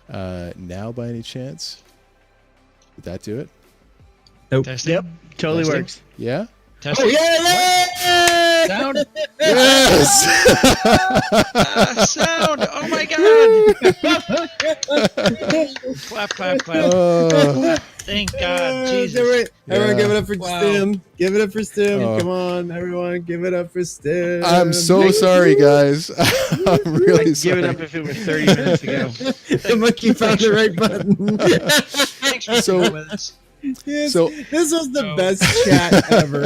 now by any chance? Did that do it? Nope. Testing. Yep, totally Testing? works. Yeah? Testing. Oh yeah! Sound. Yes! Sound. Oh my god. Clap, clap, clap. Thank God. Jesus. Everyone, give it up for Wow. Stim. Give it up for Stim. Oh. Come on, everyone, give it up for Stim. I'm so sorry, guys. I'm really I'd sorry. give it up if it was 30 minutes ago. The monkey found the right button. Thanks for So- being with us. Yes, So- this was the Oh. best chat ever.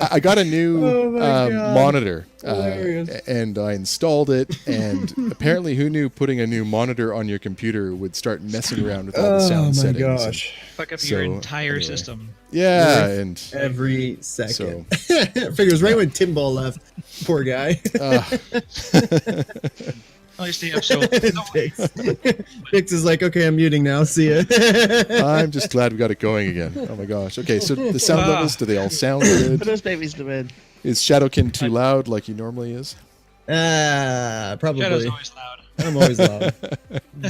I got a new Oh my God. monitor, Hilarious. and I installed it. And apparently, who knew putting a new monitor on your computer would start messing around with all the Oh sound my settings? and- gosh. Fuck up So, your entire anyway. system. yeah, and Every second. Figures right when Timball left. Poor guy. At least they have so. Fix is like, okay, I'm muting now. See ya. I'm just glad we got it going again. Oh my gosh. Okay, so the sound Ah. levels, do they all sound good? Put those babies to bed. Is Shadowkin too loud like he normally is? Shadow's Probably. always loud. I'm always loud.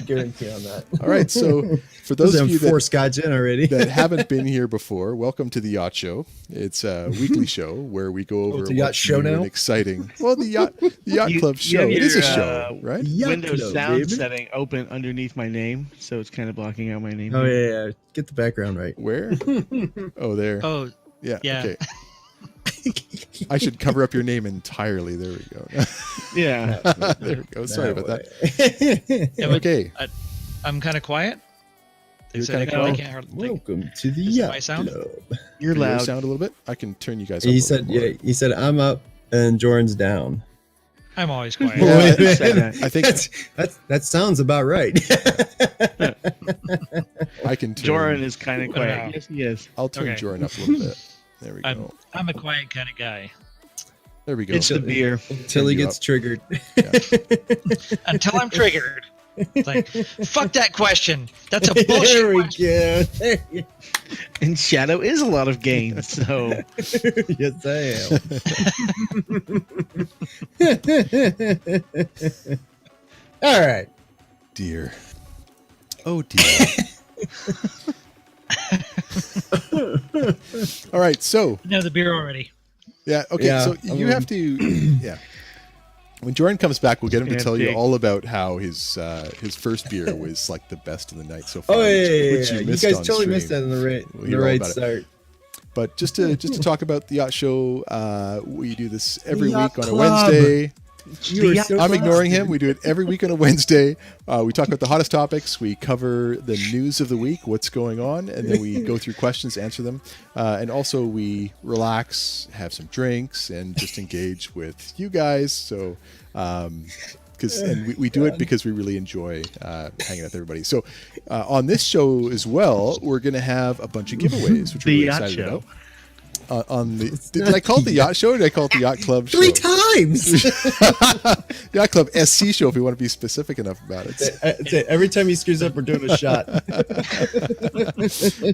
Guarantee on that. All right, so for those of you four that, scotch in already. that haven't been here before, welcome to the Yacht Show. It's a weekly show where we go over it's a yacht what's show new and now? exciting. Well, the Yacht You- Club you show. have It is a your, show, right? Yacht Windows Club, sound baby. setting open underneath my name, so it's kind of blocking out my name. Oh yeah. Get the background right. Where? Oh, there. Oh, Yeah. yeah. Okay. I should cover up your name entirely. There we go. Yeah. There we go. Sorry about that. that. yeah, but Okay. I'm kind of quiet. They You're said I kinda can't quiet? hardly. Welcome to the Is it my Yacht sound? Club. You're Can you loud. sound a little bit. I can turn you guys up. He a said, little more. yeah. He said, I'm up and Jordan's down. I'm always quiet. Yeah, Wait, I said that. I think that sounds about right. I can turn. Jordan is kind of Wow. quiet. Yes, he is. I'll turn Okay. Jordan up a little bit. There we go. I'm a quiet kind of guy. There we go. It's the beer. Until he you gets up. triggered. Until I'm triggered. It's like, fuck that question. That's a There bullshit we question. go. There you- And Shadow is a lot of gains, so Yes, I am. All right. Dear. Oh dear. All right. So No, the beer already. yeah. Okay. Yeah, So you have to. Yeah. When Jordan comes back, we'll get him to Yeah, tell you big. all about how his first beer was like the best of the night so far. Oh yeah, which yeah. You missed guys on totally stream. missed that in the right, We'll the hear all right about it. start. But just to talk about the yacht show, we do this every Yacht week on a Club. Wednesday. You were so I'm close, ignoring him. dude. We do it every week on a Wednesday. We talk about the hottest topics. We cover the news of the week, what's going on, and then we go through questions, answer them. And also we relax, have some drinks, and just engage with you guys. So, and we do it because we really enjoy hanging out with everybody. So on this show as well, we're going to have a bunch of giveaways, which we're The really yacht excited show. about. Did I call it the yacht show or did I call it the yacht club show? 3 times. Yacht Club SC show if you want to be specific enough about it. That's it. Every time he screws up, we're doing a shot.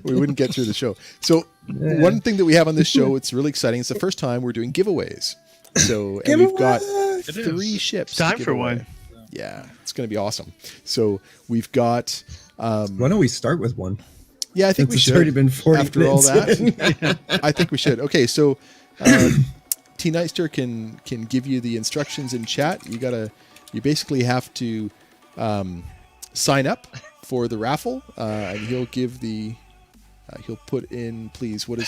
We wouldn't get through the show. So one thing that we have on this show, it's really exciting. It's the first time we're doing giveaways. So and we've got Giveaways! It is. 3 ships. to Time give for away. one. Yeah, it's going to be awesome. So we've got. Why don't we start with one? Yeah, I think we Since it's should. already been 40 after all minutes. that. I think we should. Okay, so T Neister can give you the instructions in chat. You basically have to sign up for the raffle, and he'll give the he'll put in. Please, what do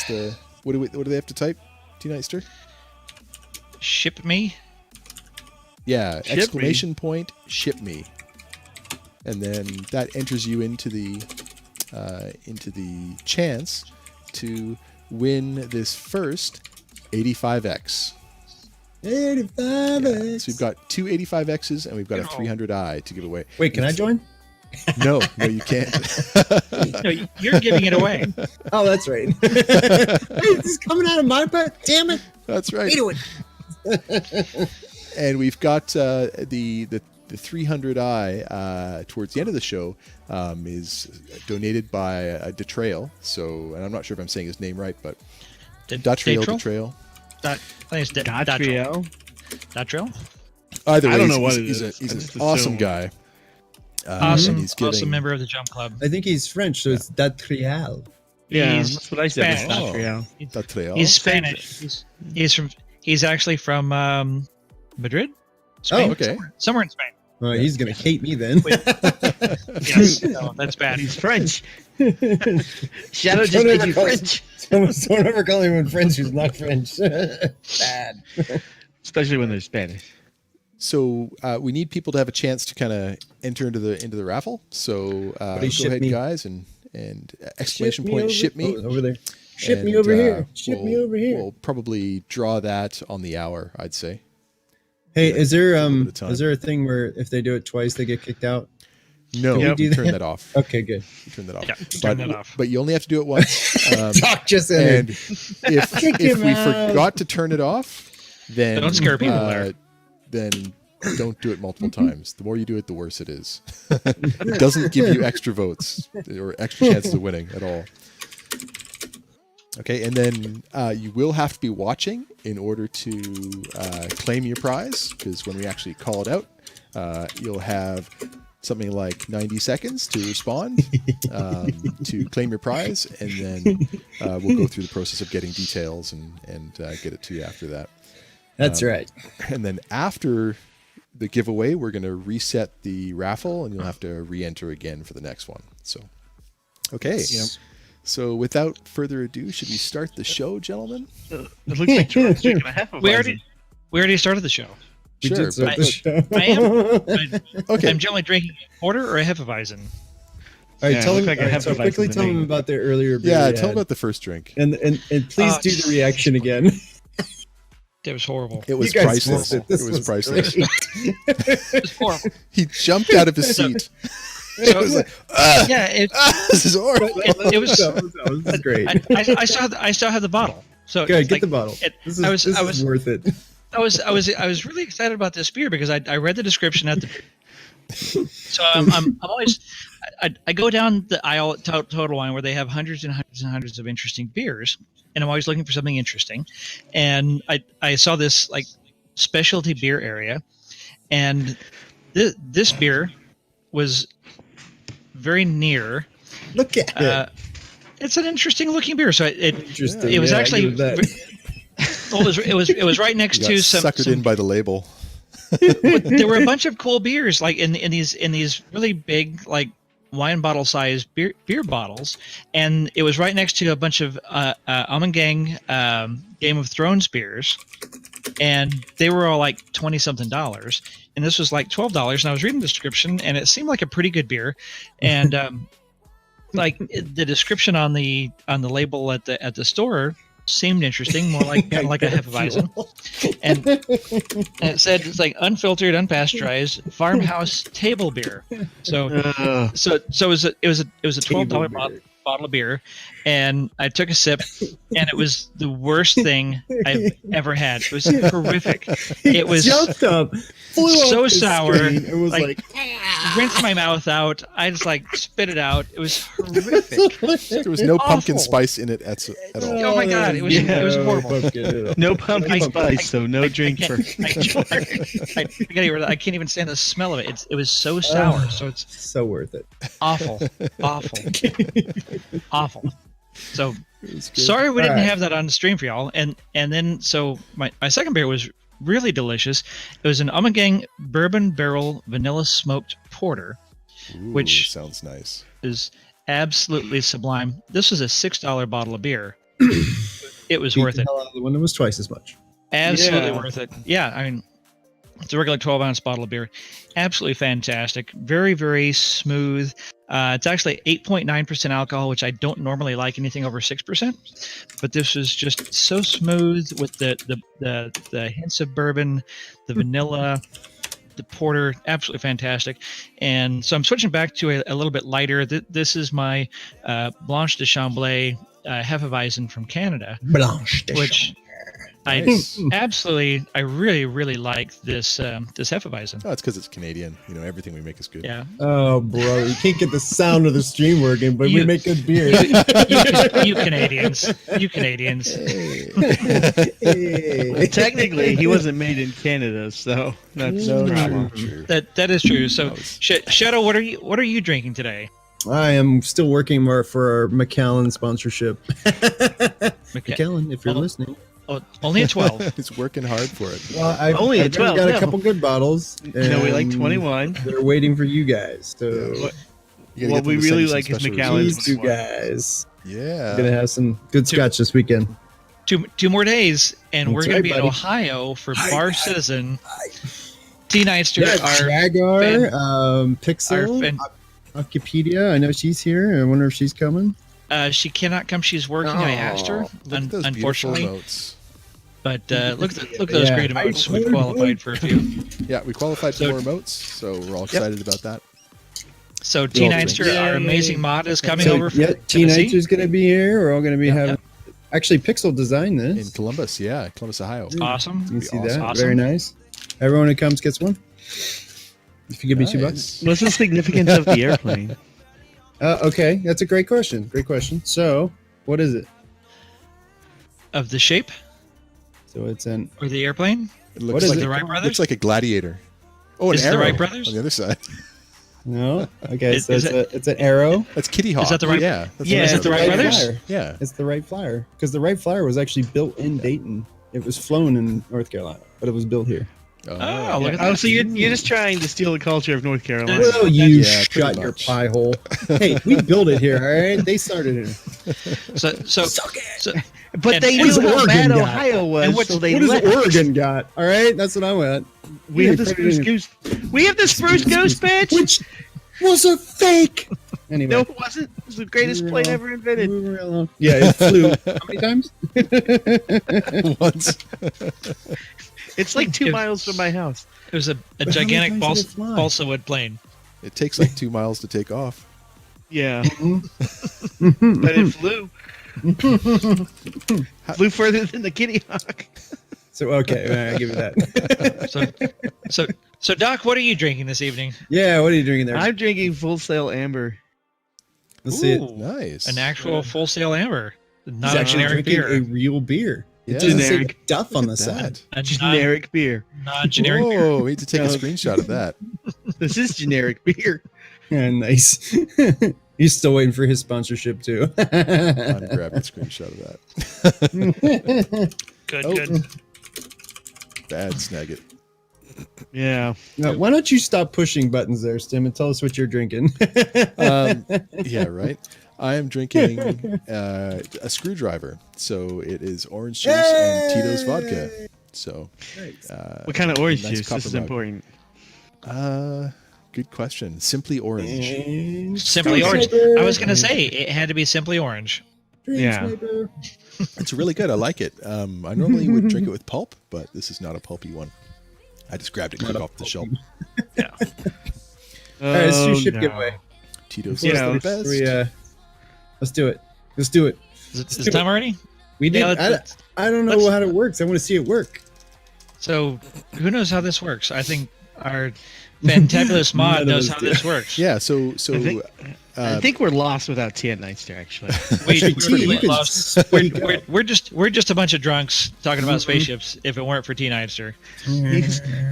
they have to type? T Neister? Ship me. Yeah, Ship exclamation point, ship me, and then that enters you into the chance to win this first 85X. 85. Yeah, so we've got 2 85Xs and we've got a 300i to give away. Wait, can I join? No, you can't. No, you're giving it away. Oh, that's right. Hey, this is coming out of my butt. Damn it. That's right. Hey, do it. And we've got the 300i towards the end of the show is donated by a Detrail. So, and I'm not sure if I'm saying his name right, but Detrail. I think it's Datrell. Gatrio. Datrell? Either way, I don't know he's, what it he's, is. he's I an just awesome assume. guy. Awesome, and he's giving, awesome member of the Jump Club. I think he's French, so it's Datrial. Yeah, He's that's what I said. Spanish. It's not real. Datrial. He's Spanish. He's actually from Madrid. Spain? Oh, okay. Somewhere in Spain. Oh, he's gonna hate me then. Yes, no, that's bad. He's French. Shadow just made you French. Don't ever call anyone French who's not French. Bad. Especially when they're Spanish. So we need people to have a chance to kind of enter into the raffle. So go ahead, me. guys, and exclamation point, ship me. over there. Ship me And, over here. Ship me over here. We'll probably draw that on the hour, I'd say. Hey, is there bit of time. is there a thing where if they do it twice they get kicked out? No, Can we do turn that? that off. Okay, good. Turn that off. Yeah, turn that off. But you only have to do it once. Doc just and entered. if Kick if him we out. forgot to turn it off, then Don't scare people there. Then don't do it multiple times. The more you do it, the worse it is. It doesn't give you extra votes or extra chances of winning at all. Okay, and then you will have to be watching in order to claim your prize, because when we actually call it out, you'll have something like 90 seconds to respond to claim your prize, and then we'll go through the process of getting details and get it to you after that. That's right. And then after the giveaway, we're going to reset the raffle, and you'll have to re-enter again for the next one. So, okay. So without further ado, should we start the show, gentlemen? It looks like Charles drinking a half of We already started the show. We Sure, did start the show. I am. Okay. I'm generally drinking a porter or a Hefeweizen. All right, Yeah, tell looks him. like I all right, have so the vice quickly in the tell him name. about their earlier beer. Yeah, we tell them had. about the first drink. and please Oh, do the reaction again. It was horrible. It was You guys priceless. missed it. This It was was priceless. great. It was horrible. He jumped out of his seat. So, It was like, yeah, this is horrible. it was. This is great. I still have the bottle. So Good, it's get like- the bottle. This is worth it. I was really excited about this beer because I read the description at the. So I'm always I go down the aisle at Total Wine where they have hundreds and hundreds and hundreds of interesting beers, and I'm always looking for something interesting, and I saw this like specialty beer area, and this beer was very near. Look at it. It's an interesting looking beer. So Interesting. it was Yeah, I actually. give that. Well, it was right next You to got some. suckered in by the label. There were a bunch of cool beers, like in these really big like wine bottle size beer bottles, and it was right next to a bunch of Gang Game of Thrones beers, and they were all like $20-something, and this was like $12. And I was reading the description, and it seemed like a pretty good beer, and like the description on the label at the store seemed interesting, more like kind of like a Hefeweizen, and it said it's like unfiltered, unpasteurized farmhouse table beer. So it was a $12 bottle of beer, and I took a sip, and it was the worst thing I've ever had. It was horrific. It was jumped up, flew so off the sour. screen. It was like rinsed my mouth out. I just like spit it out. It was horrific. There was no pumpkin Awful. spice in it at all. Oh my God, it was horrible. No pumpkin spice, so no drink for. I can't even stand the smell of it. It was so sour. So it's so worth it. awful. Awful. So It was good. sorry we didn't Alright. have that on the stream for y'all. And then so my second beer was really delicious. It was an Gang bourbon barrel vanilla smoked porter, Ooh, which- sounds nice. is absolutely sublime. This was a $6 bottle of beer. It was Beat worth the it. hell out of the one that was twice as much. Absolutely Yeah. worth it. Yeah, I mean, it's a regular 12-ounce bottle of beer. Absolutely fantastic. Very, very smooth. It's actually 8.9% alcohol, which I don't normally like anything over 6%. But this was just so smooth with the hints of bourbon, the vanilla, the porter. Absolutely fantastic. And so I'm switching back to a little bit lighter. This is my Blanche de Chamblay Hefeweizen from Canada. Blanche. de Which Nice. I really like this Hefeweizen. Oh, it's because it's Canadian. You know, everything we make is good. Yeah. Oh, bro, you can't get the sound of the stream working, but we You- make good beer. You Canadians. You Canadians. Well, technically, he wasn't made in Canada, so that's No, the problem. true. That is true. So, That was- Shadow, what are you drinking today? I am still working more for our McAllen sponsorship. McAllen, if you're Oh. listening. Oh, only a 12. He's working hard for it. Well, Only a I've 12, got no. a couple good bottles. No, we like and 21. They're waiting for you guys. So, You gotta What get them we to send really you some like is special McAllen's. reviews. these two guys. Yeah. Gonna have some good scotch this weekend. Two more days, and we're That's going to right, be in buddy. Ohio for Bar Citizen. T Nightster, Yeah, our Jaguar, fan- Pixel, fan- Wikipedia. I know she's here. I wonder if she's coming. she cannot come. She's working. I asked her, Look at those unfortunately. beautiful notes. But look at those Yeah. great emotes. We qualified for a few. Yeah, we qualified for So- more emotes, so we're all excited about that. So T Nightster, Yay. our amazing mod, is coming So, over from yeah, Tennessee. Teenagers gonna be here. We're all gonna be having. Actually, Pixel designed In this. Columbus, yeah, Columbus, Ohio. Awesome. You can see awesome. that. Awesome. Very nice. Everyone who comes gets one. If you give me $2. Nice. What's the significance of the airplane? Okay, that's a great question. Great question. So, what is it? Of the shape So it's an. or the airplane? It What looks is like The it? Wright looks brothers? like a gladiator. Oh, an Is it the arrow Wright brothers? on the other side. No. Okay, so Is it's an arrow. That's Kitty Hawk. that the Wright- Yeah, that's Yeah, what Is I it the said. Wright brothers? Flyer. Yeah. It's the Wright Flyer because the Wright Flyer was actually built in Dayton. It was flown in North Carolina, but it was built here. Oh, look at Oh, that. so you're just trying to steal the culture of North Carolina. Well, you Yeah, pretty shut your much. pie hole. Hey, we built it here, all right? They started it. So But And- they and knew what does how Oregon bad got? Ohio was, And so they What does left. Oregon got? All right, that's what I went. We have the They put it spruce in- goose. We have the spruce goose, bitch. Which was a fake. Anyway, No, it wasn't. It was the greatest plane ever invented. move right along. Yeah, it flew. How many times? Once. It's like 2 It- miles from my house. it was a many gigantic times did it fly? balsa wood plane. It takes like 2 miles to take off. Yeah, but it flew. Flew further than the Kitty Hawk. So okay, all right, I give you that. So Doc, what are you drinking this evening? Yeah, what are you drinking there? I'm drinking Full Sail Amber. Let's see it. Ooh, Nice. An actual Full Sail amber, not He's a actually generic drinking beer. a real beer. It Yeah. doesn't say Generic. Duff on the Look at side. that. A Generic beer. non-generic beer. Whoa, we need to take a No. screenshot of that. This is generic beer. Yeah, nice. He's still waiting for his sponsorship too. I'm grabbing a screenshot of that. Good, Oh. good. Bad snag it. Yeah. Now, why don't you stop pushing buttons there, Stim, and tell us what you're drinking? Yeah, right. I am drinking a screwdriver. So it is orange juice and Tito's vodka. So, What kind of orange nice juice? copper This is mug. important. Good question. Simply orange. Simply orange. I was gonna say it had to be simply orange. Yeah. It's really good. I like it. I normally would drink it with pulp, but this is not a pulpy one. I just grabbed it quick off the shelf. Yeah. All right, let's do Oh, ship no. giveaway. Tito's You is know, the best. Let's do it. Let's do it. Is it time already? We did. Yeah, let's- I don't know let's- how it works. I want to see it work. So who knows how this works? I think our fantabulous mod None of knows us how do. this works. Yeah, so I think we're lost without Tia Nightster, actually. Actually, T, you can lost. speak up. We're just a bunch of drunks talking about spaceships. If it weren't for T Nightster,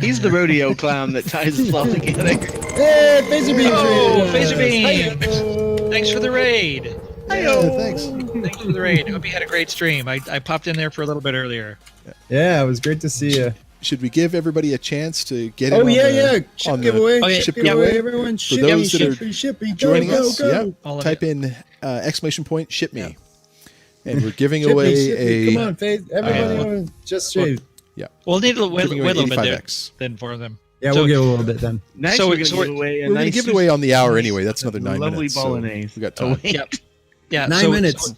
He's the rodeo clown that ties us all together. Hey, Phaser Beam! Oh, Trader! Phaser Beam! Hi-yo! thanks for the raid. yeah, thanks. Thanks for the raid. Hope you had a great stream. I popped in there for a little bit earlier. Yeah, it was great to see you. Should we give everybody a chance to get in Oh on yeah, the, yeah. Ship on the giveaway. Oh, yeah, Ship yeah, giveaway. we- Everyone, For ship those that are shippy, joining go, us? Go, go. Yeah, All of type in exclamation point ship me, and we're giving Ship me, away ship me. Come a on, Faith. Everybody, just shave. We'll need to wait, giving away wait a little bit there, 85X. then for them. Yeah, So- we'll give a little bit then. Next, So we're we- going to so give we're- away a We're going to nice give it away on the hour anyway. That's another 9 lovely minutes. So bolognese. we got Oh, time. wait. Yeah. Yeah. 9 minutes.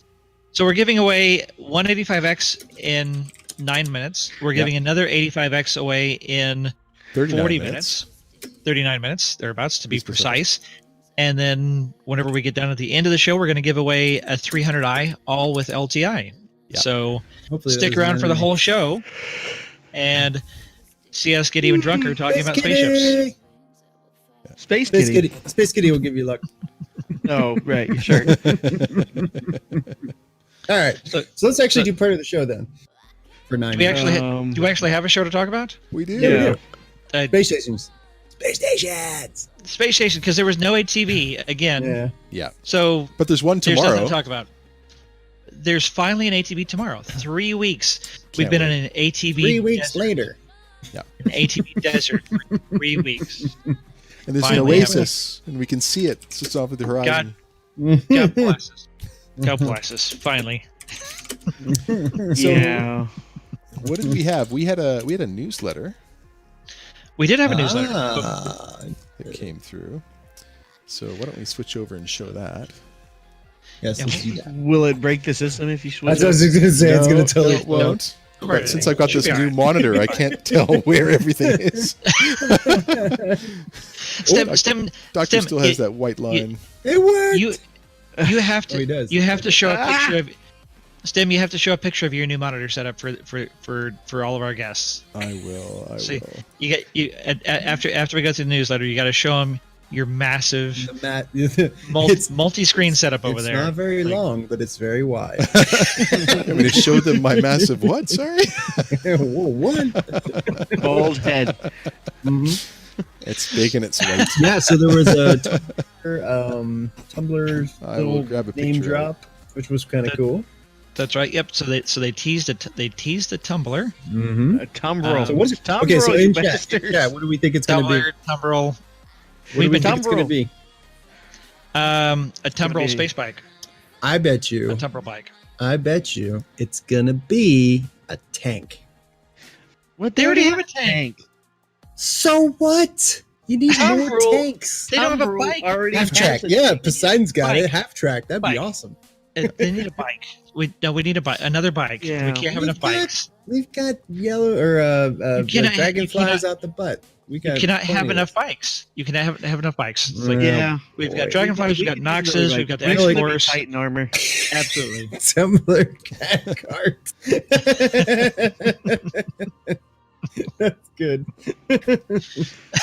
So we're giving away 185X in 9 minutes. We're giving another 85X away in 39 40 minutes. 39 minutes, thereabouts, to be Be precise. precise. And then whenever we get down at the end of the show, we're going to give away a 300i, all with LTI. Yeah. So Hopefully stick there's around an for the enemy. whole show and see us get even drunker talking about spaceships. Space Space Kitty. Kitty. Space Kitty will give you luck. Oh, right. Sure. All right. So, So let's actually so- do part of the show then. For 9 do we actually Um, do we actually have a show to talk about? We do. Yeah, we Yeah. do. Space stations. Space stations. Space station, because there was no ATV again. Yeah. Yeah. So But there's one there's nothing tomorrow. to talk about. There's finally an ATV tomorrow. 3 weeks. We've Can't been wait. in an ATV 3 weeks desert, later. an ATV desert for 3 weeks. And there's Finally an have oasis, and we can see it. It's just off at the horizon. God bless us. God bless us. Finally. So yeah. what did we have? We had a newsletter We did have a newsletter. Ah. that came through. So why don't we switch over and show that? Yes, Yeah, let's do that. Will it break the system if you switch? That's what I was going to say. It's going to totally it won't. Right. But since I've got Should this be new alright. monitor, I can't tell where everything is. Stem, Doctor Stem, still has that white line. It worked. you have Oh, he does. to you have to show a picture of Stem. You have to show a picture of your new monitor setup for all of our guests. I will. I See, will. After we go through the newsletter, you got to show them your massive The mat, it's multi-screen setup over it's there. not very Like, long, but it's very wide. I mean, to show them my massive what? Sorry. Whoa, one. Bald head. It's big and it's white. Yeah, so there was a Tumblr I will little grab a name picture of drop, which was kind of cool. That's right. Yep. So they teased it. They teased the Tumblr. Mm-hmm. A Tumbrel. So what is it? Tumbrel, Okay, so you in chat, bastards. yeah, what do we think it's going to be? Tumblr, Tumbrel. What do we think it's Tumbrel. going to be? A Tumbrel be- space bike. I bet A you. Tumbrel bike. I bet you it's going to be a tank. What? They already have a tank. So what? You need more Tumbrel. tanks. They don't have a Tumbrel bike. already Half has track. a Yeah, tank. Poseidon's got it. Bike. Half track. That'd Bike. be awesome. They need a bike. We need a bike. Another bike. Yeah. We can't have enough bikes. We've got yellow or You cannot- dragonflies you out the butt. We You got cannot have plenty of- enough bikes. You cannot have enough bikes. It's like, Yeah. we've boy. got dragonflies. We've got Noxes. We've got the We X really Force. Titan armor. Absolutely. Tumblr cat cart. That's good.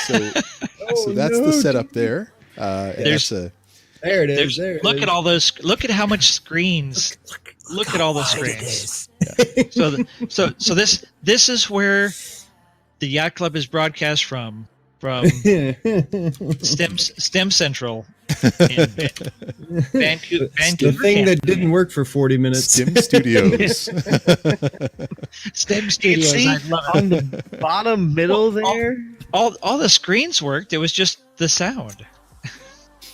So that's the setup there. There's- That's a There it is. There's, There it look is. at all those. Look at how much screens. Look at all those screens. So this is where the Yacht Club is broadcast from STEM Central in Vancouver, The thing that didn't work for 40 minutes. Stim Studios. STEM You Studios. see I love it. on the bottom middle Well, there. All the screens worked. It was just the sound.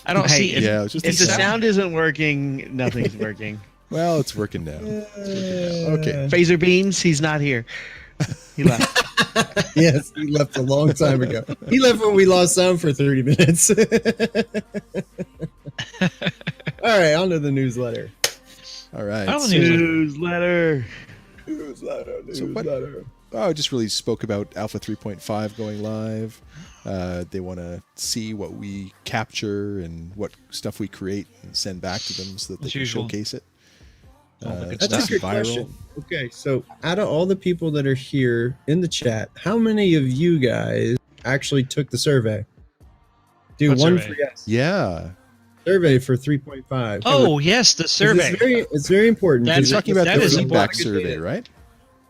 I don't see it. Yeah, it was just If the the sound. sound isn't working, nothing's working. Well, it's working now. Okay. Phaser beams, he's not here. He left. Yes, he left a long time ago. He left when we lost sound for 30 minutes. All right, on to the newsletter. All right. I don't So, Newsletter. So what- I just really spoke about Alpha 3.5 going live. They want to see what we capture and what stuff we create and send back to them so that they As can usual. showcase it. All the good It's That's a stuff. good viral. question. Okay, so out of all the people that are here in the chat, how many of you guys actually took the survey? Do What one survey? for yes. Yeah. Survey for 3.5. Oh yes, the survey. It's very important. That's 'cause You're talking about that the is feedback important. survey, right?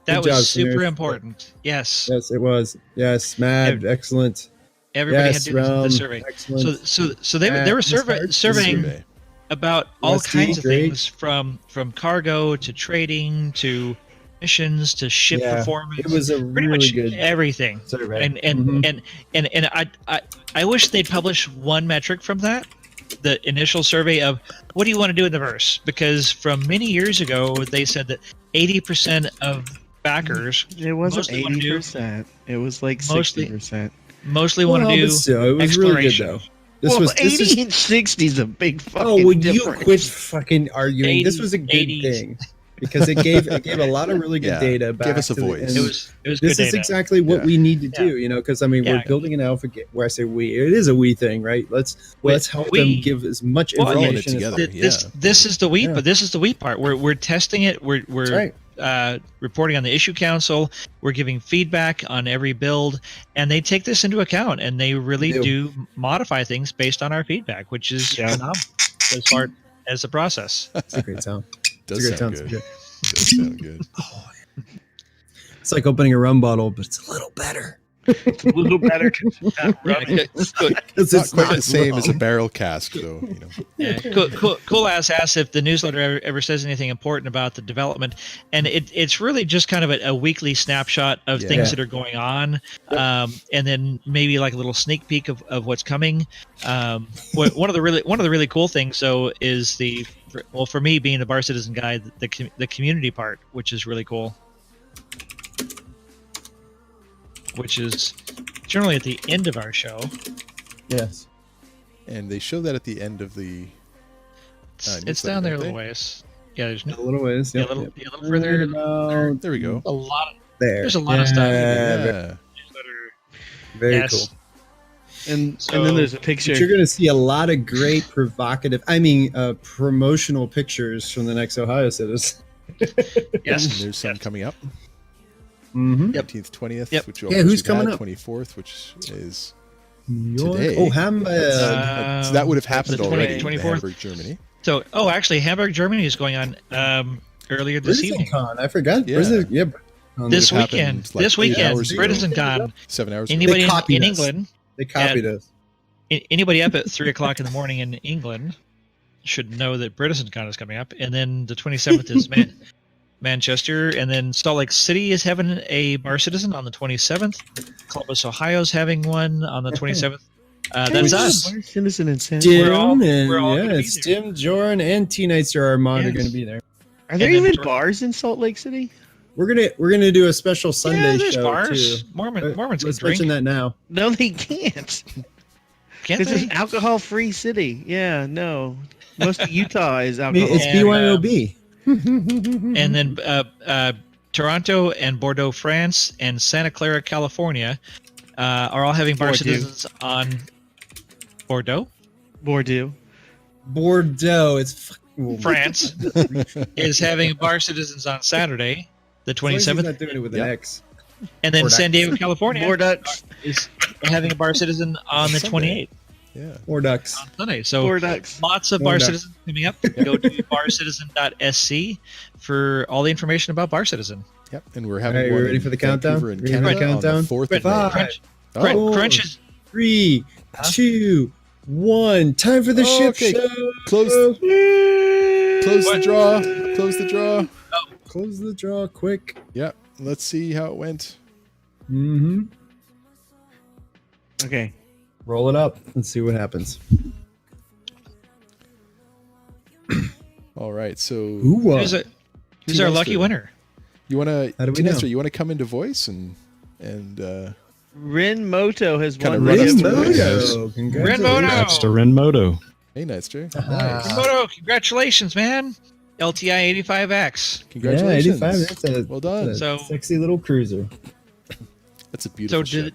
That Good was job, super Samir. important. Yes, Yes, it was. Yes, Mad, excellent. everybody Yes, had to do the Rum, survey. excellent. So they were Miss Hart, surveying Survey. about all Rusty, kinds of great. things from cargo to trading to missions to ship Yeah, performance. it was a pretty really much good everything. survey. And Mhm. I wish they'd publish one metric from that, the initial survey of what do you want to do in the verse? Because from many years ago they said that 80% of backers It wasn't Mostly wanna do- 80%. It was like Mostly- 60%. mostly want to Well, do but still, it was really good exploration. though. This Well, was 80 is and 60 is a big fucking oh, would you difference. quit fucking arguing? 80, This was a good 80s. thing. because it gave a lot of really good Yeah, data back. give us a to the- voice. and It was good this is data. exactly what Yeah. we need to Yeah. do, because I mean Yeah. we're building an alpha where I say we, it is a we thing, right? Let's help we. them give as much Well, Bringing it information as together. This is the wheat, Yeah. but this is the wheat part. We're testing it. We're That's right. reporting on the issue council. We're giving feedback on every build, and they take this into account, and they really They do modify things based on our feedback, which is phenomenal as far as the process. It's a great sound. Does It's a great sound sound. good. Does sound good. It's like opening a rum bottle, but it's a little better. A little better. Yeah, Because It's not quite the same as a barrel cask, though. Yeah, cool ass asks if the newsletter ever says anything important about the development, and it's really just kind of a weekly snapshot of Yeah. things that are going on, and then maybe like a little sneak peek of what's coming. One of the really cool things though is for me being the bar citizen guy, the community part, which is really cool, which is generally at the end of our show. Yes. And they show that at the end of the. It's down there a little ways. Yeah, there's A little ways. yeah, Yep, a little, yep. yeah, a little further. About There we go. A lot of there. There's a lot of stuff. Yeah, Yeah. Very Yes. cool. And So- then there's a But picture. you're going to see a lot of great provocative, promotional pictures from the next Ohio Citizens. Yes. And there's some coming up. Mm-hmm. 19th, 20th, Yep. which Yeah, who's coming up? 24th, which is. York. Today. Oh, Hamburg. So that would have happened the already in 24th? Hamburg, Germany. So, actually, Hamburg, Germany is going on earlier this evening. BritizenCon. I forgot. Yeah. BritizenCon. This would have happened, weekend. like, This 8 weekend, hours ago. BritizenCon. 7 hours ago. Anybody They copied in us. England, They copied us. anybody up at 3 o'clock in the morning in England should know that BritizenCon is coming up. And then the 27th is Manchester, and then Salt Lake City is having a bar citizen on the 27th. Columbus, Ohio is having one on the 27th. That's us. Citizen and San Dim We're all and gonna be it's there. Dim, Jordan, and T-Nighter Armand are Yes. going to be there. Are there And then even for- bars in Salt Lake City? We're gonna do a special Sunday Yeah, there's show bars. too. Mormons can Let's drink. mention that now. No, they can't. Can't This is they? alcohol-free city. Yeah, no. Most of Utah is I mean, alcohol. it's And, BYOB. And then Toronto and Bordeaux, France, and Santa Clara, California, are all having bar Bordeaux. citizens on Bordeaux. Bordeaux. Bordeaux. It's France is having bar citizens on Saturday, the As long as he's 27th, not doing it with an Yep. X. and then Bordeaux. San Diego, California, Bordeaux. is having a bar citizen on the Sunday. 28th Yeah. Or ducks. on Sunday. So Bordeaux. lots of bar citizens coming up. Go to barcitizen.sc for all the information about bar citizen. Yep. And we're having All right, one we ready in for the countdown? Vancouver and Ready for the Canada on countdown? the 4th of Five. May. Crunch, Oh, Crunch is 3, 2, 1. Time for the ship Okay. show. Close the draw. Close the draw. Close the draw quick. Yep. Let's see how it went. Mm-hmm. Okay. Roll it up and see what happens. All right. So who's our T-Nighter. lucky winner? you want to? How do we know? You want to come into voice and Rin Moto has Kinda won run the us through giveaway. it. Renmoto. Congratulations. Renmoto. to Renmoto. hey, Nightster. Ah. Moto, congratulations, man! LTI 85X. Yeah, Congratulations. 85. That's a, Well done. that's a So- sexy little cruiser. That's a beautiful ship.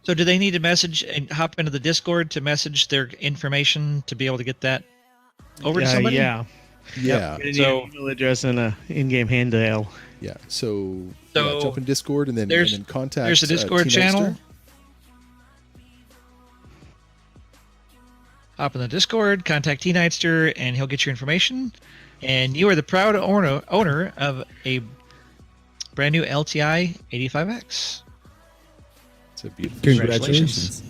So do they need to message and hop into the Discord to message their information to be able to get that over to somebody? Yeah. Yeah. Get So- an email address and a in-game handle. Yeah. So, So jump in Discord and then there's- contact. There's a Discord T-Nightster. channel. Hop in the Discord, contact T-Nightster, and he'll get your information. And you are the proud owner of a brand new LTI 85X. It's a beautiful Congratulations.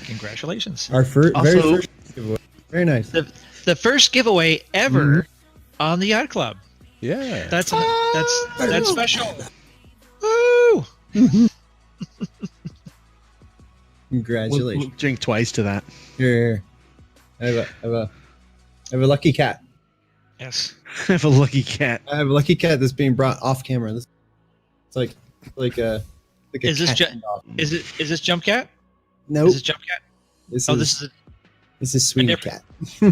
Congratulations. Our very Also- first giveaway. Very nice. The first giveaway ever on the Yacht Club. Yeah. That's special. Woo! Congratulations. We'll drink twice to that. Here. I have a lucky cat. Yes. I have a lucky cat. I have a lucky cat that's being brought off camera. It's like a Is this cat ju- standoff. Is this Jump Cat? Nope. Is this Jump Cat? This Oh, is this is this is Sweeney different- Cat.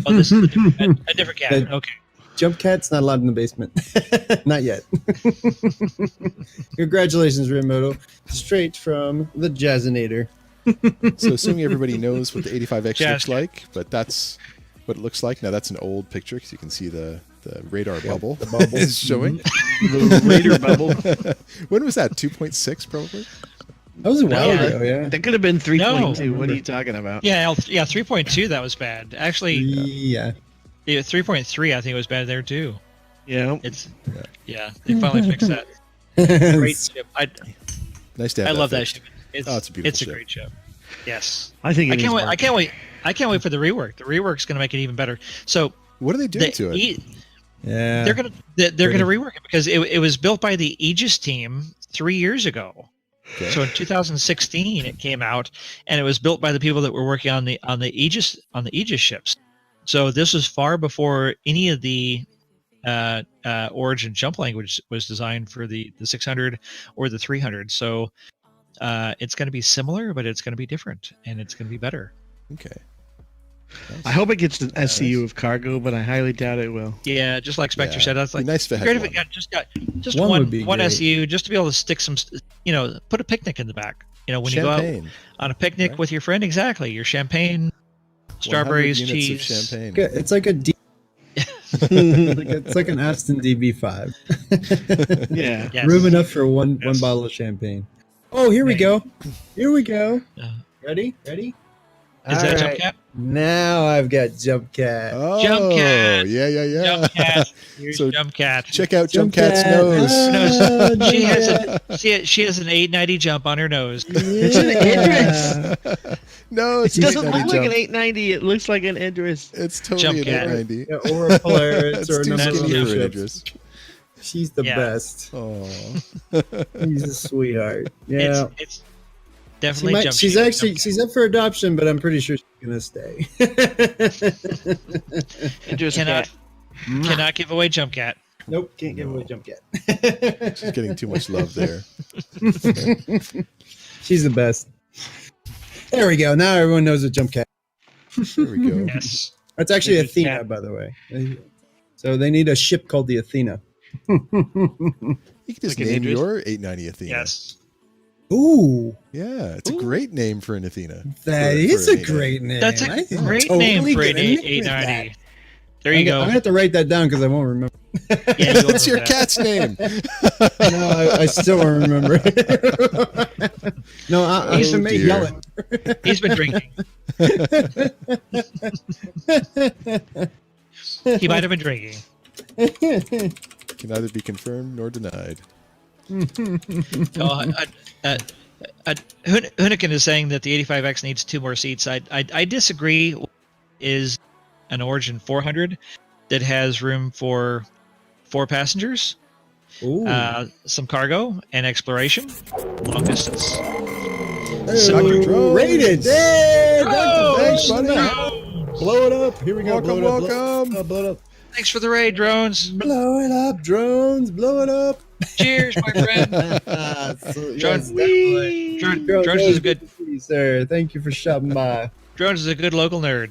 a different cat. That- Okay. Jump Cat's not allowed in the basement. Not yet. Congratulations, Remoto. Straight from the Jazzinator. So assuming everybody knows what the 85X Jazz. looks like, but that's what it looks like. Now that's an old picture because you can see the radar bubble, the bubble. is showing. The Raider bubble. When was that? 2.6 probably? That was a while No. ago, yeah. That could have been 3.2. No. What are you talking about? Yeah, 3.2. That was bad. Actually, Yeah. 3.3. I think it was bad there too. Yeah. It's yeah. They finally fixed that. Great ship. Nice to have I love that fixed. ship. It's, Oh, it's a beautiful ship. great ship. Yes. I think I it can't needs wait. more. I can't wait. I can't wait for the rework. The rework's going to make it even better. So What are they doing to it? Yeah. they're gonna rework it because it was built by the Aegis team 3 years ago. Okay. So in 2016 it came out, and it was built by the people that were working on the Aegis ships. So this was far before any of the Origin jump language was designed for the 600 or the 300. So it's going to be similar, but it's going to be different, and it's going to be better. Okay. I hope it gets an SCU of cargo, but I highly doubt it will. Yeah, just like Spectre Yeah. said, that's Be like nice if it had great if one. it just One one would be great. SU, just to be able to stick some, put a picnic in the back. When you go out Champagne. on a picnic Right. with your friend, exactly, your champagne, 100 strawberries, units cheese. of champagne. It's like a D. It's like an Aston DB5. Yeah. Yes. Room enough for one Yes. bottle of champagne. Oh, here we go. Here we go. Uh, Ready? Is that All Jump right. Cat? Now I've got Jump Cat. Oh, Jump Cat. yeah. Jump Cat. Here's So Jump Cat. Check out Jump Jump Cat's Cat. nose. Ah, She Jump has Cat. she has an 890 jump on her nose. It's an Idris. No, it's It doesn't an look 890 like an jump. 890. It looks like an Idris. It's totally Jump an Cat. 890. Yeah, or a Polaris It's or too another skinny for an ship. Idris. She's the Yeah. best. Oh, He's a sweetheart. Yeah. It's definitely Jump She's Cat. actually Jump Cat. she's up for adoption, but I'm pretty sure she's gonna stay. Idris Cannot cat. cannot give away Jump Cat. Nope, can't give away Jump Cat. she's getting too much love there. She's the best. There we go. Now everyone knows a Jump Cat. There we go. Yes. That's actually Jump Athena, Cat. by the way. So they need a ship called the Athena. You can just Like an name Idris? your 890 Athena. Yes. Ooh, Yeah, it's Ooh. a great name for an Athena. that For- is for a an 890. great name. That's I a think great I'm name totally for an gonna nick with 890. that. There you go. I have to write that down because I won't remember. Yeah, you That's your remember that. cat's name. No, I still won't remember. No, I He's- should make dear. yell it. He's been drinking. He might have been drinking. Can neither be confirmed nor denied. Hoonigan is saying that the 85X needs 2 more seats. I disagree. Is an Origin 400 that has room for 4 passengers, Ooh. some cargo, and exploration, long distance. Dr. Drones. Rated. Hey, Dr. Thanks, Drones. buddy. Blow it up. Here we go. Welcome, blow it up, welcome. Blow it up. Thanks for the raid, drones. Blow it up, drones. Blow it up. Cheers, my friend. Yes, definitely. Drones is a good. to see you, sir. Thank you for stopping by. Drones is a good local nerd.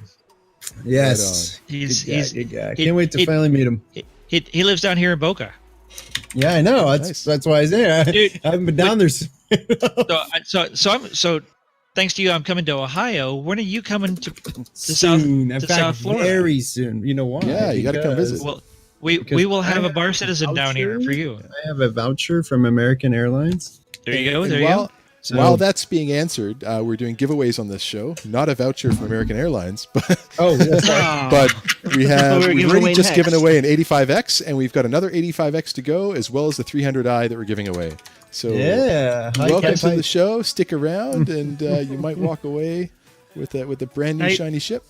Yes. He's Good guy, he's good guy. he- Can't wait to he- finally meet him. he lives down here in Boca. Yeah, I know. That's Nice. that's why I say Dude, I haven't been down there. So thanks to you, I'm coming to Ohio. When are you coming to? soon. In to fact, South Florida. very soon. You know why? Yeah, you gotta come Because visit. Well, we Because will have I a bar have citizen down here for you. I have a voucher from American Airlines. There you go. And There you while, go. So, while that's being answered, we're doing giveaways on this show. Not a voucher from American Airlines, but oh, that's right. but we have We're we've giving already away just next. given away an 85X, and we've got another 85X to go, as well as the 300i that we're giving away. So Yeah. Hi, welcome Cat to the Pipe. show. Stick around, and you might walk away with a brand new Hey. shiny ship.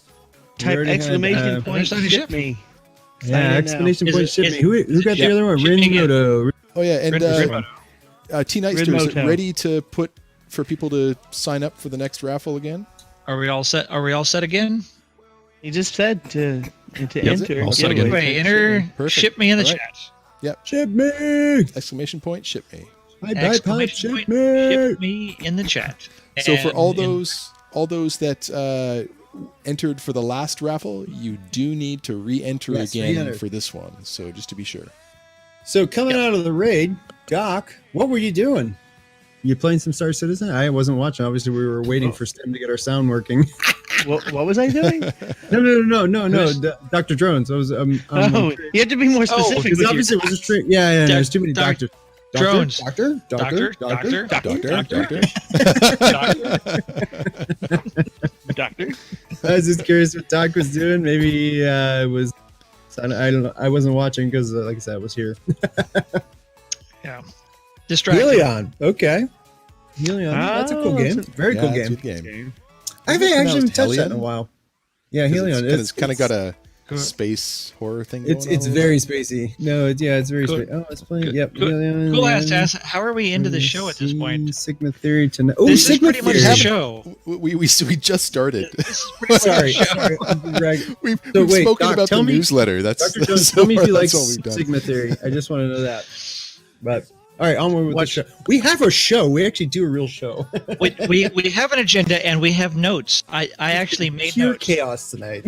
Type already had, exclamation point There's ship ship. me. Yeah, Sign in now. exclamation Is point it- ship is- me. Who got Yeah. the other one? Ship me again. Rinmoto. Oh yeah, and Red- T Nightster, Red is it Motel. ready to put for people to sign up for the next raffle again? Are we all set? Are we all set again? He just said to Is enter. it? All set giveaway. again. Anyway, enter. Perfect. Ship me in the All right. chat. Ship me. Exclamation point, ship me. Hi, pipe, Exclamation ship point, me. ship me in the chat. So for And all in- those that entered for the last raffle, you do need to re-enter Yes, again re-enter. for this one. So just to be sure. So coming out of the raid, Doc, what were you doing? You playing some Star Citizen? I wasn't watching. Obviously, we were waiting for Stim to get our sound working. What was I doing? No. Dr. Drones. I was. You have to be more specific. Because with obviously it was a stream. Yeah. There's too many doctors. Drones. Doctor. Doctor. Doctor. I was just curious what Doc was doing. Maybe it was. I don't know. I wasn't watching because, like I said, I was here. Yeah. Distracted. Helion. Okay. Helion. That's a cool Oh, game. that's Very Yeah, cool it's a game. good game. I haven't actually pronounced touched that in a Hellion? while. Yeah, Helion. It's kind of got a space horror thing going on. It's a very little spacey. No, it's very Cool. spacey. Oh, it's playing. Cool. Yep. Cool. Helion, Cool ass yeah. ass. How are we into the show at this point? Sigma Theory tonight. Oh, This is Sigma pretty much Theory. the show. bit. We just started. This is pretty much Sorry. the show. We've So wait, spoken Doc, about tell the me- newsletter. That's Dr. Jones, so tell me if far, you like that's all we've done. Sigma Theory. I just want to know that. But all right, onward with the show. We have a show. We actually do a real show. We have an agenda and we have notes. I actually made Pure notes. chaos tonight.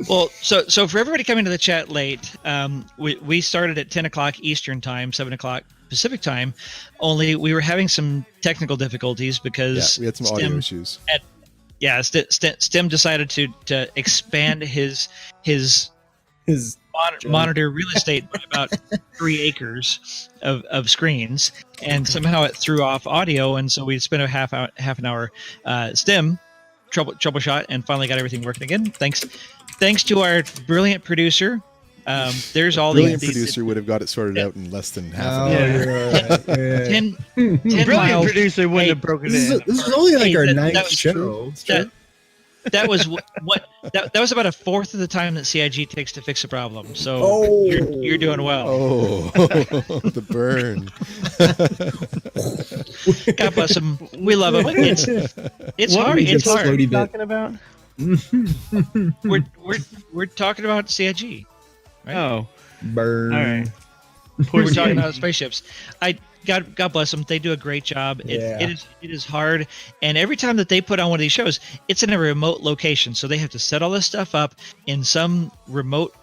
Well, so for everybody coming to the chat late, we started at 10 o'clock Eastern time, 7 o'clock Pacific time. Only we were having some technical difficulties Yeah, because we had some audio issues. Stim decided to expand his His monitor real estate by about 3 acres of screens, and somehow it threw off audio, and so we spent a half an hour Stim troubleshot and finally got everything working again. Thanks to our brilliant producer. There's all Brilliant these producer would have got it sorted out in less than half Oh, an hour. you're right. Yeah. 10 Brilliant miles. producer wouldn't Hey, have broken This it. is only like Hey, our that ninth was show. That was that was about a fourth of the time that CIG takes to fix a problem. So Oh. you're doing well. Oh, the burn. God bless him. We love him. It's What hard. were you It's hard. Floaty bit. talking about? We're talking about CIG. Right? Oh, Burn. all right. We're talking about spaceships. God bless them. They do a great job. Yeah. It is hard, and every time that they put on one of these shows, it's in a remote location, so they have to set all this stuff up in some remote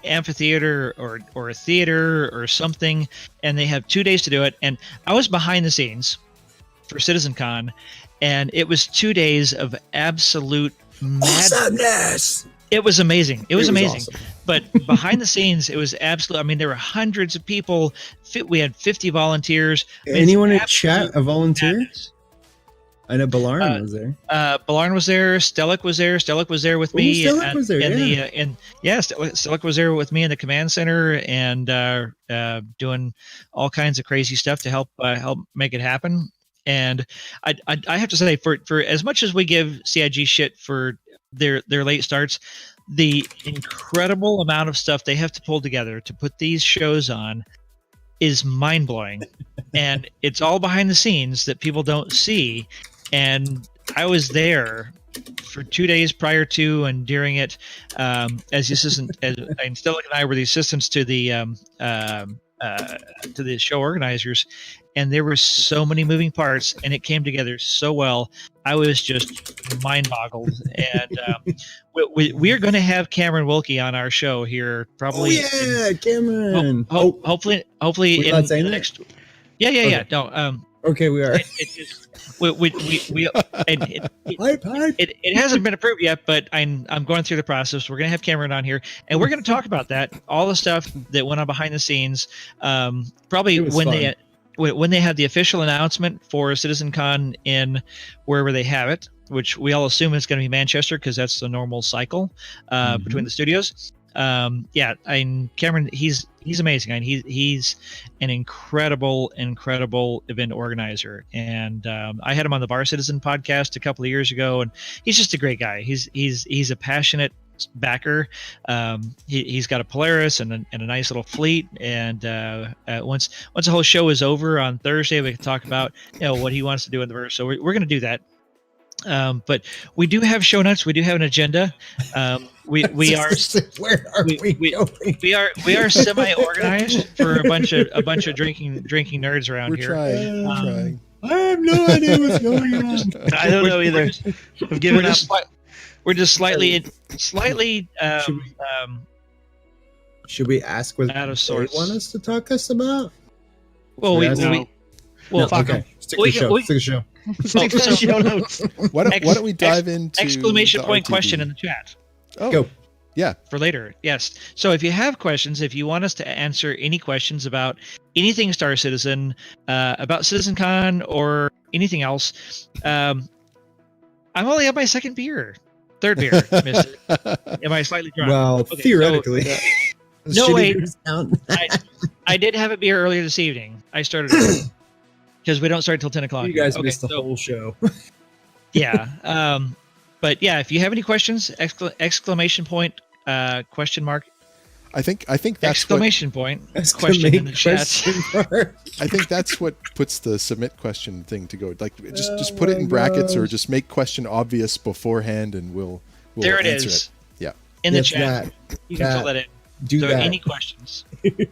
amphitheater or a theater or something, and they have 2 days to do it. And I was behind the scenes for CitizenCon, and it was 2 days of absolute mad. Awesomeness. It was amazing. It was amazing. awesome. But behind the scenes, it was absolute. I mean, there were hundreds of people. We had 50 volunteers. Anyone in It's chat a volunteer? madness. I know Balarn was there. Balarn was there. Stellic was there. Stellic was there with me. Stellic was there, Stellic was there with me in the command center and doing all kinds of crazy stuff to help make it happen. And I have to say, for as much as we give CIG shit for their late starts, the incredible amount of stuff they have to pull together to put these shows on is mind-blowing. And it's all behind the scenes that people don't see. And I was there for 2 days prior to and during it, as the assistant, and Stellic and I were the assistants to the show organizers, and there were so many moving parts, and it came together so well. I was just mind-boggled, and we are going to have Cameron Wilkie on our show here probably. Cameron. Hopefully We're in not the saying that? next. Yeah. No. Okay, we are. It hasn't been approved yet, but I'm going through the process. We're going to have Cameron on here, and we're going to talk about that, all the stuff that went on behind the scenes. Probably It was when fun. when they had the official announcement for CitizenCon in wherever they have it, which we all assume is going to be Manchester because that's the normal cycle between the studios. And Cameron, he's amazing. I mean, he's an incredible event organizer. And I had him on the Bar Citizen podcast a couple of years ago, and he's just a great guy. He's a passionate backer. He's got a Polaris and a nice little fleet. And once the whole show is over on Thursday, we can talk about what he wants to do in the verse. So we're going to do that. But we do have show notes. We do have an agenda. We are Where are we going? we are semi-organized for a bunch of drinking nerds around We're here. trying. I have no idea what's going on. I don't know either. I've given up. We're just slightly Should we ask what out of they sorts. want us to talk us about? Well, Should we ask- well, No, fuck 'em. okay. Stick to the show. Stick to the show. Stick to the show notes. Why don't we dive into exclamation the point RTB? question in the chat Oh, Go. yeah. for later. Yes. So if you have questions, if you want us to answer any questions about anything Star Citizen, about CitizenCon or anything else, I'm only at my third beer, mister. Am I slightly drunk? Well, Okay, theoretically. No, Shitty wait. beers count. I did have a beer earlier this evening. I started because we don't start till 10 o'clock. You guys Okay, missed the so- whole show. Yeah. But yeah, if you have any questions, exclamation point, question mark, I think that's what exclamation point, question in the chat. Question mark. I think that's what puts the submit question thing to go. Like just Oh put it in my brackets or gosh. just make question obvious beforehand, and we'll There it answer is. it. Yeah. In the Yes, chat. that. You can fill that in. Do So that. any questions? Most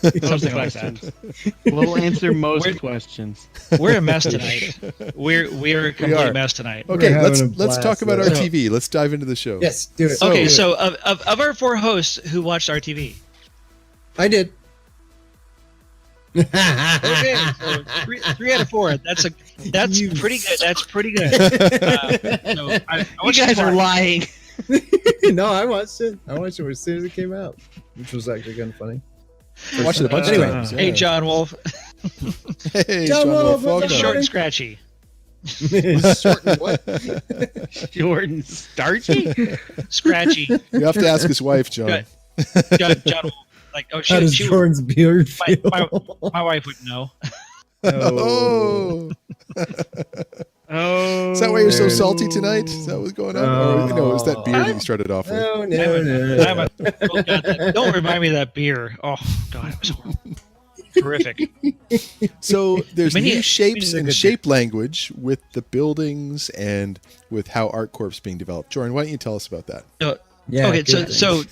like that. questions. We'll answer most We're- questions. We're a mess tonight. We're a complete are. mess tonight. We're Okay, having let's a blast, talk about though. RTV. Let's dive into the show. Yes, do it. Okay, Do it. so of our four hosts who watched RTV, I did. okay, so three out of four. That's You- pretty good. That's pretty good. So I You want guys to are lying. No, I watched it. I watched it as soon as it came out, which was actually kind of funny. I watched it a bunch Anyway. of times. Hey, yeah. John Wolf, Hey, John John Wolf, Wolf, what's welcome. up, short and scratchy. Short and what? Short and starchy. Scratchy. You have to ask his wife, John. Good. John Wolf. Like, oh, How does she Jordan's beard my, feel? my wife would know. Oh. Oh. Is that why you're so man. salty tonight? Is that what's going on? Or no, it's that beer that you started off with. No, no. Oh, God, don't remind me of that beer. Oh God, it was horrible. Horrific. So there's Many- new shapes many and good shape language with the buildings and with how ArtCorp's being developed. Jordan, why don't you tell us about that? Yeah, Okay, good things. so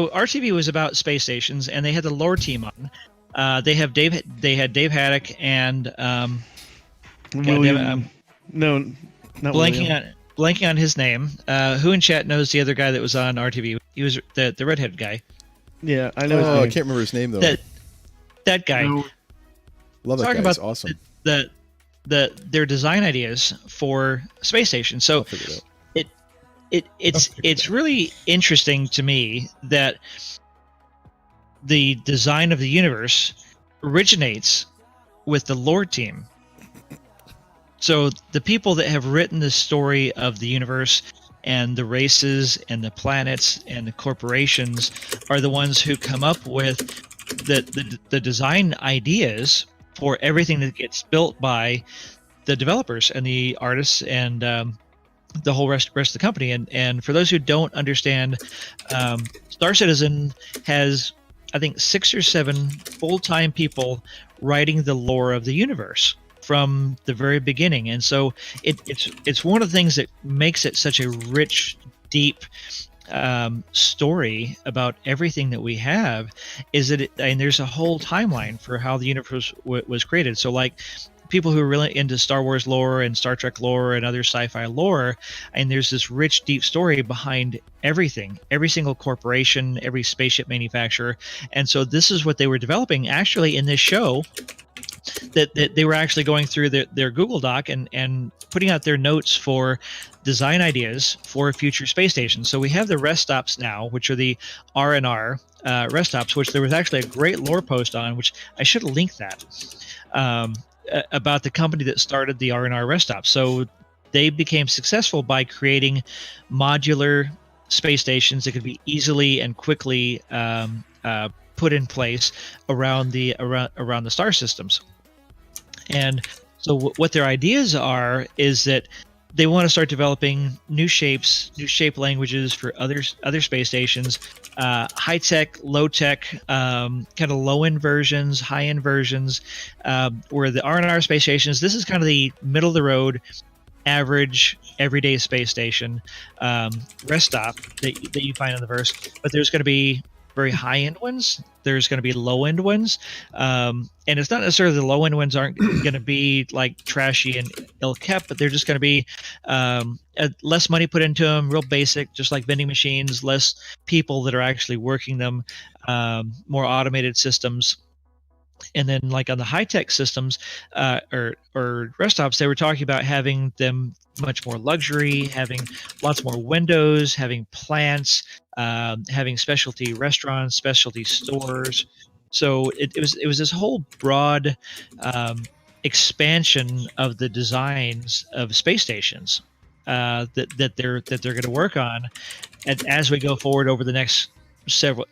RTV was about space stations, and they had the lore team on. They had Dave Haddock and William. I'm No, not William. blanking on his name. Who in chat knows the other guy that was on RTV? He was the redhead guy. Yeah, I know. Oh, I his can't remember his name though. That guy. name. No, Love that talking guy. He's about awesome. Their design ideas for space stations. So I'll figure it out. it's really interesting to me that the design of the universe originates with the lore team. So the people that have written the story of the universe and the races and the planets and the corporations are the ones who come up with the design ideas for everything that gets built by the developers and the artists and the whole rest of the company. And for those who don't understand, Star Citizen has, I think, 6 or 7 full-time people writing the lore of the universe from the very beginning. And so it's one of the things that makes it such a rich, deep story about everything that we have, is that and there's a whole timeline for how the universe was created. So like people who are really into Star Wars lore and Star Trek lore and other sci-fi lore, and there's this rich, deep story behind everything, every single corporation, every spaceship manufacturer. And so this is what they were developing actually in this show, that they were actually going through their Google Doc and putting out their notes for design ideas for future space stations. So we have the rest stops now, which are the R&R rest stops, which there was actually a great lore post on, which I should have linked that, about the company that started the R&R rest stops. So they became successful by creating modular space stations that could be easily and quickly put in place around the star systems. And so what their ideas are is that they want to start developing new shapes, new shape languages for other space stations, high tech, low tech, kind of low end versions, high end versions. Where the R&R space stations, this is kind of the middle of the road, average, everyday space station rest stop that you find in the verse. But there's going to be very high end ones. There's going to be low end ones, and it's not necessarily the low end ones aren't going to be like trashy and ill kept, but they're just going to be less money put into them, real basic, just like vending machines, less people that are actually working them, more automated systems. And then, like on the high tech systems or rest stops, they were talking about having them much more luxury, having lots more windows, having plants, having specialty restaurants, specialty stores. So it was this whole broad expansion of the designs of space stations that they're going to work on, and as we go forward over the next several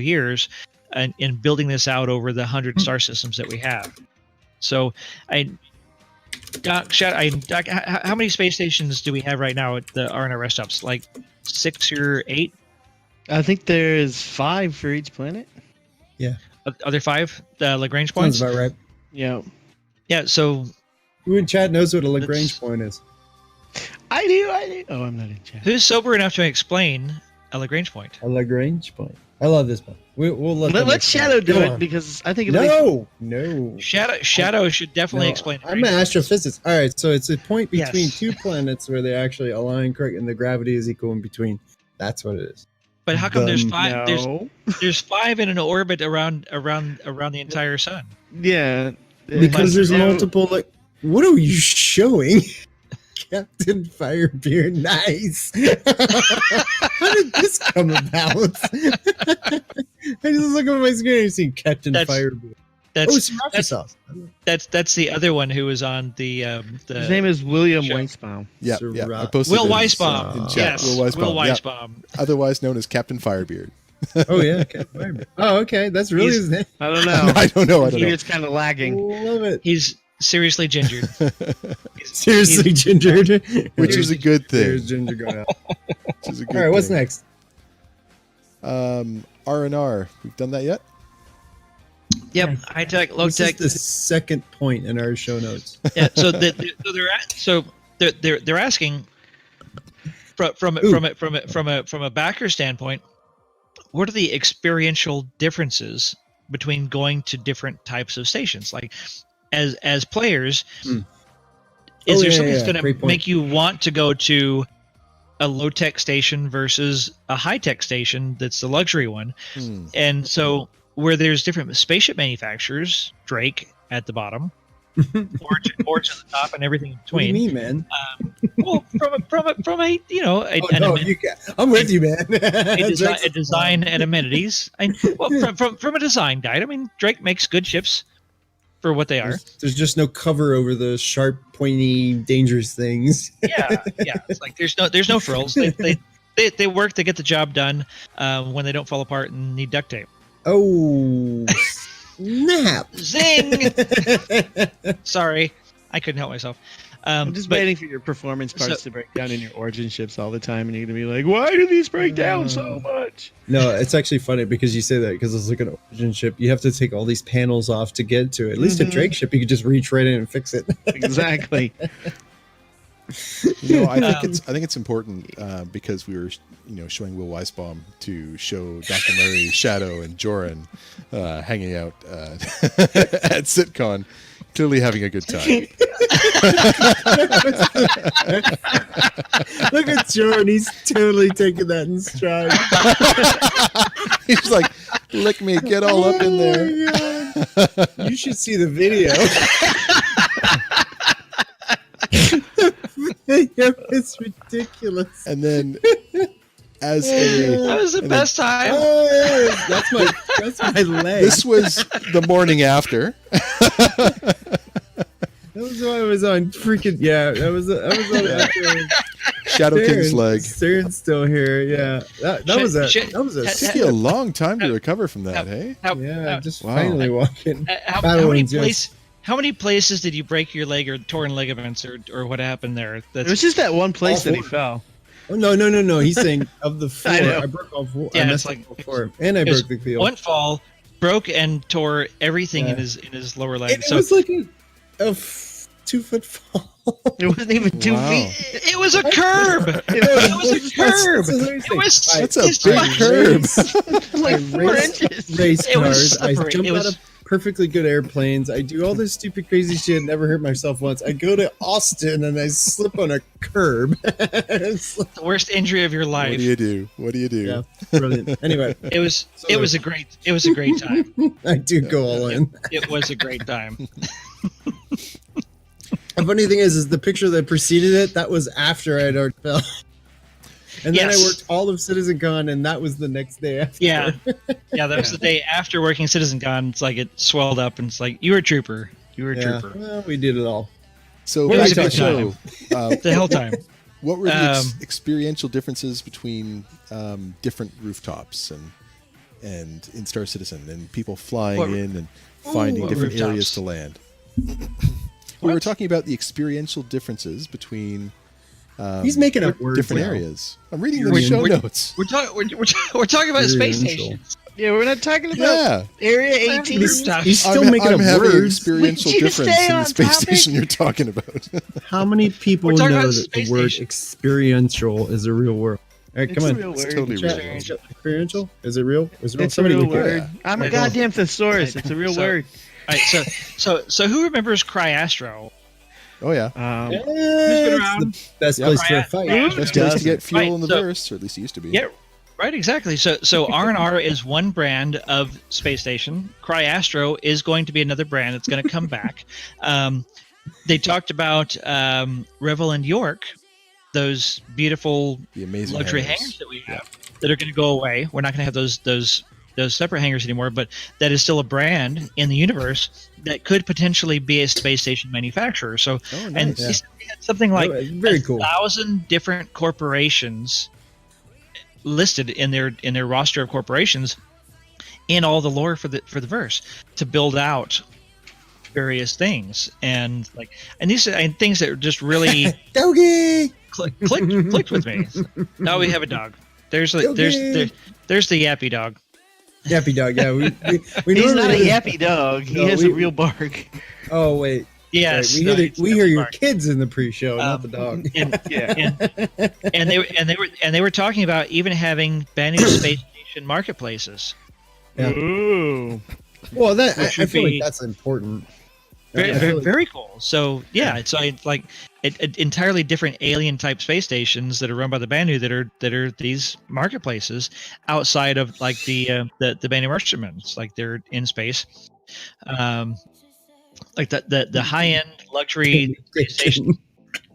years, and in building this out over the 100 star systems that we have. So, Doc, how many space stations do we have right now at the R&R rest stops? Like 6 or 8? I think there's 5 for each planet. Yeah. Are there 5 Lagrange points? Sounds about right. Yeah. Yeah. So Who in chat knows what a Lagrange point is? I do. Oh, I'm not in chat. who's sober enough to explain a Lagrange point? A Lagrange point. I love this one. We'll let them Let's explain. Shadow do Go it on. because I think it'll No. Shadow should definitely No, explain. I'm an astrophysicist. All right, so it's a point between Yes. 2 planets where they actually align correct, and the gravity is equal in between. That's what it is. But how come there's Done. 5? No. There's 5 in an orbit around the entire sun. Yeah. Because there's Yeah. multiple. Like, what are you showing? Captain Firebeard, nice. How did this come about? I just look at my screen and see Captain Firebeard. That's Sriracha sauce. that's the other one who was on the His name is William Sure. Weisbaum. Yeah. I Sriracha. posted Will it in Weisbaum. chat. Yes, Will Weisbaum. Will Yeah. Weisbaum. Otherwise known as Captain Firebeard. Oh yeah, Captain Firebeard. Oh okay, that's really He's- his name. I don't know. I don't know. It's kind of lagging. Love it. He's seriously gingered. Seriously, gingered. Which is a good thing. There's ginger going out. Which is a good All right, what's thing. next? R&R. We've done that yet? Yep, high tech, low This is tech. the second point in our show notes. Yeah, so they're asking from a backer standpoint, what are the experiential differences between going to different types of stations? Like, as players, is there something that's going Great to point. make you want to go to a low tech station versus a high tech station that's the luxury one? And so, where there's different spaceship manufacturers, Drake at the bottom, or to the top, and everything in What do you between. mean, man? Well, from a you know a, Oh, an no, amen- I'm with you, man. a design and amenities. From a design guide, I mean, Drake makes good ships for what they are. There's just no cover over the sharp, pointy, dangerous things. Yeah. It's like there's no frills. They work. They get the job done when they don't fall apart and need duct tape. Oh, snap! Zing! Sorry, I couldn't help myself. I'm just but- waiting for your performance parts to break down in your origin ships all the time, and you're gonna be like, "Why do these break down so much?" No, it's actually funny because you say that because I was looking at Origin ship. You have to take all these panels off to get to it. At least a Drake ship, you could just reach right in and fix it. Exactly. You know, I think it's important because we were, showing Will Weisbaum to show Dr. Murray, Shadow, and Joran hanging out at SitCon, clearly having a good time. Look at Jordan; he's totally taking that in stride. He's like, "Lick me, get all up in there." Oh my God. You should see the video. It's ridiculous. And then, as a That was the best time. Oh, yeah, that's my leg. this was the morning after. That was why I was on freaking That was on after. Shadow King's leg. Darren's still here. Yeah, that was a Took you a long time to recover from that, hey? just Wow. finally walking. How many places did you break your leg or torn ligaments or what happened there? It was just that one place All that he four. fell. Oh no! He's saying of the four. I know. I broke all four. Yeah, I it's messed like- up all four, and I it was broke the field. one fall, broke and tore everything Yeah. in his lower leg. It was like a 2 foot fall. It wasn't even 2 Wow. feet. It was a curb. It was a curb. It was. That's a it's big fine. curb. Like I 4 raced- inches. race It was cars. I slippery. jump It was- out of perfectly good airplanes. I do all this stupid, crazy shit. Never hurt myself once. I go to Austin and I slip on a curb. It's like- The worst injury of your What life. do you do? What do you do? yeah, brilliant. Anyway, It was. It was a great. It was a great time. I do go all in. It was a great time. The funny thing is the picture that preceded it. That was after I had already fell. And then I Yes. worked all of CitizenCon, and that was the next day after. Yeah, yeah. That was the day after working CitizenCon. It's like it swelled up, and it's like you were a trooper. You were a Yeah. trooper. Well, we did it all. So It back was to a the good show. The hell time. What were the Um, experiential differences between different rooftops and in Star Citizen and people flying What- in and finding what different rooftops? areas to land? We were talking about the experiential differences between He's making up words different now. areas. I'm reading the We're- show we're- notes. We're talking. We're talking about space Experiential. stations. Yeah, we're not talking about Yeah, Area 18. He's still I'm, making I'm up having words. experiential Would you difference stay in the on space topic? station you're talking about. How many people We're talking know about that the space word station. experiential is a real word? All right, It's come a on. real It's word. totally Chat. real. Experiential? Is it real? Is it real? It's a Somebody real look at word. that. I'm a Right. goddamn thesaurus. It's a real So- word. All right, so who remembers Cryastro? Oh yeah, Who's been It's around? the best Yeah. place for a Right. fight. Who best place to doesn't? get fuel Right, in the so- verse, or at least it used to be. Yeah, right, exactly. So R&R is one brand of space station. Cryastro is going to be another brand that's going to come back. They talked about Revel and York, those beautiful The amazing luxury hangars. hangars that we have that are going to go away. We're not going to have those separate hangars anymore, but that is still a brand in the universe that could potentially be a space station manufacturer. So, Oh, and nice. he said they had something like Very cool. 1,000 different corporations listed in their roster of corporations in all the lore for the verse to build out various things and these are things that are just really Doggy! clicked with me. Now we have a dog. There's the yappy dog. Yappy dog, yeah. We He's normally not a have- yappy dog. He No, has we- a real bark. Oh, wait. Yes, Right, no, we hear your bark. kids in the pre-show, not the dog. And, Yeah. and they were talking about even having Banu space station marketplaces. Yeah. Ooh. Well, that I Which would feel be- like that's important. Very, I feel very, like- very cool. So yeah, it's like entirely different alien type space stations that are run by the Banu that are these marketplaces outside of like the Banu merchantmen. Like they're in space. Like the high end luxury space station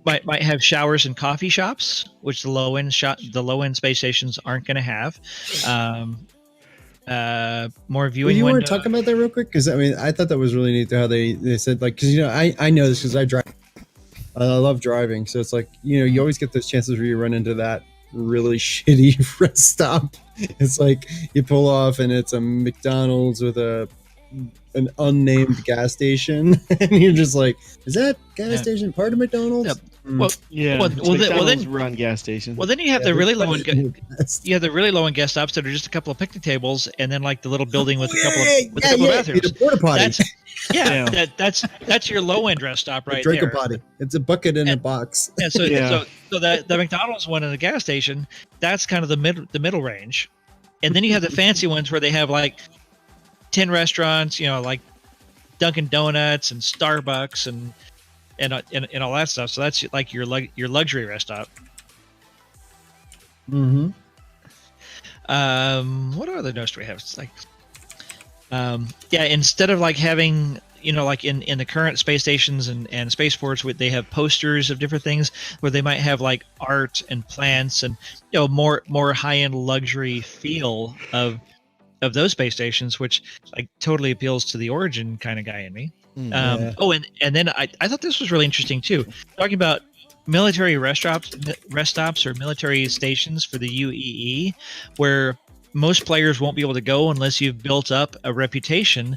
might have showers and coffee shops, which the low end space stations aren't going to have. More Well, viewing you want windows. to talk about that real quick? Because I mean, I thought that was really neat how they said like, because I know this because I drive. I love driving, so it's like you always get those chances where you run into that really shitty rest stop. It's like you pull off and it's a McDonald's with an unnamed gas station, and you're just like, is that gas Yeah. station part of McDonald's? Yep. Mm. Well, Yeah. Well, well, then- McDonald's run gas station. well, then you have Yeah, the really they're low end. funny. You have the really low end guest stops that are just a couple of picnic tables, and then like the little building with a couple of Yeah, of bathrooms. The porta potty. That's Yeah. that's your low end rest stop right Drink a there. potty. It's a bucket in a And- box. Yeah, so Yeah. so the McDonald's one in the gas station, that's kind of the middle range, and then you have the fancy ones where they have like 10 restaurants, like Dunkin' Donuts and Starbucks and all that stuff. So that's like your luxury rest stop. Mm-hmm. What other notes do we have? It's like, instead of like having, like in the current space stations and spaceports, where they have posters of different things, where they might have like art and plants and more high end luxury feel of those space stations, which like totally appeals to the Origin kind of guy in me. Yeah. Oh, and then I thought this was really interesting too, talking about military rest stops or military stations for the UEE, where most players won't be able to go unless you've built up a reputation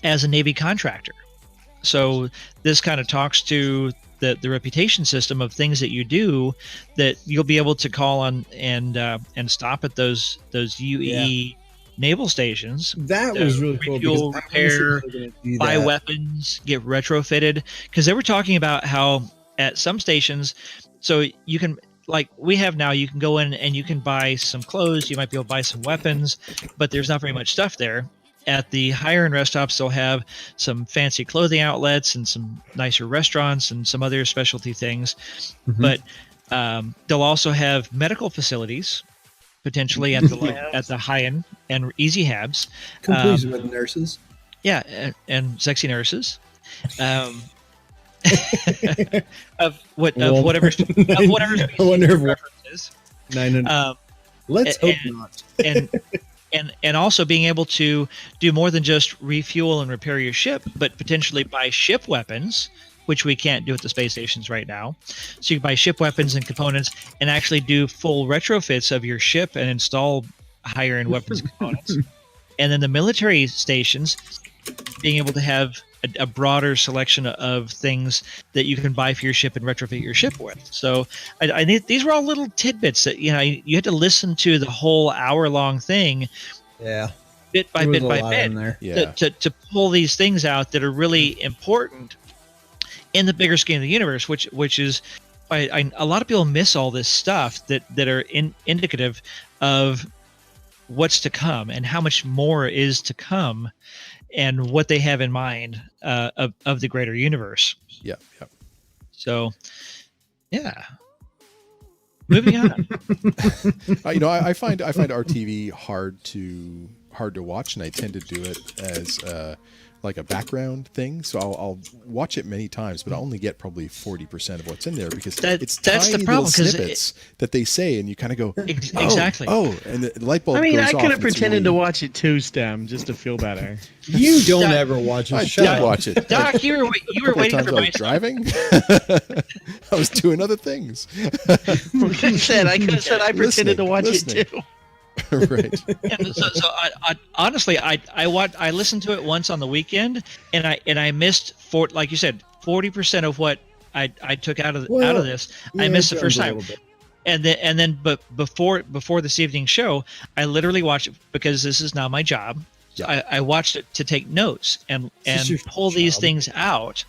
as a Navy contractor. So this kind of talks to the reputation system of things that you do that you'll be able to call on and stop at those UEE naval stations. That was really cool. Refuel, because repair, honestly, they're gonna do buy that. weapons, get retrofitted. Because they were talking about how at some stations, so you can, like we have now, you can go in and you can buy some clothes, you might be able to buy some weapons, but there's not very much stuff there. At the higher end rest stops, they'll have some fancy clothing outlets and some nicer restaurants and some other specialty things. Mhm. But they'll also have medical facilities potentially at the high end and easy habs. Complete with nurses. Yeah, and sexy nurses. Of whatever I wonder if references. 900. Let's hope not. and also being able to do more than just refuel and repair your ship, but potentially buy ship weapons, which we can't do at the space stations right now. So you can buy ship weapons and components and actually do full retrofits of your ship and install higher end weapons and components. And then the military stations, being able to have a broader selection of things that you can buy for your ship and retrofit your ship with. So I think these were all little tidbits that, you had to listen to the whole hour-long thing Yeah. bit by There was bit a by lot bit in there. Yeah. to pull these things out that are really important in the bigger scheme of the universe, which is why a lot of people miss all this stuff that are indicative of what's to come and how much more is to come and what they have in mind of the greater universe. Yeah. So, yeah. Moving on. I find RTV hard to watch, and I tend to do it as like a background thing. So I'll watch it many times, but I only get probably 40% of what's in there because it's that's tiny the problem, little 'cause snippets that they say, and you kind of go, exactly. Oh, and the light bulb. I mean, goes I off, could have and it's pretended to really- watch it too, Stem, just to feel better. You don't Doc- ever watch I it. did Shut up. watch it. Doc, you were Couple of waiting times for I my was driving. I was doing other things. Like I said, I pretended to watch Listening. it too. Right. And so I honestly, I listened to it once on the weekend, and I missed like you said, 40% of what I took out of this. I Yeah, missed the it first jumped a time, little bit. and then but before this evening's show, I literally watched it because this is now my job. So Yeah. I watched it to take notes and This is your pull these job. things out.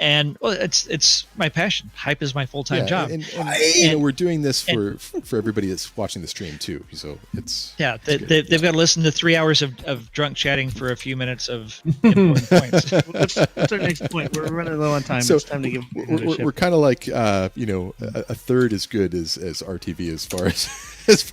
And well, it's my passion. Hype is my full-time job. And we're doing this for everybody that's watching the stream too. So it's Yeah, they've got to listen to 3 hours of drunk chatting for a few minutes of important points. What's our next point? We're running low on time. So it's time to give. we're kind of like a third as good as RTV as far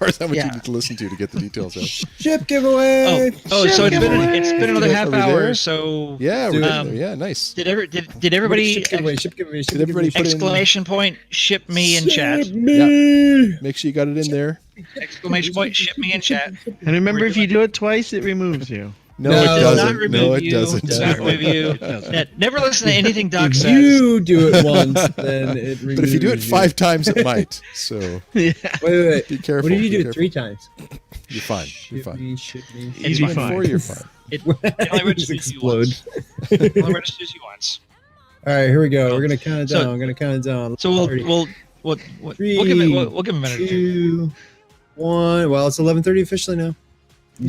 as how much you need to listen to get the details out. Ship giveaway. Oh, so it's been another half Over there. hour. So Yeah, Dude. yeah, nice. did everybody Ship giveaway. Ship giveaway. Did everybody put in- exclamation point ship me in chat? Ship me. Make sure you got it in there. Exclamation point ship me in chat. And remember, if you do it twice, it removes you. No, No, it it does doesn't. not remove No, it you. doesn't. Does not remove you. It doesn't. Never listen to anything Doc If says. you do it once, then it. But if you do it removes you. 5 times, it might. So Wait. be careful. What if you be do it careful. 3 times? You're fine. You're Ship fine. me, ship me. It's You'd fine. be fine. 4, you're fine. It only registers you Explode. once. It only registers you once. All right, here we go. We're gonna count it So- down. I'm gonna count it down. So we'll 30, give him a minute or two. 2, 1. Well, it's 11:30 officially now.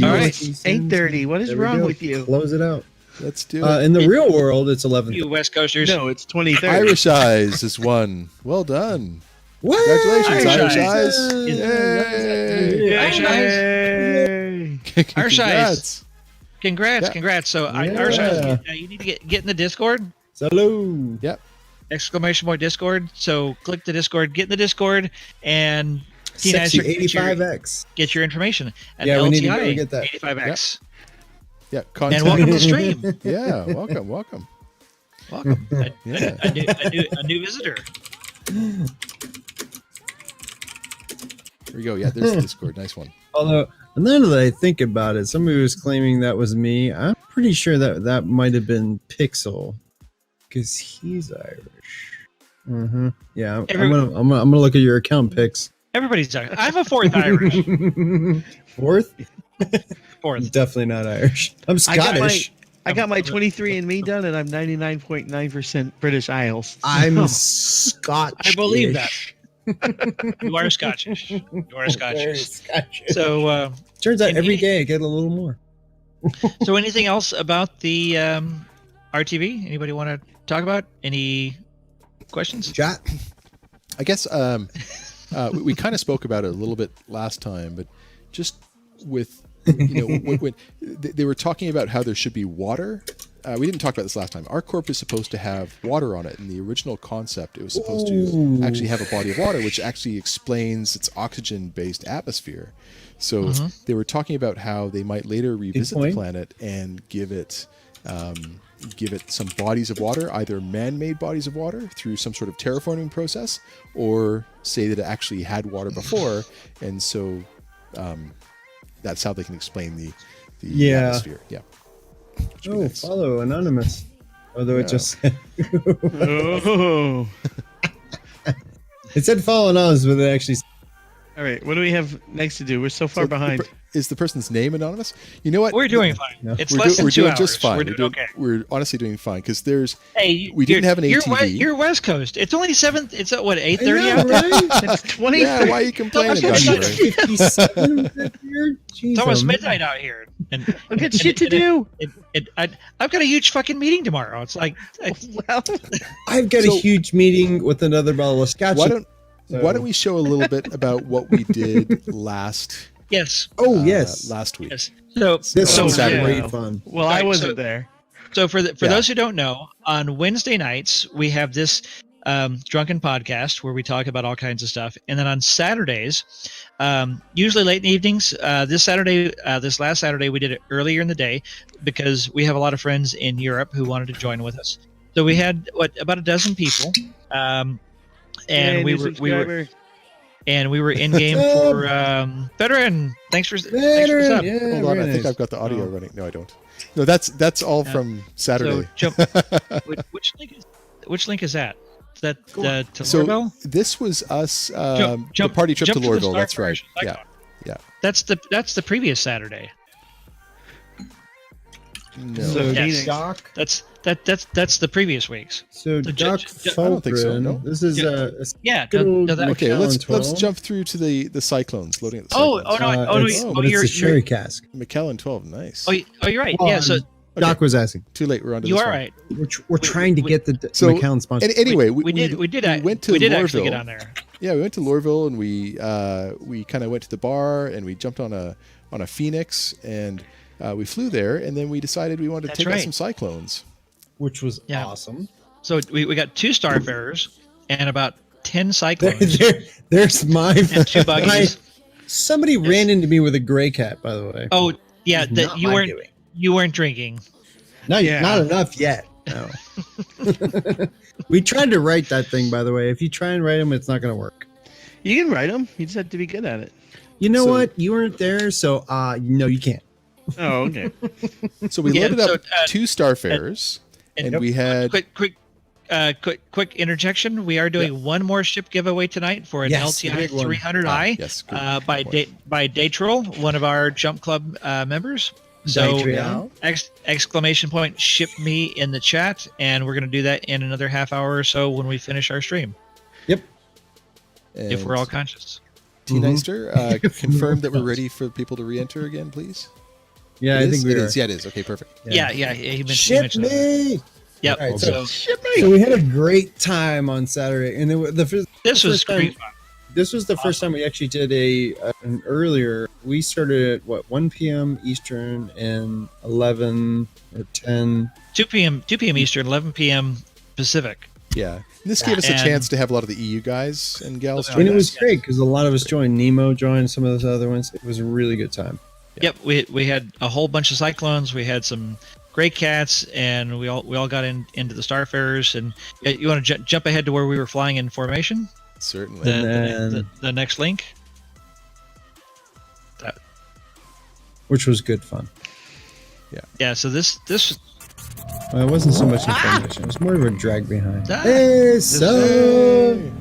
All right. 8:30. What is There we wrong go. with you? Close it out. Let's do it. In the real world, it's 11. You West Coasters. No, it's 20:30. Irish Eyes is one. Well done. What? Congratulations, Irish Irish Eyes. Eyes. Yay. Yay. Irish Eyes. Yay. Irish Eyes. Congrats. Congrats. Yeah. So Yeah. Irish Eyes, you need to get in the Discord. Salud. Yep. Exclamation point Discord. So click the Discord, get in the Discord, and Sexy T-Nicer, $85X. get your information. And Yeah, we need to LTI go get that. 85X. Yeah. And Content. welcome to the stream. Yeah. Welcome. Welcome. Yeah. A new visitor. Here we go. Yeah. There's the Discord. Nice one. Although, now that I think about it, somebody was claiming that was me. I'm pretty sure that might have been Pixel, because he's Irish. Mm-hmm. Yeah, I'm gonna look at your account pics. Everybody's Irish. I'm a fourth Irish. Fourth? Fourth. Definitely not Irish. I'm Scottish. I got my 23andMe done, and I'm 99.9% British Isles. I'm Scotch. I believe that. You are Scottish. You are Very Scottish. Scottish. So Turns out And every any- day I get a little more. So anything else about the RTV? Anybody want to talk about? Any questions? Chat. I guess we kind of spoke about it a little bit last time, but just with when they were talking about how there should be water. We didn't talk about this last time. Our corp is supposed to have water on it. In the original concept, it was supposed to actually have a body of water, which actually explains its oxygen-based atmosphere. So they were talking about how they might later revisit the planet and give it some bodies of water, either man-made bodies of water through some sort of terraforming process, or say that it actually had water before, and so that's how they can explain the atmosphere. Yeah. Which would be nice. Follow Anonymous. Although it just said, Oh. it said follow Anonymous, but it actually All right. What do we have next to do? We're so far behind. Is the person's name anonymous? You know what? We're doing fine. No. It's We're, less we're than 2 doing hours. just fine. We're doing okay. We're honestly doing fine because there's Hey, we didn't have an ATV. You're West Coast. It's only 7. It's at what 8:30 out. right? It's 20. yeah. Why are you complaining? Don't Dr. get Ray? 57 here? Jeez, It's almost oh, man. midnight out here, and I've got shit to do. I've got a huge fucking meeting tomorrow. It's like Well, I've got So- a huge meeting with another bottle of scotch. Why don't we show a little bit about what we did last yes, last week? yes. So This So was Saturday. great fun. well, Right, I wasn't so- there. So for Yeah. those who don't know, on Wednesday nights we have this drunken podcast where we talk about all kinds of stuff, and then on Saturdays, usually late in the evenings. This last Saturday, we did it earlier in the day because we have a lot of friends in Europe who wanted to join with us. So we had about a dozen people, and Yay, we new were subscriber. in game for veteran. Thanks for the sub. Yeah, Hold on, very I think nice. I've got the audio Oh. running. No, I don't. No, that's all Yeah. from So Saturday. jump. Which link is that? Is that to So Lorville? this was us, Jump- the party trip to jump the Lorville. That's right. Starfish Yeah, icon. yeah. That's the previous Saturday. No, So Yes. Doc, That's the previous weeks. so So Doc I don't think so, Fulgren, no. this is a Yeah. good old that, okay, Macallan let's 12. jump through to the cyclones. Loading at the oh cyclones. no! it's, Oh, but it's you're a sherry cask. McKellen 12, nice. you're right. Well, Yeah. So Doc was asking. Too late. We're on to you this are one. right. We're trying to get the So, Macallan sponsor. And anyway, We did we went to we did Lorville. actually get on there. Yeah, we went to Lorville and we kind of went to the bar and we jumped on a Phoenix and we flew there and then we decided we wanted to That's take out right. some cyclones. which was Yeah. awesome. So we got 2 Starfarers and about 10 Cyclones There's my and 2 buggies. somebody ran into me with a gray cat, by the way. Oh yeah, It's that not you my weren't doing. you weren't drinking. Not, Yeah. not enough yet. No. We tried to write that thing, by the way. If you try and write them, it's not going to work. You can write them. You just have to be good at it. You know So- what? You weren't there, so no, you can't. Oh, okay. So we Yeah, loaded up so, 2 Starfarers and Yep. we had Quick interjection. We are doing one more ship giveaway tonight for an Yes, the LTI big one. 300i yes, good by point. by Daytroll, one of our Jump Club members. So Daytroll. exclamation point ship me in the chat, and we're gonna do that in another half hour or so when we finish our stream, Yep. if we're all conscious. T-Neister, confirm that we're ready for people to re-enter again, please. Yeah, It I is? think we It are. is. Yeah, it is. Okay, perfect. Yeah, he mentioned, he Ship mentioned that. me! Yep. All right, so So we had a great time on Saturday, and this was first time- great fun. this was the first time we actually did an earlier. We started at 1 p.m. Eastern and 11 or 10. 2 p.m. Eastern, 11 p.m. Pacific. Yeah. And this gave us a And- chance to have a lot of the EU guys and gals Oh, join And it us. was great because a lot of us joined. Nemo joined some of those other ones. It was a really good time. Yep, we had a whole bunch of Cyclones. We had some Grey Cats, and we all got into the Starfarers. And you want to jump ahead to where we were flying in formation? Certainly. The next link. Which was good fun. Yeah. So this It wasn't so much information. It was more of a drag behind. Ah! Hey, so Hey,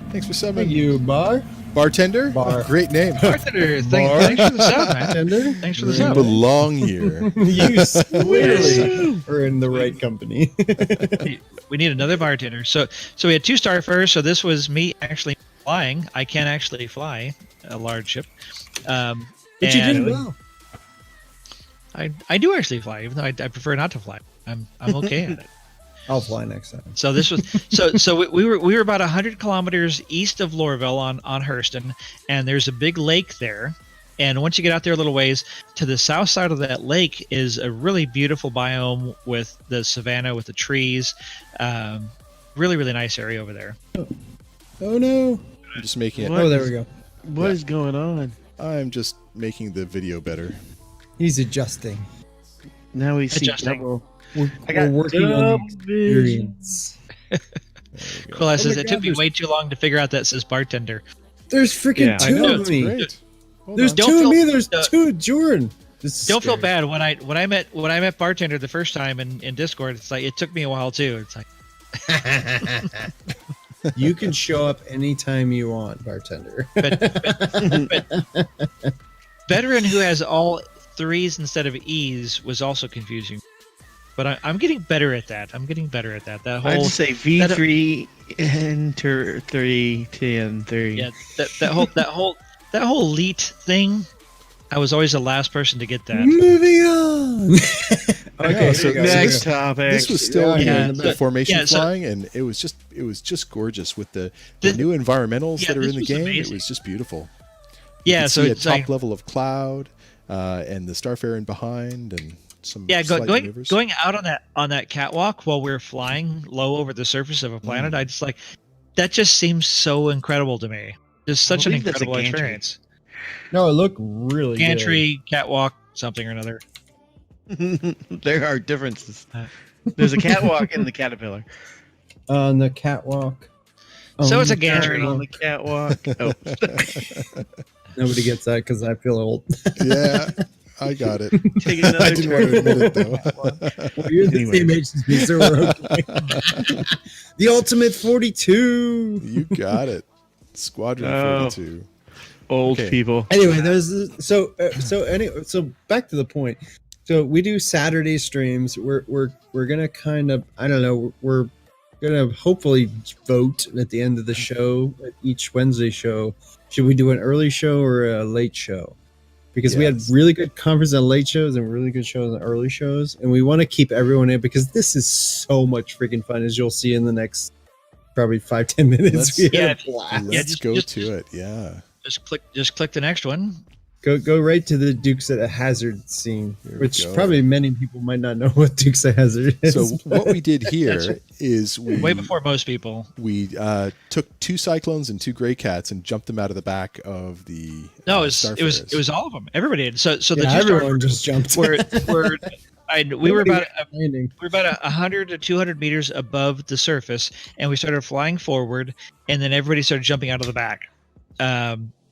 thanks for thank subbing. you, bar. Bartender? Bar. Great name. bartender. Thanks for the sub, man. Tender. Thanks for the You sub. belong here. You clearly are in the right company. We need another bartender. So we had 2 Starfarers. So this was me actually flying. I can actually fly a large ship. But you And did well. I do actually fly, even though I prefer not to fly. I'm okay at it. I'll fly next time. So this was so we were about 100 kilometers east of Lorville on Hurston, and there's a big lake there. And once you get out there a little ways, to the south side of that lake is a really beautiful biome with the savanna with the trees. Really, really nice area over there. Oh no! I'm just making it. What Oh, there is- we go. What is going on? I'm just making the video better. He's adjusting. Now we see Adjusting. double. We're I got working on double the vision. experience. There we go. Cool. Oh Says my it God, took me there's- way too long to figure out that says bartender. There's freaking Yeah, I two know, of it's me. great. Hold There's on. Don't two of feel- me. There's uh, two of Jordan. This is Don't feel scary. bad when I met bartender the first time in Discord. It's like it took me a while too. It's like You can show up anytime you want, bartender. veteran who has all threes instead of E's was also confusing. But I'm getting better at that. That I whole just say V3 enter 3 10 3. yeah that whole elite thing. I was always the last person to get that. Moving on. Okay, Yeah, so there you go. Next topic. This was still Yeah, in yeah. the formation Yeah, so- flying, and it was just gorgeous with the new environmentals Yeah, that are this in the was game. amazing. It was just beautiful. Yeah, you so could see it's a top like level of cloud, and the Starfarer behind, and some slight maneuvers. going out on that catwalk while we're flying low over the surface of a planet. I just like that. Just seems so incredible to me. Just such an believe that's a incredible gantry. experience. No, it looked really Gantry, catwalk, something or another. There are differences. There's a catwalk in the caterpillar. good. On the catwalk. So On it's a the gantry. Turn on the catwalk. Oh. Nobody gets that because I feel old. Yeah, I got it. Take another I didn't want to turn. admit it though. Well, you're the Anyway. same age as me, so we're okay. The Ultimate 42. You got it. Squadron Oh. 42. Old Okay. people. Anyway, so back to the point. So we do Saturday streams. We're gonna kind of, I don't know, we're gonna hopefully vote at the end of the show, at each Wednesday show. Should we do an early show or a late show? Because we had Yes. really good conference on late shows and really good shows on early shows, and we want to keep everyone in because this is so much freaking fun, as you'll see in the next probably 5-10 minutes. Let's- We had Yeah, a blast. Yeah, Let's just- go just- to it. Yeah. Just click the next one. Go right to the Dukes at a Hazard scene, Here we which go. probably many people might not know what Dukes at Hazard is. So what we did That's here right. is Way before most people. we took 2 Cyclones and 2 Gray Cats and jumped them out of the back of the No, Starfarers. it was all of them. Everybody did. So the yeah, two everyone just jumped. were we were about Landing. we were about 100 to 200 meters above the surface, and we started flying forward, and then everybody started jumping out of the back.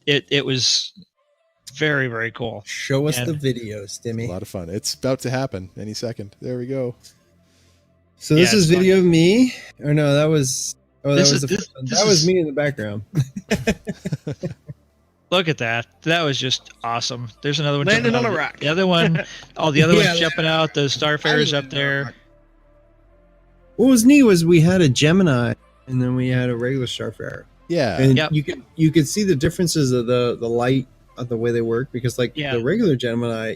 It was very, very cool. Show us And- the video, a Stimmy. lot of fun. It's about to happen any second. There we go. So this Yeah, is it's fun. video of me, or no? That was This that was is- the this- first one. this That was is- me in the background. Look at that. That was just awesome. There's another one. Landed jumping on a out. rock. The other one, oh, the other Yeah, one's jumping out. Those Starfarers up there. What was neat was we had a Gemini, and then we had a regular Starfarer, Yeah. and Yep. you could see the differences of the light of the way they work, because like Yeah. the regular Gemini,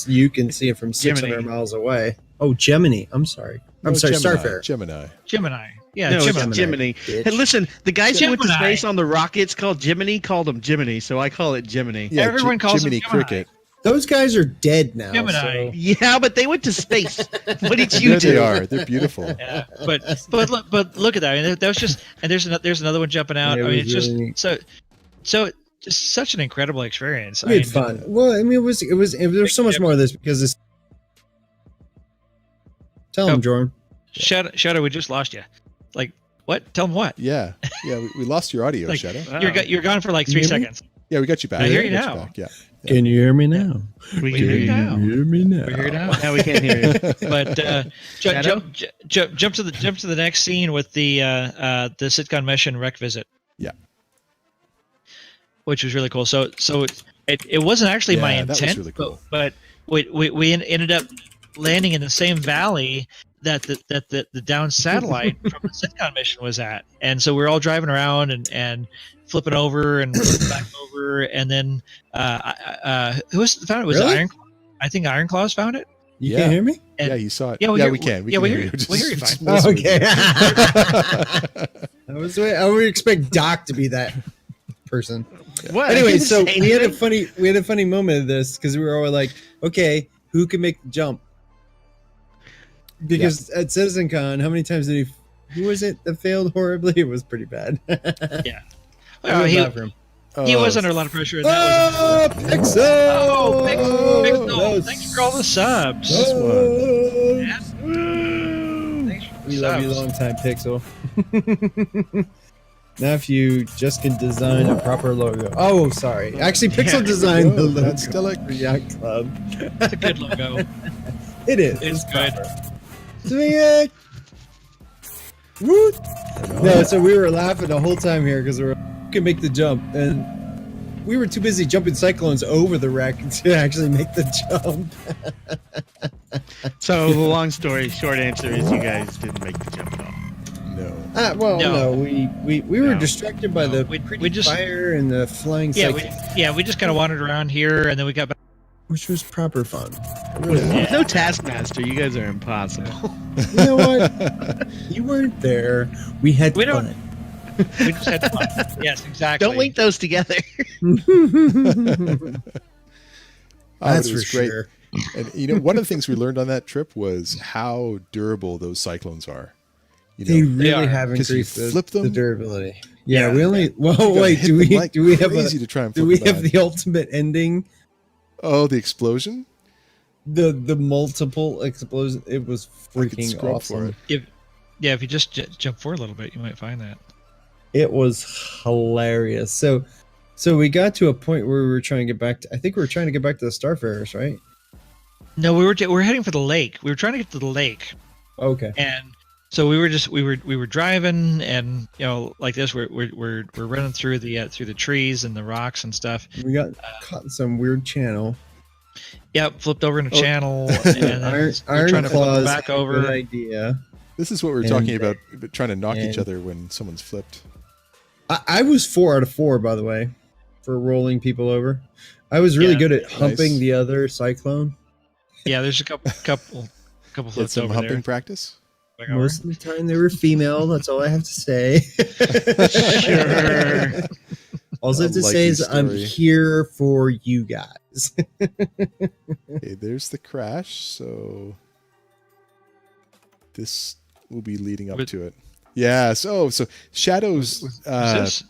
you can see it from 600 Gemini. miles away. Oh, Gemini. I'm sorry. I'm No, sorry, Gemini, Starfarer. Gemini. Gemini. Yeah, No, Gemini. it's Jiminy. Bitch. Hey, listen, the guys who went to Gemini. space on the rockets called Jiminy called them Jiminy, so I call it Jiminy. Yeah, Everyone calls him Jiminy Gemini. Cricket. Those guys are dead now. Gemini. so- Yeah, but they went to space. What did you There do? they are. They're beautiful. Yeah, but look at that. I mean, that was just, and there's another one jumping out. Yeah, it I mean, was it's just really neat. so just such an incredible experience. We had fun. Well, I mean, it was there's so much more of this because it's. Tell Oh. him, Jordan. Shadow, we just lost you. Like what? Tell them what? Yeah. Yeah. We lost your audio, Like- Shadow. Wow. You're gone for like You 3 hear me? seconds. Yeah, we got you back. I hear you We got now. back, Yeah. Can you hear me now? We hear you now. Hear me now? We're here now. Now we can't hear you. But Shadow? jump to the next scene with the Sitcon Mission Rec Visit. Yeah. Which was really cool. So it wasn't actually my Yeah, that was intent, really cool. but we ended up landing in the same valley the down satellite from the SitCon mission was at, and so we were all driving around and flipping over and flipping back over, and then who was found it? Was Really? it Iron? I think Iron Claws found it. You Yeah. can't hear me? And- Yeah, you saw it. Yeah, We can. We hear you. Just- We hear you fine. just Oh, whisper. okay. I would expect Doc to be that person. What? I Anyway, didn't so say we had a anything. funny moment of this because we were all like, okay, who can make the jump? Because at CitizenCon, how many times did who was it that failed horribly? It was pretty bad. Well, he was under a lot of pressure. And that was Pixel! oh, Pixel, Those- thanks for all the subs. This one. Yeah. Thanks for the We love you subs. long time, Pixel. Now if you just can design a proper logo. Oh, sorry. Actually, Pixel Yeah. designed the logo That's still for Yacht Club. It's a good logo. It is. It's good. Swing it! Woot! No, so we were laughing the whole time here because we can make the jump, and we were too busy jumping cyclones over the wreck to actually make the jump. So the long story, short answer is you guys didn't make the jump at all. No. No, we were No. distracted by No, the we pretty just- fire and the flying Yeah, cyclones, we just kind of wandered around here, and then we got back. which was proper fun. With no Taskmaster, you guys are impossible. You know what? You weren't there. We had We don't- fun. We just had fun. Yes, exactly. Don't link those together. That's it for was great. sure. And one of the things we learned on that trip was how durable those cyclones are. They really are, have 'cause you increased flip the them. durability. Yeah, Yeah. we only. Well, You gotta wait. hit Do we them like do we have crazy to try and do flip we them have back. the ultimate ending? Oh, the explosion? The multiple explosion. It was I could freaking scrub for awesome. it. If you just jump forward a little bit, you might find that. It was hilarious. So we got to a point where we were trying to get back to. I think we were trying to get back to the Starfarers, right? No, we were heading for the lake. We were trying to get to the lake, Okay. and so we were driving, and like this, we're running through the trees and the rocks and stuff. We got caught in some weird channel. Yep, flipped over in a Oh. channel, and then Iron we're trying to flip Claws. it back Good over. idea. This is what we were And- talking about trying to knock each and- other when someone's flipped. I was 4 out of 4, by the way, for rolling people over. I was really Yeah. good at humping Nice. the other cyclone. Yeah, there's a couple Did flips some over humping there. practice? Back over. Most of the time they were female. That's all I have to say. Sure. All I have to A say is likely I'm story. here for you guys. Okay, there's the crash, so this will be leading up But- to it. Yeah, so Shadows Was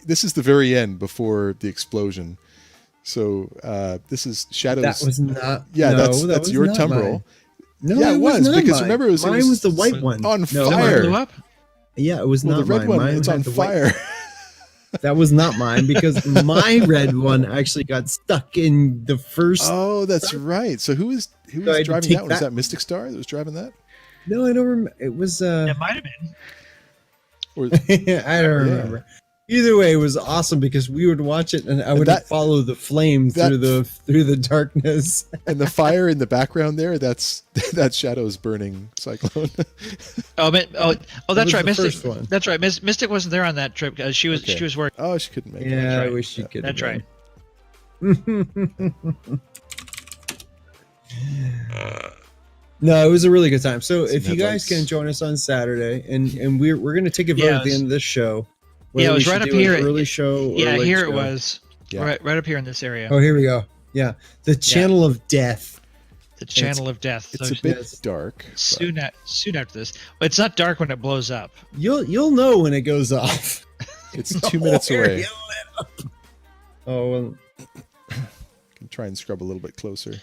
this is the very end before the explosion. So this is Shadows. That was not. yeah, no, that's that was your not temporal. mine. No, Yeah, it was, not because mine. remember it was- mine was the white one on No, That one fire. blew up. Yeah, it was Well, not the red mine. one, Mine it's had on the white- fire. That was not mine because my red one actually got stuck in the first. Oh, that's right. So who was So I had to driving take that one? Was that- that Mystic Star that was driving that? No, I don't remember. It was. It might have been. Or I don't remember. Either way, it was awesome because we would watch it and I would that- follow the flame that- through the darkness. and the fire in the background there, that's Shadow's burning cyclone. That's was right. the Mystic. first one. That's right. Mystic wasn't there on that trip because she was Okay. working. Oh, she couldn't make it. Yeah, I right. wish you could. That's right. No, it was a really good time. So Some if you guys headlights. can join us on Saturday, and we're going to take a vote Yeah, at the it was- end of this show. Yeah, it whether was we right should up do an here. Early show. Or Yeah, late here show. it was. Yeah. Right up here in this area. Oh, here we go. Yeah, the channel of death. The channel of death. It's So a bit Yes. dark. but- soon after this. But it's not dark when it blows up. You'll know when it goes off. It's 2 minutes away. Oh, well, Can try and scrub a little bit closer.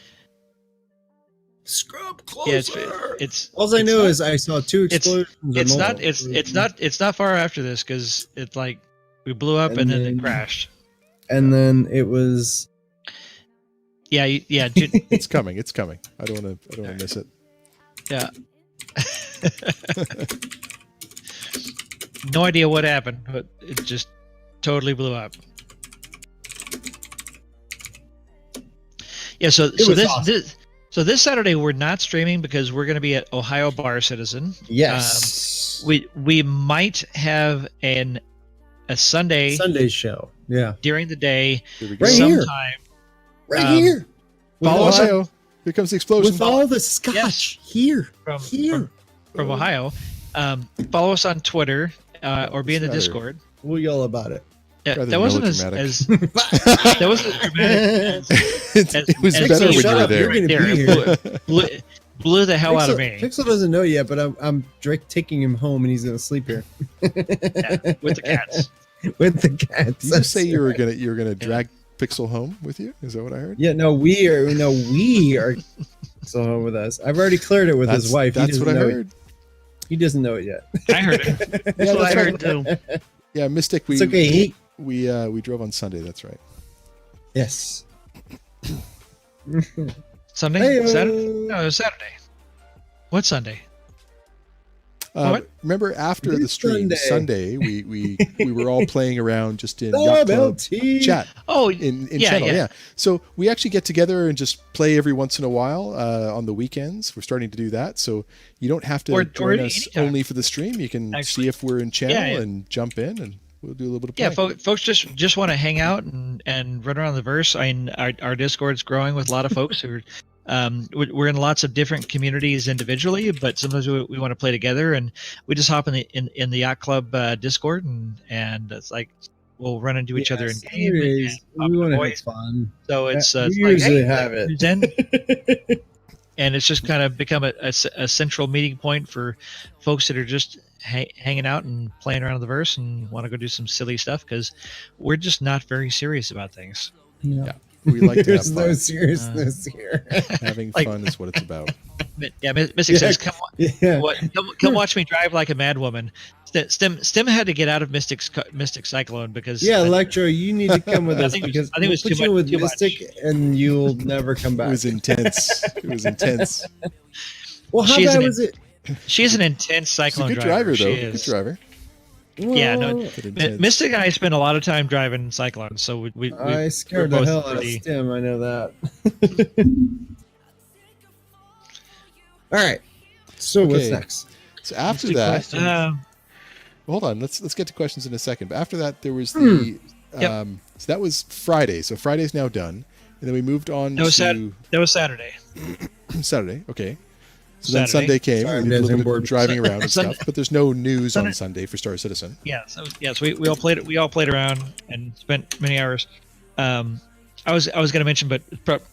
scrub Yeah, closer. it's All I it's know not- is I saw 2 explosions. it's or not more. it's not far after this because it's like we blew up and, And then then- it crashed. And then it was. Yeah, dude, It's coming. It's coming. I don't want to miss it. yeah. No idea what happened, but it just totally blew up. Yeah, so was this awesome. So this Saturday we're not streaming because we're going to be at Ohio Bar Citizen. Yes. We might have a Sunday show. Yeah. during the day Here we go. Right here. sometime. Right Um, here. With follow all, us Ohio. Here comes the explosion. with all the scotch Yes. here. From Here. from Ohio. Follow us on Twitter or be in the Better. Discord. We'll yell about it. Rather That than wasn't melodramatic. as that wasn't as dramatic. It was as better when Shut you were up, you're there. gonna be It here. blew the hell out of me Pixel doesn't know yet, but I'm taking him home and he's gonna sleep here with the cats. with the cats. Did you say you were gonna drag Pixel home with you? Is that what I heard? Yeah, we are so home with us. I've already cleared it with his wife. That's what I heard. He doesn't know it yet. I heard it. Yeah, That's what I that's heard right. too. Yeah, Mystic. It's okay. We drove on Sunday. That's right. Yes. Sunday? Hey-o. Saturday? No, it was Saturday. What Sunday? What? Remember after the This stream Sunday. Sunday, we were all playing around just in Yacht Club WLT. chat Oh, in yeah, channel. yeah. Yeah. So we actually get together and just play every once in a while on the weekends. We're starting to do that. So you don't have to Or join us anytime. only for the stream. You can Actually. see if we're in channel Yeah, yeah. and jump in, and we'll do a little bit of play. Yeah, folks just want to hang out and run around the verse. I mean, our Discord's growing with a lot of folks who are. We're in lots of different communities individually, but sometimes we want to play together, and we just hop in the Yacht Club Discord, and it's like we'll run into each other in game. Saturdays, and we want to have voice. fun. So it's, We it's usually like, hey, have it. who's in? And it's just kind of become a central meeting point for folks that are just hanging out and playing around the verse and want to go do some silly stuff because we're just not very serious about things. Yeah. We like to have There's no fun. seriousness here. Having Like- fun is what it's about. Yeah, Mystic says, Yeah. come watch me drive like a madwoman. Stim had to get out of Mystic Cyclone because Yeah, Electro, you need to come with I us think it was- because I think it was we'll put too you much- with too Mystic much. and you'll never come It back. was intense. It was intense. Well, how She's bad an was it? she's an intense She's a Cyclone good driver, though. She Good is. driver. Yeah, no, Well, But intense. Mystic and I spend a lot of time driving Cyclones, so we I scared we're the both hell out of pretty- Stim. I know that. All right. So what's Okay. next? So after Mystic that, questions. hold on. Let's get to questions in a second. But after that, there was the Yep. so that was Friday. So Friday's now done, and then we moved on That was to that was Saturday. Saturday. Okay. So then Saturday. Sunday came. Sorry, we did a I'm little bit bored. of driving around and Sunday- stuff, but there's no news on Sunday- Sunday for Star Citizen. Yeah, so we all played it. We all played around and spent many hours. I was going to mention, but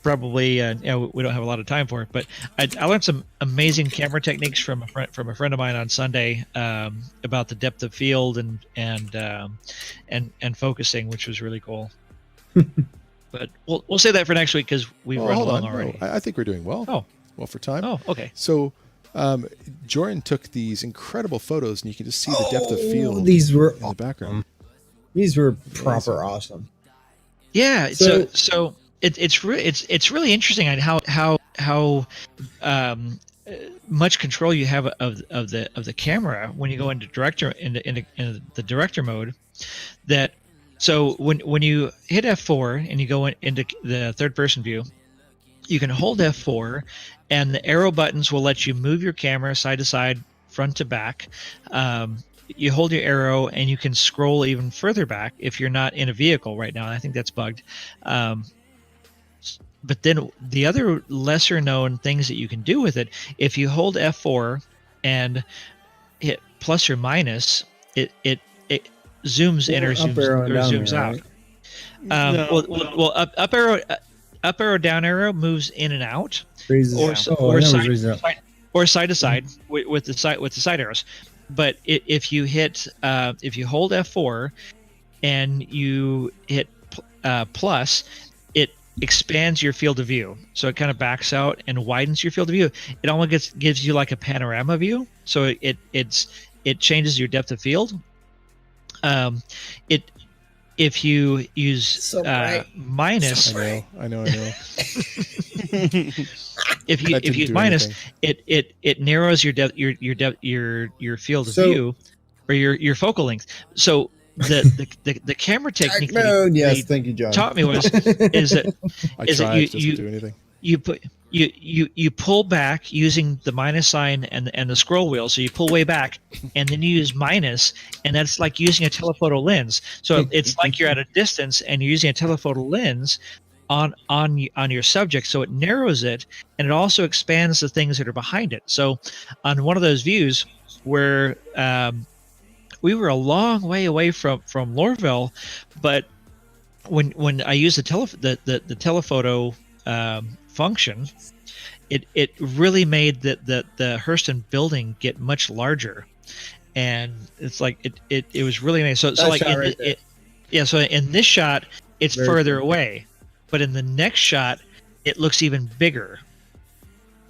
probably we don't have a lot of time for it. But I learned some amazing camera techniques from a friend of mine on Sunday about the depth of field and focusing, which was really cool. But we'll say that for next week because we've Oh, run hold long on. already. No, I think we're doing well. Oh. Well for time. Oh, okay. So Jordan took these incredible photos, and you can just see the depth of field These were in the background. These were proper awesome. Yeah, So- so it's really interesting on how much control you have of the camera when you go into the director mode. That so when you hit F4 and you go into the third person view, you can hold F4, and the arrow buttons will let you move your camera side to side, front to back. You hold your arrow and you can scroll even further back if you're not in a vehicle right now. I think that's bugged. But then the other lesser known things that you can do with it, if you hold F4 and hit plus or minus, it zooms in or Up zooms, arrow and or down zooms arrow, out. right? Well, up arrow, down arrow moves in and out, Raises or up. so- Oh, or I know it side- raises up. or side to side with the side arrows. But if you hold F4 and you hit plus, it expands your field of view. So it kind of backs out and widens your field of view. It almost gives you like a panorama view. So it changes your depth of field. If you use So bright. minus, I know. if you That didn't use do minus, anything. it narrows your depth your field of So- view or your focal length. So the camera technique Dark that mode. Yes, he thank you, John. taught me is that I Is it tried. you- It doesn't you- do anything. you pull back using the minus sign and the scroll wheel. So you pull way back, and then you use minus, and that's like using a telephoto lens. So it's like you're at a distance, and you're using a telephoto lens on your subject. So it narrows it, and it also expands the things that are behind it. So on one of those views where we were a long way away from Lorville, but when I use the telephoto function, it really made the Hurston building get much larger, and it's like it was really nice. So like so in this shot it's Very further cool. away, but in the next shot it looks even bigger.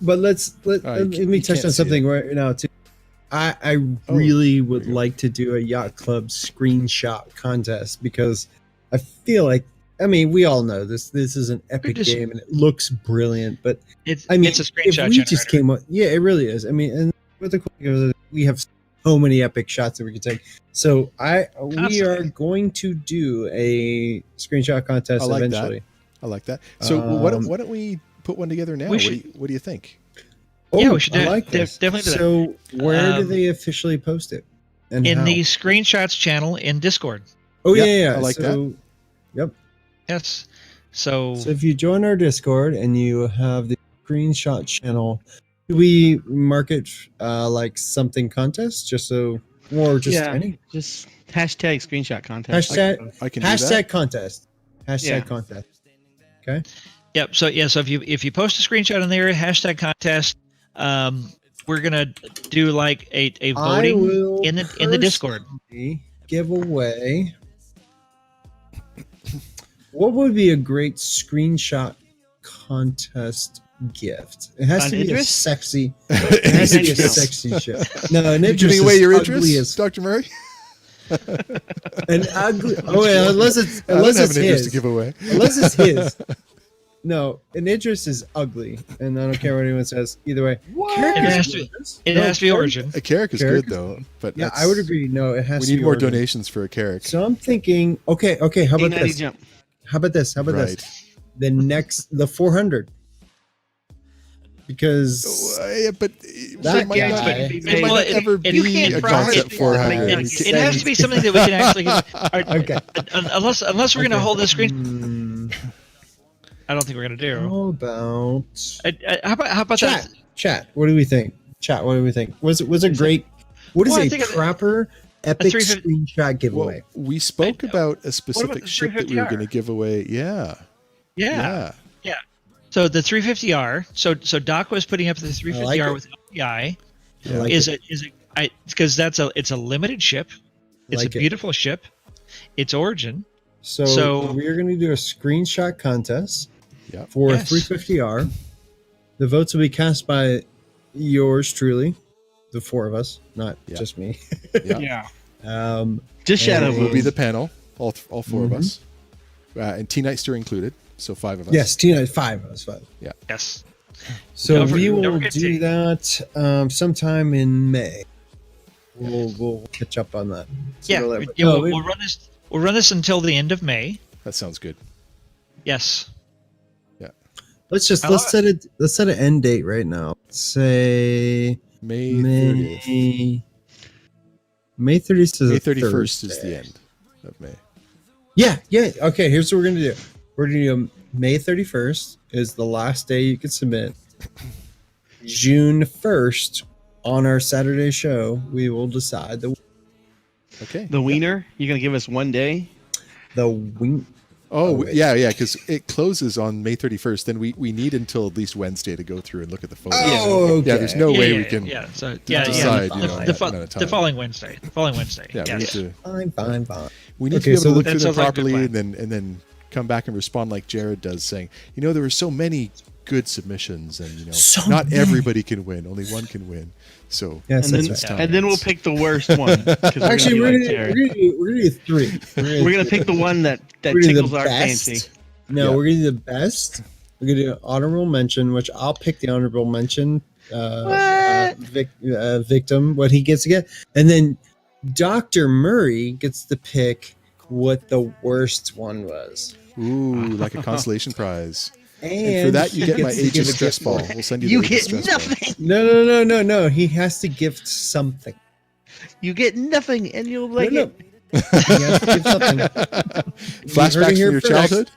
But let me touch can't on see something right now too. I really would like to do a Yacht Club screenshot contest, because I feel like, I mean, we all know this is an epic Just- game and it looks brilliant, but It's I mean, it's a if screenshot we generator. just came up, yeah, it really is. I mean, and what the cool thing is, we have so many epic shots that we can take. So we Constantly. are going to do a screenshot contest I like that. eventually. I like that. So why Um, don't we put one together now? we What do you think? Yeah, we should I do- like this. definitely do that. So where do Um, they officially post it? And in how? the screenshots channel in Discord. Oh Yep, yeah, I like so, Yep. Yes. So So if you join our Discord and you have the screenshot channel, do we mark it like something contest, just so, or just Yeah. any Just hashtag screenshot contest. hashtag I can do hashtag that. contest, hashtag Yeah. contest. Yep. So yeah. So if you post a screenshot in there, hashtag contest, we're gonna do like a I voting will in the Discord. Give away. What would be a great screenshot contest gift? It has An to be a Idris? sexy. It has to be a Idris. sexy shit. No, an You're Idris giving away is your ugly interest, as Dr. Murray? an ugly. Oh yeah, unless it's I don't unless have it's an interest his. to give away. Unless it's his. No, an Idris is ugly, and I don't care what anyone says. Either way, Carrick It is has to good. It No, has to be Carrick- origin. A Carrick is Carrick good is though, but Yeah, that's- I would agree. No, it has We to need be more origin. donations for a Carrick. So I'm thinking, okay, how about $8.90 this? jump. How about this? How about Right. this? The 400. Because Yeah, but That there might guy- not, there Well, might not it- ever it- you be can't a profit concept it. 400. It has to be something that we can actually. okay. Unless we're gonna hold this screen. Hmm, I don't think we're gonna do. how about How about that? chat? What do we think? Chat. What do we think? Was a great? What is Well, I a think proper epic 350 screenshot giveaway? Well, we spoke about a specific the ship that we were 350R? going to give away. Yeah. Yeah. So the 350R. So Doc was putting up the 350R it. with LPI. Yeah. like Is it because it's a limited ship. It's Like a it. beautiful ship. It's origin. So, So- we're going to do a screenshot contest Yep. for Yes. 350R. The votes will be cast by yours truly, the four of us, not Yeah. just me. Yeah. Yeah. Just shadow And- We'll be boom. the panel, all 4 of Mhm. us, and T Nightster included, so 5 of us. Yes, Tina, five of us. Five. Yes. So Don't we forget- will don't forget do T. that sometime in May. We'll catch up on that. Yeah. So We'll run this. We'll run this until the end of May. That sounds good. Yes. let's I set it. Let's set an end date right now. Say May 30th. May 30th is May a 31st is the Thursday. end of May. Yeah. Okay, here's what we're gonna do. We're gonna do May 31st is the last day you can submit. June 1st, on our Saturday show, we will decide Okay. The wiener. You're gonna give us one day. the wing. Oh, wait. yeah, because it closes on May 31st. Then we need until at least Wednesday to go through and look at the photos. Oh, okay. Yeah, there's no way we can. Yeah. So decide, you know, the, at the, fo- another time. the following Wednesday. The following Wednesday. Yeah, we need Yes. to. Fine. We need Okay, to be able so to look that through them sounds like a good properly and then come back and respond like Jared does, saying, there were so many good submissions, and So not many. everybody can win. Only one can win. So Yes, and then, that's right. and then we'll pick the worst one. 'cause Actually, we're we're gonna, gonna, be like Jared. we're gonna do three. We're gonna pick the one that We're gonna do tickles the our best. fancy. No, Yeah. we're gonna do the best. We're gonna do an honorable mention, which I'll pick the honorable mention victim, what he gets to get, and then Dr. Murray gets to pick what the worst one was. ooh, like a consolation prize. And for that, you get my he gets to Aegis give a stress gift ball. for it. We'll send you You the Aegis get stress ball. nothing. No. He has to gift something. You get nothing, and you'll like No. it. He has to give something. Flashbacks from your childhood?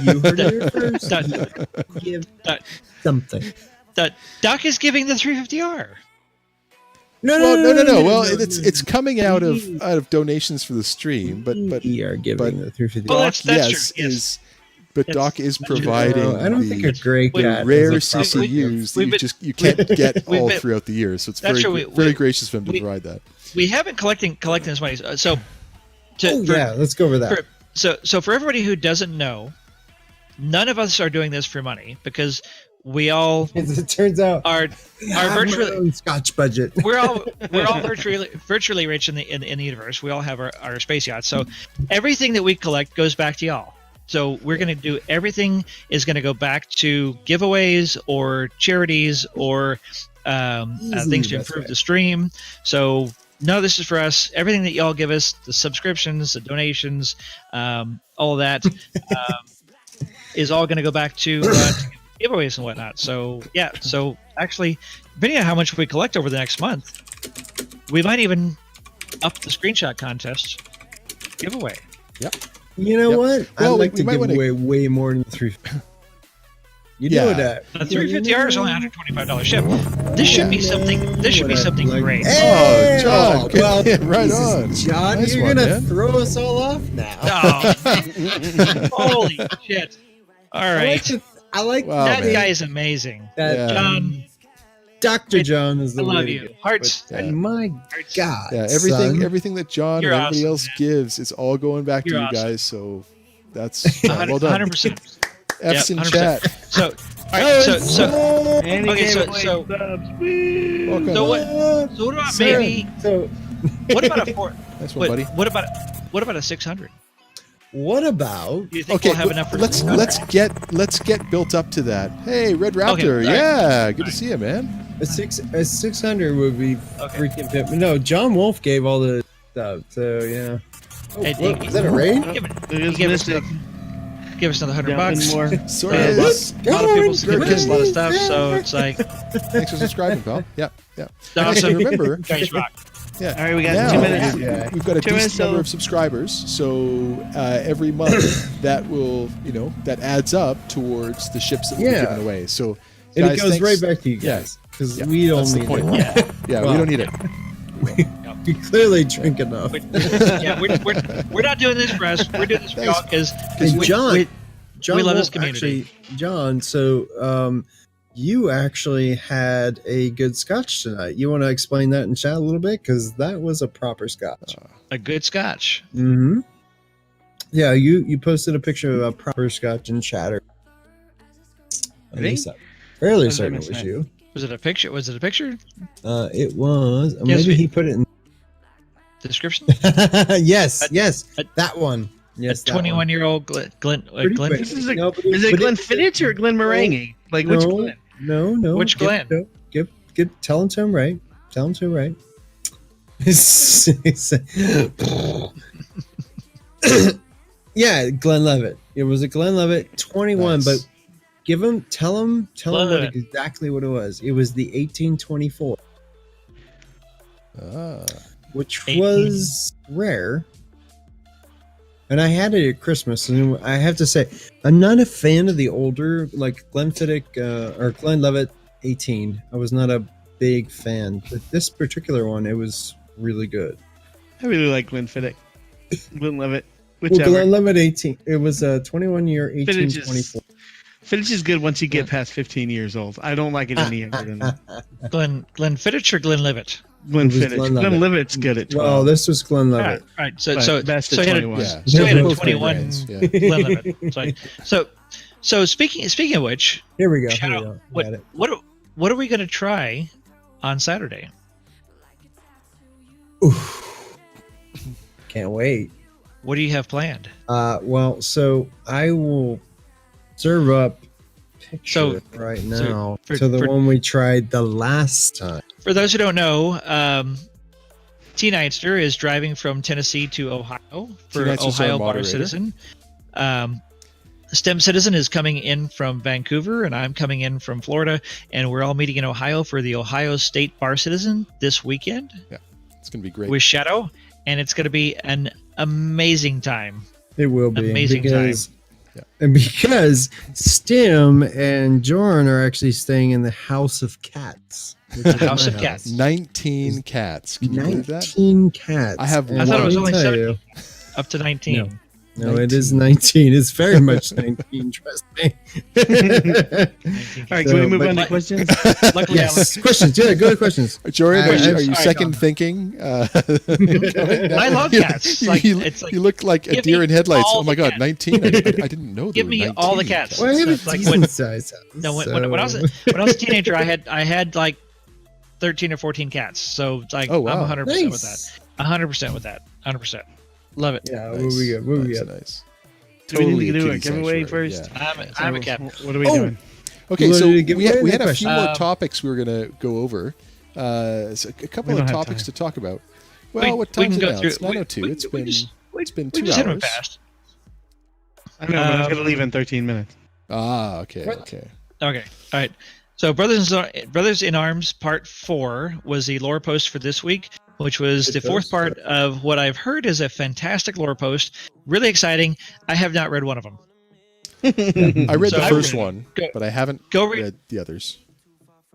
You heard it here first. That- Give that- something. Doc is giving the 350R. No. Well, it's coming out of donations for the stream, but we are giving but- the 350. Well, Doc, that's yes, true, yes. is. But Yes. Doc is That's true. providing No, I don't think a the gray we- cat rare is a proper CCUs that We've you can't get we've all been- throughout the year. So it's That's very true, very gracious of him to we- provide that. We have been collecting this money. So, let's go over that. So for everybody who doesn't know, none of us are doing this for money because we all As it turns out, are our virtually Scotch budget. we're all virtually rich in the universe. We all have our space yachts. So everything that we collect goes back to y'all. So we're going to do everything is going to go back to giveaways or charities or things to that's improve right. the stream. So none of this is for us. Everything that y'all give us, the subscriptions, the donations, all of that, is all going to go back to giveaways and whatnot. So yeah. So actually, depending on how much we collect over the next month, we might even up the screenshot contest giveaway. You know Yep. what? Well, I'd like we to might give wanna- away way more than 350. You Yeah. know that. The 350R is only $125 ship. This should be something. This should be something great. Hey, Oh, John, well, right Jesus, on. John, Nice you're one, gonna man. throw us all off now. Oh, holy shit! All right, I like Wow, that man. guy is amazing. that. Yeah. John, Dr. John is the I way love to you. go. Hearts. But, yeah. My Hearts. God. Yeah, son. everything that John You're and everybody awesome, else man. gives, it's all going back to You're you awesome. guys. So that's well done. 100%. F's Yep, in 100%. chat. So, all right. So, And he Okay, gave so- away so- subs. Woo! Welcome. so what about Sir. maybe? So, What about a four? Nice one, buddy. What about a 600? what about? Do you think Okay, we'll have enough for? let's get built up to that. Hey, Red Raptor, Okay, all right. yeah, good All to right. see you, man. A 600 would be Okay. freaking pimp. No, John Wolf gave all the stuff. So yeah. Oh, Hey, whoa, hey, is that a raid? Give it. It is Give us Mystic. Give us another Down $100. more. Sorry, A Liz. lot of people's giving us a lot of stuff, so it's like Thanks for subscribing, pal. Yeah. awesome. And remember, Guys rock. yeah. All right, we got now, 2 minutes. Yeah. We've got a 2 minutes decent number till- of subscribers, so every month that will, that adds up towards the ships that we're Yeah. giving away. So, And guys, it goes thanks. right back to you guys because Yeah, we don't that's the need point. it. Yeah. Yeah, Well, we don't need it. We clearly drink enough. Yeah, we're not doing this for us. We're doing this for y'all because And John, we love this Wolf, community. Actually, John, so you actually had a good Scotch tonight. You want to explain that in chat a little bit because that was a proper Scotch. a good Scotch. Mm-hmm. Yeah, you posted a picture of a proper Scotch in chatter. Me? Fairly What did I certain it miss was that? you. Was it a picture? Was it a picture? It was. Yes, Maybe we- he put it in. Description? yes, a- that one. A Yes, that one. 21-year-old Glenn. Pretty Glenn. quick. This is a, No, but is it but Glenn Fittich or Glenn Meringue? Like, which Glenn? No. Which Glenn? Tell him to him right. Tell him to him right. Yeah, Glenn Levitt. It was a Glenn Levitt 21, Nice. but tell him Glenn what Levitt. exactly what it was. It was the 1824, Ah, which 18. was rare. And I had it at Christmas, and I have to say, I'm not a fan of the older, like Glenfiddich or Glenn Levitt 18. I was not a big fan, but this particular one, it was really good. I really like Glenn Fittich. Glenn Levitt. Well, Whichever. Glenn Levitt 18. It was a 21 year Fittich 1824. Fittich is good once you get past 15 years old. I don't like it any younger than that. Glenn Fittich or Glenn Levitt? Glenn It was Fittich. Glenn Glenn Levitt. Levitt's good at 12. Well, this was Glenn All Levitt. right. So But so best so at he had 21. a, yeah. so he had a Both great 21 brands, yeah. Glenn Levitt. It's like, so speaking of which, Here we go. shout Here we out. go. Got it. What are we going to try on Saturday? Oof. Can't wait. What do you have planned? Well, so I will serve up picture So- right so now for- to the for- one we tried the last time. For those who don't know, T Nightster is driving from Tennessee to Ohio for T-Nightster's our Ohio Water moderator. Citizen. STEM Citizen is coming in from Vancouver, and I'm coming in from Florida, and we're all meeting in Ohio for the Ohio State Bar Citizen this weekend. Yeah, it's going to be great. With Shadow, and it's going to be an amazing time. It will be Amazing because, time. Yeah. and because Stim and Jorn are actually staying in the House of Cats. which is House my of Cats. 19 cats. Can you believe that? 19 cats. I have And I thought it was let me only tell 17. you- Up to 19. No, it is 19. It's very much 19. Trust me. All right, can we move but- on to questions? Luckily, Yes. Questions. Yeah, go to questions. Jordan, I- are you Sorry, second John. thinking? I love cats. Like, it's like, you look like a give deer me in headlights. all Oh my the God, cats. 19! I didn't know. Give there me were 19 all the cats. Well, I have So a it's like decent size house. no, when I was a teenager, I had like 13 or 14 cats. So it's like Oh, wow. I'm 100% with Nice. that. 100% with that. 100%. Love it. Yeah, what we got? What we nice, got? nice. Do we need Totally to do kitty a giveaway sanctuary, first? yeah. I'm a cat. What are we Oh! doing? Okay, You so wanted to give we away had that a few question? more topics we were going to go over. So a couple We of don't have topics time. to talk about. Well, what we time is can it go now? through. It's 9:02. It's been 2 We just hit them hours. fast. I know, but I was going to leave in 13 minutes. Ah, okay, What? okay. Okay. All right. So Brothers in Arms Part 4 was the lore post for this week, which was Good the fourth post. part of what I've heard is a fantastic lore post. Really exciting. I have not read one of them. I read So the I first would- one, go- but I haven't Go read read the others.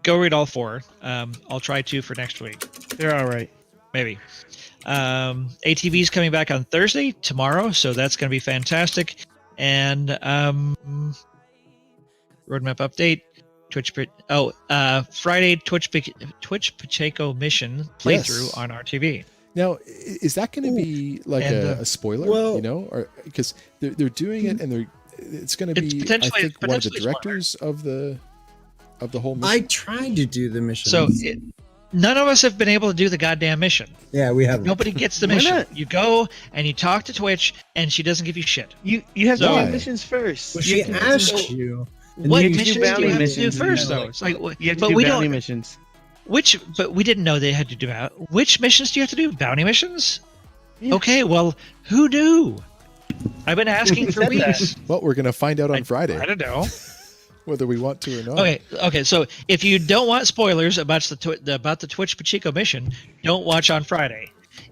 go read all 4. I'll try to for next week. They're all right. Maybe. ATV is coming back on Thursday, tomorrow, so that's going to be fantastic. And roadmap update. Friday Twitch Pacheco mission playthrough Yes. on RTV. Now, is that going to be like And, a spoiler? well- you know, or because they're doing it and it's going to It's be I potentially- think one of the potentially spoiler. directors of the whole mission. I tried to do the mission. So none of us have been able to do the goddamn mission. yeah, we have. Nobody gets the Why mission. not? You go and you talk to Twitch, and she doesn't give you shit. You have to Why? do missions first. Well, You she have to- asked you. And What you do missions do bounty you have to do missions, first, you though? know, It's like, You have to but do we bounty don't. missions. But we didn't know they had to do that. Which missions do you have to do? Bounty missions? Yeah. Okay, well, who knew? I've been asking Who for said that? weeks. Well, we're going to find out on Friday I don't know. whether we want to or not. Okay. So if you don't want spoilers about the Twitch Pacheco mission, don't watch on Friday.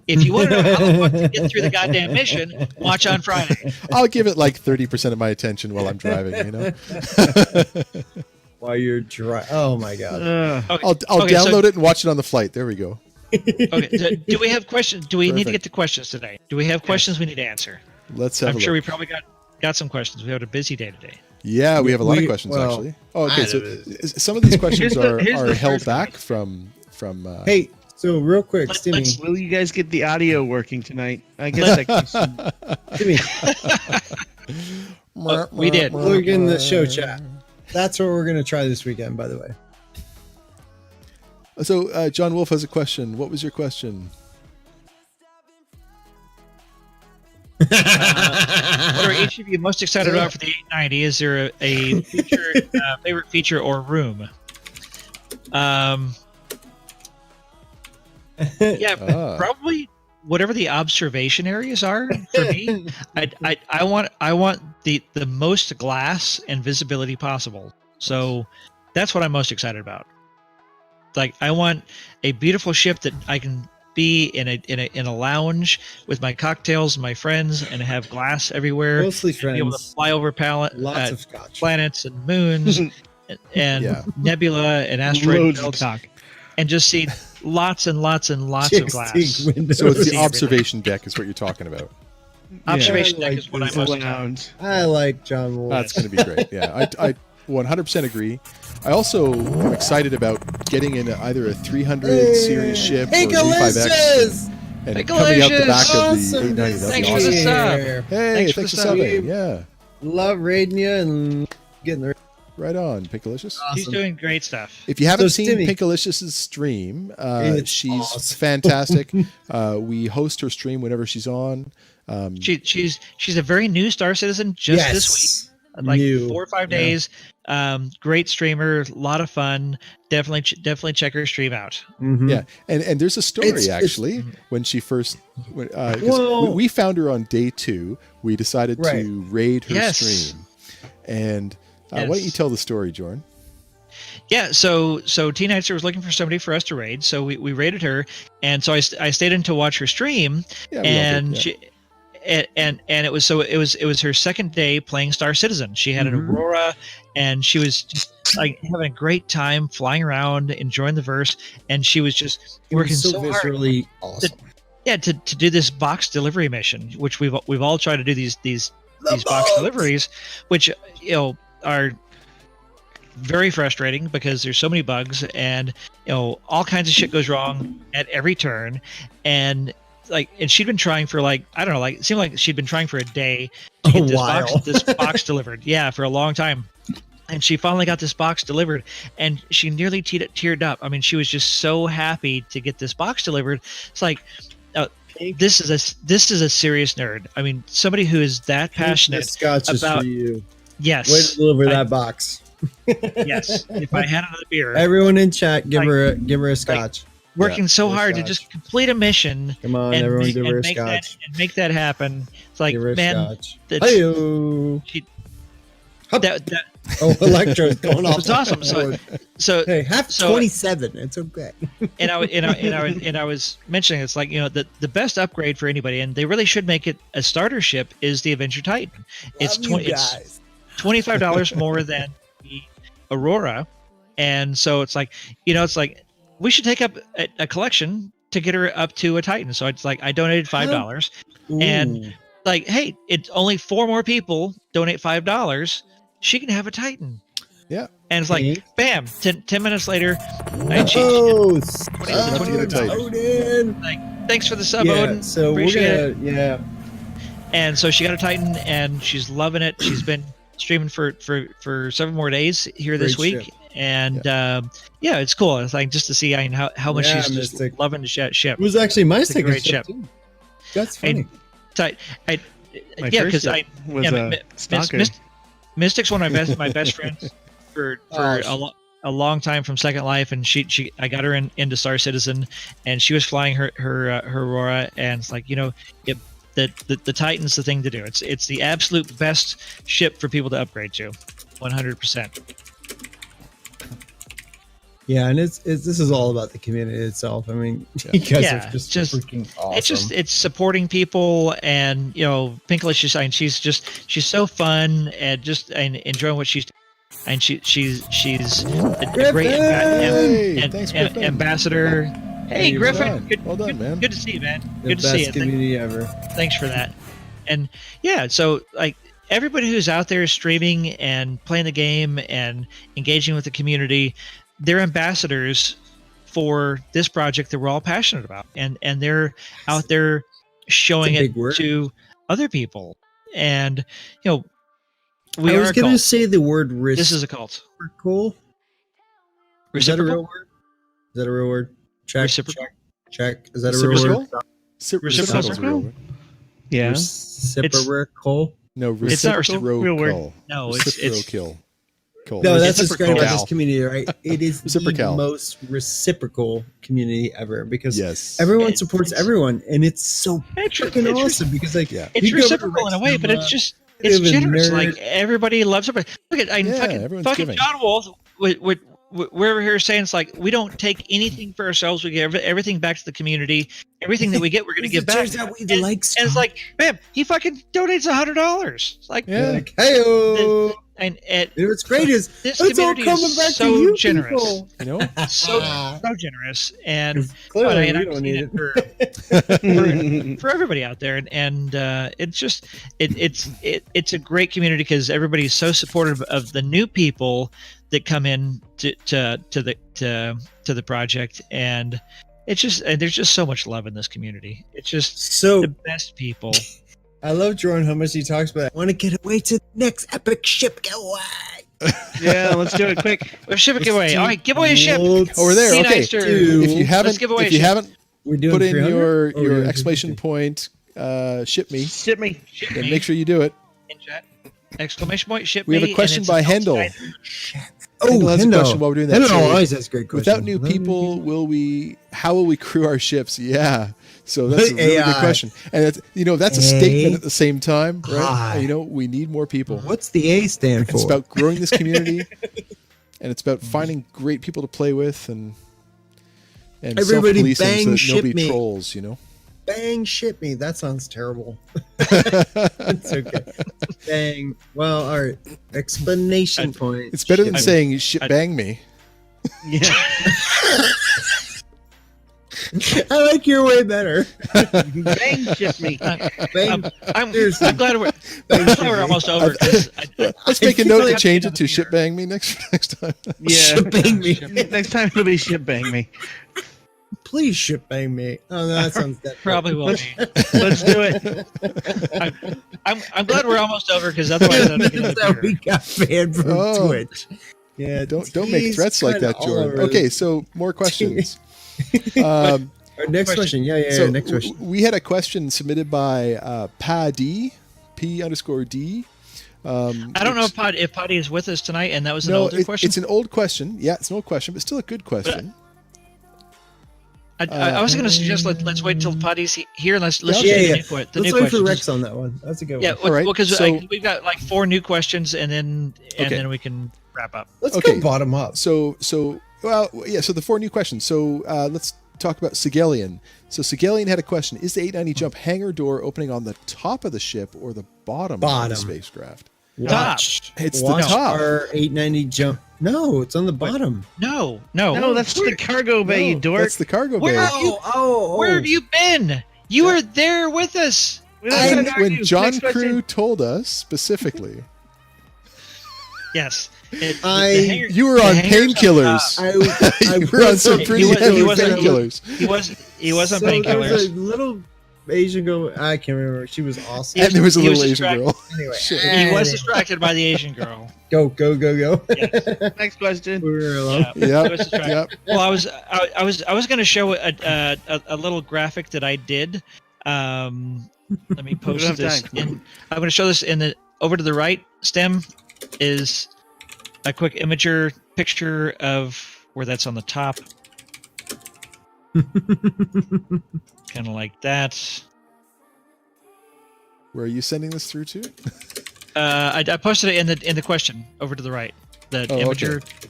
If you want to know how the fuck to get through the goddamn mission, watch on Friday. I'll give it like 30% of my attention while I'm driving. You know, While you're dry. Oh my god. Okay. I'll Okay, so- download it and watch it on the flight. There we go. Okay. So do we have questions? Do we need to Perfect. get to questions today? Do we have questions we need to answer? Let's have I'm a sure we look. probably got some questions. We had a busy day today. Yeah, we have a lot of We- questions well, actually. Oh, okay. I So don't some of these questions Here's are the held first back one. from. Hey, so real quick, Let's- Stimmy, Will you guys get the audio working tonight? I guess that question. Stimmy, We did. look in the show chat. That's what we're gonna try this weekend, by the way. So John Wolf has a question. What was your question? What are each of you most excited about for the 890? Is there a feature, favorite feature or room? Yeah, Ah. probably whatever the observation areas are for me. I want the most glass and visibility possible. So that's what I'm most excited about. Like I want a beautiful ship that I can be in a lounge with my cocktails and my friends and have glass everywhere. Mostly Be able to friends. fly over Lots of scotch. planets and moons and Yeah. nebula and asteroid Loads of belts talk. and just see lots and lots and lots of Chicks glass. take windows. So it's the See everything. observation deck is what you're talking about. Observation Yeah. deck I is what like I'm most excited. Lounge. I like John Wolf. That's going to be great. Yeah, I 100% agree. I also am excited about getting in either a 300 series ship or an E5X Delicious! and Hey, coming out the back Awesome of the 890. to That'd Thanks be for the awesome. sub. here. Hey, Thanks thanks for for the sub. subbing. Yeah, Love raiding you and getting the right on, Pinkalicious. He's doing great stuff. If you haven't So, seen Stimmy. Pinkalicious's stream, It's she's awesome. fantastic. We host her stream whenever she's on. She's a very new Star Citizen just this week, like New. 4 or 5 Yeah. days. Great streamer, a lot of fun. Definitely check her stream out. Mhm. Yeah, and there's a story It's- actually when she first. 'Cause Whoa. we found her on day 2. We decided Right. to raid her Yes. stream. And why don't you Yes. tell the story, Jordan? Yeah, so Teen Nightster was looking for somebody for us to raid, so we raided her, and so I stayed in to watch her stream, Yeah, we all and did, yeah. and it was her second day playing Star Citizen. She had an Mhm. Aurora, and she was just like having a great time flying around, enjoying the verse, and she was just It was working so hard. viscerally awesome. Yeah, to do this box delivery mission, which we've all tried to do these box box! deliveries, which are very frustrating because there's so many bugs and all kinds of shit goes wrong at every turn, and she'd been trying for I don't know, it seemed like she'd been trying for a day to get this box delivered. Yeah, for a long time. And she finally got this box delivered, and she nearly teared up. I mean, she was just so happy to get this box delivered. It's like, this is a serious nerd. I mean, somebody who is that passionate Scotch is about for you. yes, Way to deliver that box. yes. If I had another beer, Everyone in chat, give her a Scotch. working so give her hard to Scotch. just complete a mission Come on, everyone, give her a make Scotch. make that happen. It's like, Give her a man, Scotch. that's- Hey-o. that Oh, Electro's going off. was awesome. So Hey, half so- 27. It's okay. and I was mentioning it's like the best upgrade for anybody, and they really should make it a starter ship, is the Avenger Titan. It's it's $25 more than the Aurora, and so it's like we should take up a collection to get her up to a Titan. So it's like I donated $5, and like, hey, it's only 4 more people donate $5. She can have a Titan. Yeah. And it's like, Okay. bam, 10 minutes later, and she, Oh, Odin. like, thanks for the sub, yeah, Odin. so we're Appreciate gonna, yeah. And so she got a Titan, and she's loving it. She's been streaming for 7 more days here this Great week, ship. and yeah, it's cool. It's like just to see how much Yeah, she's just Mystic. loving the ship. It was actually my a second great ship, ship. too. That's funny. I My yeah, first because ship was yeah, Stalker. Mystic's one of my best friends for a long time from Second Life, and she I got her into Star Citizen, and she was flying her Aurora, and it's like the Titan's the thing to do. It's the absolute best ship for people to upgrade to, 100%. Yeah, and it's this is all about the community itself. I mean, you guys Yeah, are just just- freaking awesome. It's supporting people, and Pinkless is saying she's so fun and enjoying what she's doing. And she's a great Hey, thanks, Griffin. ambassador. Hey, Hey, Griffin, well done, man. Good to see you, man. The Good to see best you. community ever. Thanks for that. And yeah, so like everybody who's out there streaming and playing the game and engaging with the community, they're ambassadors for this project that we're all passionate about, and they're out there showing It's a it big word. to other people. And we I are was a going to cult. say the word This is a cult. reciprocal. Is that a real Reciprocal? word? Is that a real word? Check. Reciprocal? Check. Is that a real Reciprocal? word? Reciprocal's a real word. Yeah. Reciprocal. No, It's not reciprocal. real word. No, it's Reciprocal. No, that's what's great about Reciprocal. this community, right? It is the Reciprocal. most reciprocal community ever because Yes. everyone It's- supports it's- everyone, and it's so freaking awesome because like Yeah. It's you go to reciprocal in a way, but it's just it's bit of a generous. nerd. Like everybody loves everybody. Look at Yeah, fucking everyone's giving. John Wolf. We're here saying it's like we don't take anything for ourselves. We give everything back to the community. Everything that we get, we're going to give back. Turns out we And, like and it's like, bam, he fucking donates $100. It's like, Yeah. like, hey, and what's great is this it's all community coming is back so to you generous. people. You know? so generous, and Clearly, and we I've don't seen need it it. for everybody out there, and it's just it's a great community because everybody's so supportive of the new people that come in to the project, and it's just and there's just so much love in this community. It's just So the best people. I love Jordan how much he talks about. I want to get away to the next epic ship getaway. Yeah, let's do it quick. Well, ship a giveaway. All right, give away a ship. Over there. Teen Okay. Nightster. If you haven't, give away a if you ship. haven't We're doing put in 300? your Oh, we're doing exclamation 250. point, ship me, Ship me. Ship then me make sure you do it. in chat. Exclamation point, ship We have me, a question and it's by an Hendel. outside- Kendall has a Kendall. question while we're doing that. Kendall So always has great questions. without new people, how will we crew our ships? Yeah. So that's a really good AI. question. And that's a statement at the same time, right? AI. We need more people. What's the A stand for? It's about growing this community, and it's about finding great people to play with, and Everybody self-policing bang so that ship nobody me. trolls. Bang ship me. That sounds terrible. It's okay. Bang. Well, all right. Explanation point. It's better than Ship. saying "shit bang me." Yeah. I like your way better. Bang ship me. Bang. I'm Seriously. glad we're almost over. 'cause Let's make a feel note like to change it another to beer. "shit bang me" next time. Yeah. Ship bang me. Next time it'll be ship bang me. Please ship bang me. Oh, no, that sounds that Probably will be. Let's do it. I'm glad we're almost over because otherwise I'd get That's how another we beer. got banned from Oh. Twitch. Yeah, Don't make he's threats like kinda that, all Jordan. over Okay, the- so more questions. Our next question. Yeah, So next question. we had a question submitted by Paddy, P_D. I don't know if Potty is with us tonight, and that was an No, older question. it's an old question. Yeah, it's an old question, but still a good question. I was going to suggest let's wait until Potty's here and let's Yeah, just yeah, do yeah. the new Let's new wait for questions. Rex on that one. That's a good one. Yeah, All right, because so- we've got like 4 new questions, and then Okay. then we can wrap up. Let's Okay. go bottom up. So the 4 new questions. So let's talk about Sigelian. So Sigelian had a question: is the 890 jump hangar door opening on the top of the ship or the bottom of Bottom. the spacecraft? Watch. It's the Watch top. our 890 jump. No, it's on the bottom. No. No, that's the cargo bay, you dork. That's the cargo Where bay. are you? Where have you been? You were there with us. When John Crew told us specifically, Yes. you were on painkillers. I You were on some pretty heavy painkillers. He was on So there was a painkillers. little Asian girl. I can't remember. She was awesome. And there was a He was little Asian distracted. girl. Anyway, He was distracted by the Asian girl. Go. Next question. We were alone. Yeah. Yep. He was distracted. Yep. Well, I was going to show a little graphic that I did. Let me post have this. time. I'm going to show this in the over to the right. Stem is a quick imager picture of where that's on the top. Kind of like that. Where are you sending this through to? I posted it in the question over to the right. The Oh, imager okay.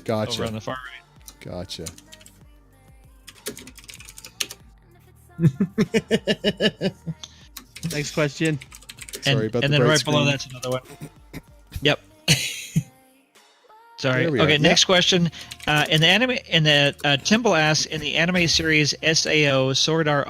over on Gotcha. the far right. Gotcha. Next question. Sorry about and the then bright right below screen. that's another one. Yep. Sorry. There we Okay. are. Next question. In the anime, Timble asks, in the anime series SAO Sword Art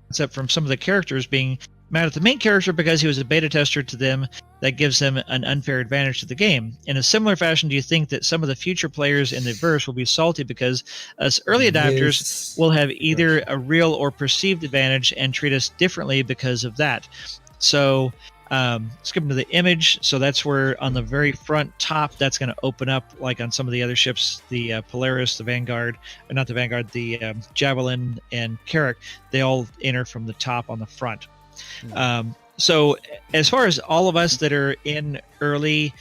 concept from some of the characters being mad at the main character because he was a beta tester to them, that gives them an unfair advantage to the game. In a similar fashion, do you think that some of the future players in the verse will be salty because us early adapters This- will have either a real or perceived advantage and treat us differently because of that? So skipping to the image, so that's where on the very front top that's going to open up like on some of the other ships, the Polaris, the Vanguard, or not the Vanguard, the Javelin and Carrack, they all enter from the top on the front. So as far as all of us that are in early,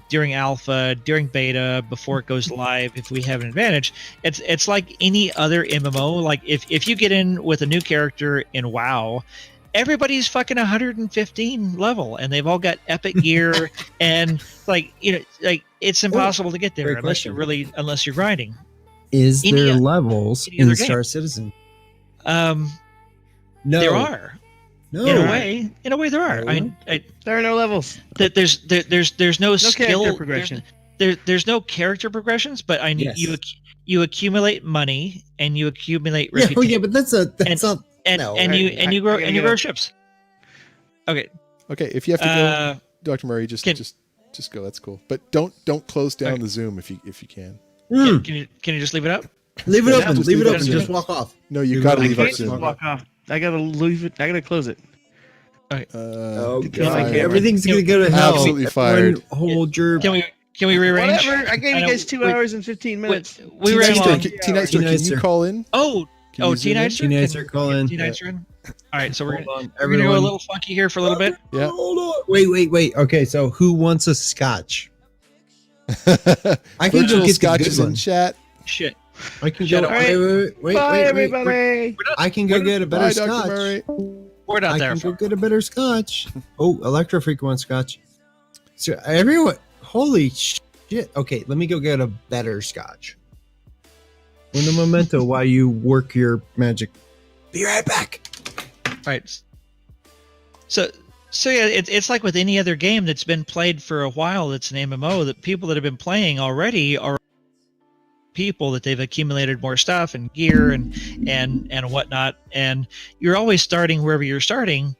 during alpha, during beta, before it goes live, if we have an advantage, it's like any other MMO. Like if you get in with a new character in WoW, everybody's fucking 115 level and they've all got epic gear and like it's impossible to get there great unless you're grinding. Is Any- there levels any in other game. Star Citizen? No, there are. No. In a way there are. No. There are no levels. There's no skill character progression. There's no character progressions, but Yes. you accumulate money and you accumulate Yeah, reputation. yeah, but that's not. and no. you grow I and you gotta grow go. ships. Okay. Okay, if you have to Uh, go, Dr. Murray, just go. That's cool. But don't close down Okay. the Zoom if you can. Mm. can you just leave it up? Leave it Yeah, open. just Leave it leave it open. open. Just walk off. No, you Leave got to it leave open. up Can't just Zoom. walk off. I gotta leave it. I gotta close it. Oh, get God. fired. Everything's gonna go to hell. Absolutely Everyone fired. Hold your. Can we rearrange? Whatever. I gave I you know, guys 2 we- hours and 15 minutes. We T ran Nightster, long. T Nightster, can you T-Nightster. call in? Oh, Can you T zoom in? Nightster. T-Nightster, call in. T Nightster in. All right, so we're Hold on, gonna go a little funky here for a little bit. Yeah. Hold on. Wait. Okay, so who wants a scotch? I can go Virtual get the Scotch good is in one. chat. Shit. I can Shut go. up. Wait. Bye, Wait. everybody. I can go get a better Bye, Dr. scotch. Murray. We're not I there. can go get a better scotch. Oh, Electro Freak wants scotch. So everyone, holy shit. Okay, let me go get a better scotch. Uno momento while you work your magic. Be right back. Right. So yeah, it's like with any other game that's been played for a while. That's an MMO. That people that have been playing already are people that they've accumulated more stuff and gear and whatnot. And you're always starting wherever you're starting,